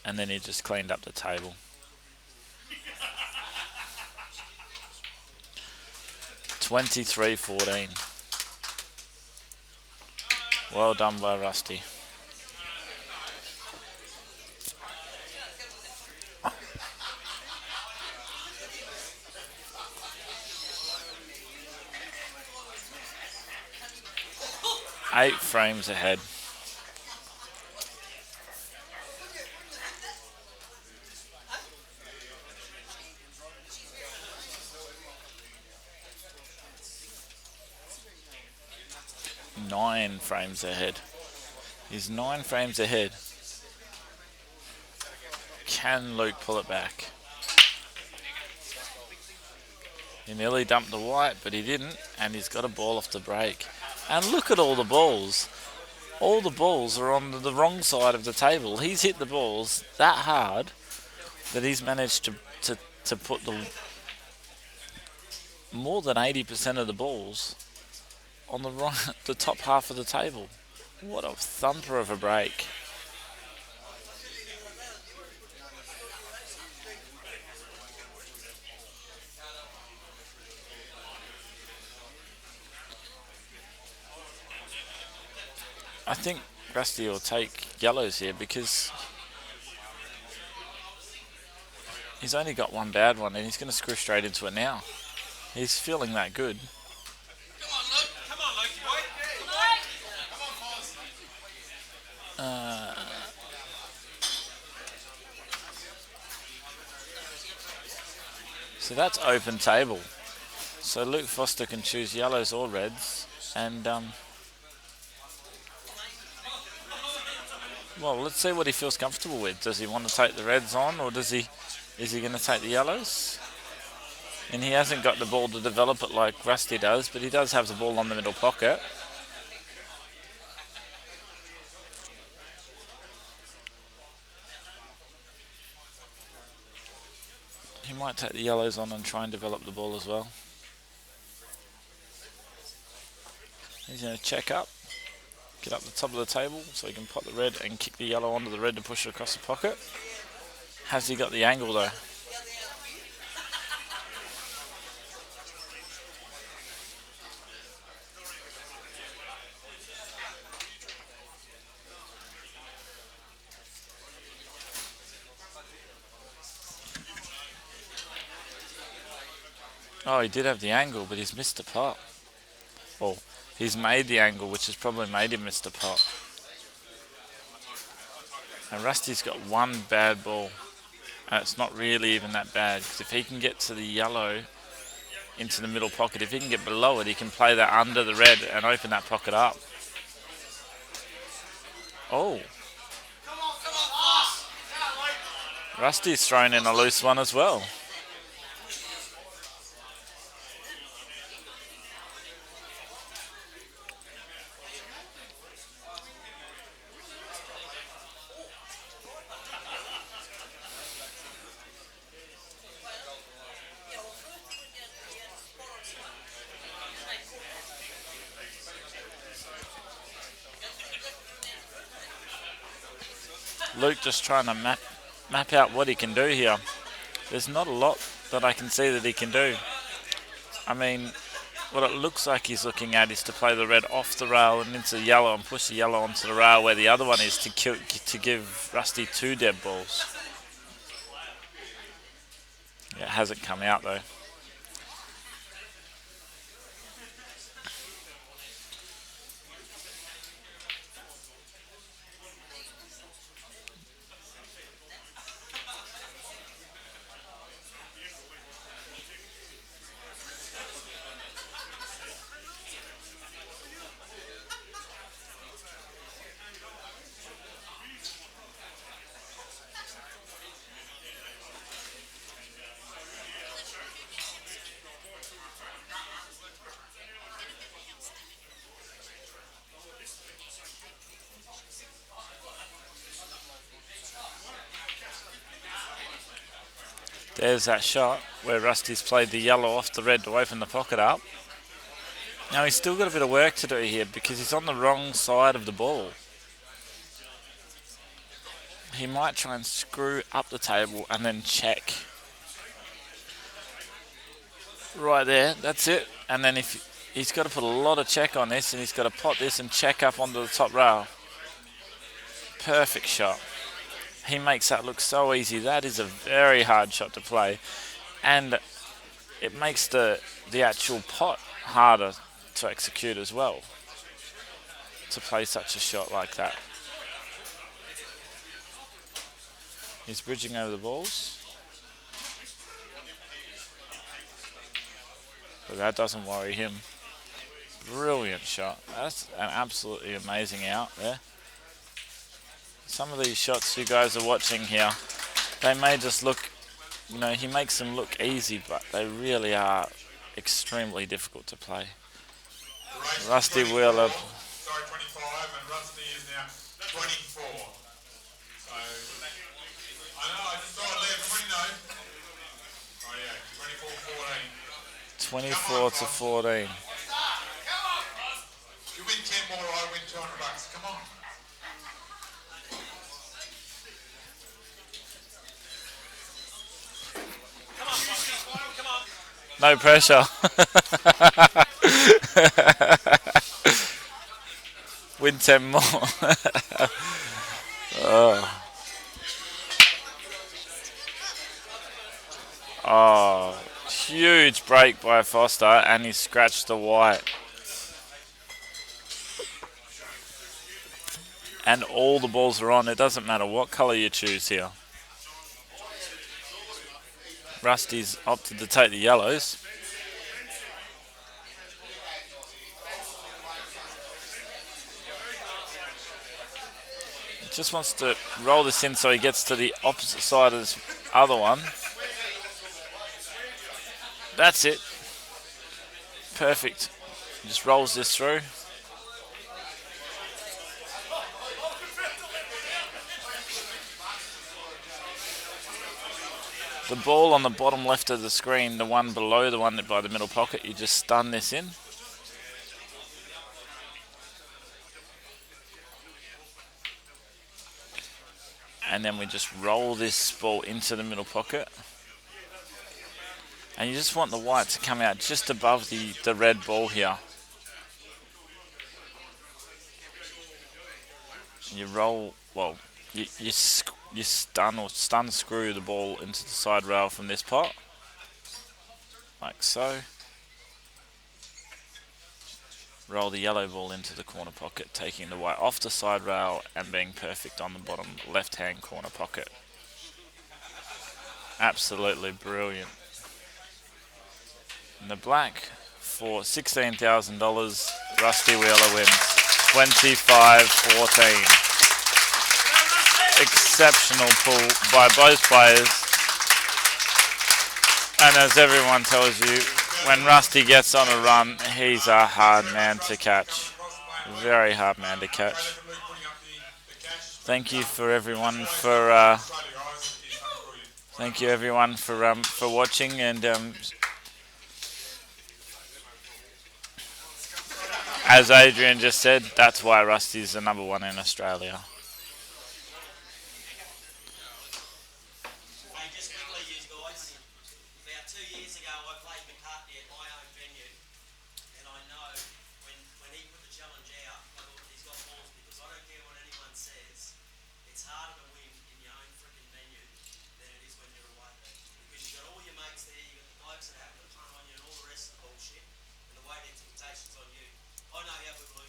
[SPEAKER 2] And then he just cleaned up the table. 23-14. Well done by Rusty. Eight frames ahead. Nine frames ahead. He's 9 frames ahead. Can Luke pull it back? He nearly dumped the white, but he didn't, and he's got a ball off the break. And look at all the balls. All the balls are on the wrong side of the table. He's hit the balls that hard that he's managed to put the more than 80% of the balls on the top half of the table. What a thumper of a break. I think Rusty will take yellows here because he's only got one bad one and he's going to screw straight into it now. He's feeling that good.
[SPEAKER 5] Come on, Luke, boy.
[SPEAKER 2] So that's open table. So Luke Foster can choose yellows or reds, and well, let's see what he feels comfortable with. Does he want to take the reds on, or is he going to take the yellows? And he hasn't got the ball to develop it like Rusty does, but he does have the ball on the middle pocket. He might take the yellows on and try and develop the ball as well. He's going to check up, get up the top of the table so he can pot the red and kick the yellow onto the red to push it across the pocket. Has he got the angle though? Oh, he did have the angle, but he's missed the pot. Well, he's made the angle, which has probably made him miss the pot. And Rusty's got one bad ball. And it's not really even that bad, because if he can get to the yellow into the middle pocket, if he can get below it, he can play that under the red and open that pocket up. Oh. Rusty's thrown in a loose one as well. Luke just trying to map out what he can do here. There's not a lot that I can see that he can do. I mean, what it looks like he's looking at is to play the red off the rail and into the yellow and push the yellow onto the rail where the other one is to give Rusty 2 dead balls. Yeah, it hasn't come out though. There's that shot where Rusty's played the yellow off the red to open the pocket up. Now he's still got a bit of work to do here because he's on the wrong side of the ball. He might try and screw up the table and then check. Right there, that's it. And then if he's got to put a lot of check on this and he's got to pot this and check up onto the top rail. Perfect shot. He makes that look so easy. That is a very hard shot to play. And it makes the actual pot harder to execute as well. To play such a shot like that. He's bridging over the balls. But that doesn't worry him. Brilliant shot. That's an absolutely amazing out there. Some of these shots you guys are watching here, they may just look, you know, he makes them look easy, but they really are extremely difficult to play. Rusty Wheeler.
[SPEAKER 4] Sorry, 25, and Rusty is now 24. So, I know, I just thought I'd let everybody know. Oh yeah,
[SPEAKER 2] 24 to 14.
[SPEAKER 4] You win 10 more, I win $200. Come on.
[SPEAKER 2] No pressure. Win 10 more. Oh, huge break by Foster, and he scratched the white. And all the balls are on. It doesn't matter what colour you choose here. Rusty's opted to take the yellows. Just wants to roll this in so he gets to the opposite side of this other one. That's it. Perfect. Just rolls this through. The ball on the bottom left of the screen, the one below the one by the middle pocket, you just stun this in. And then we just roll this ball into the middle pocket. And you just want the white to come out just above the red ball here. You roll, well, you stun screw the ball into the side rail from this pot, like so. Roll the yellow ball into the corner pocket, taking the white off the side rail and being perfect on the bottom left-hand corner pocket. Absolutely brilliant. And the black for $16,000, Rusty Wheeler wins 25-14. Exceptional pull by both players. And as everyone tells you, when Rusty gets on a run, he's a hard man to catch. Very hard man to catch. Thank you for everyone for watching, and as Adrian just said, that's why Rusty's the #1 in Australia.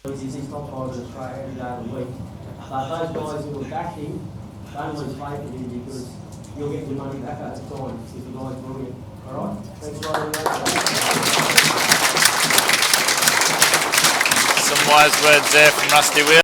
[SPEAKER 3] He's top guys in Australia every day of the week. But those guys who are back him, don't lose faith in him, because you'll get your money back over time if the guy's brilliant. Alright? Thanks very much.
[SPEAKER 2] Some wise words there from Rusty Wheeler.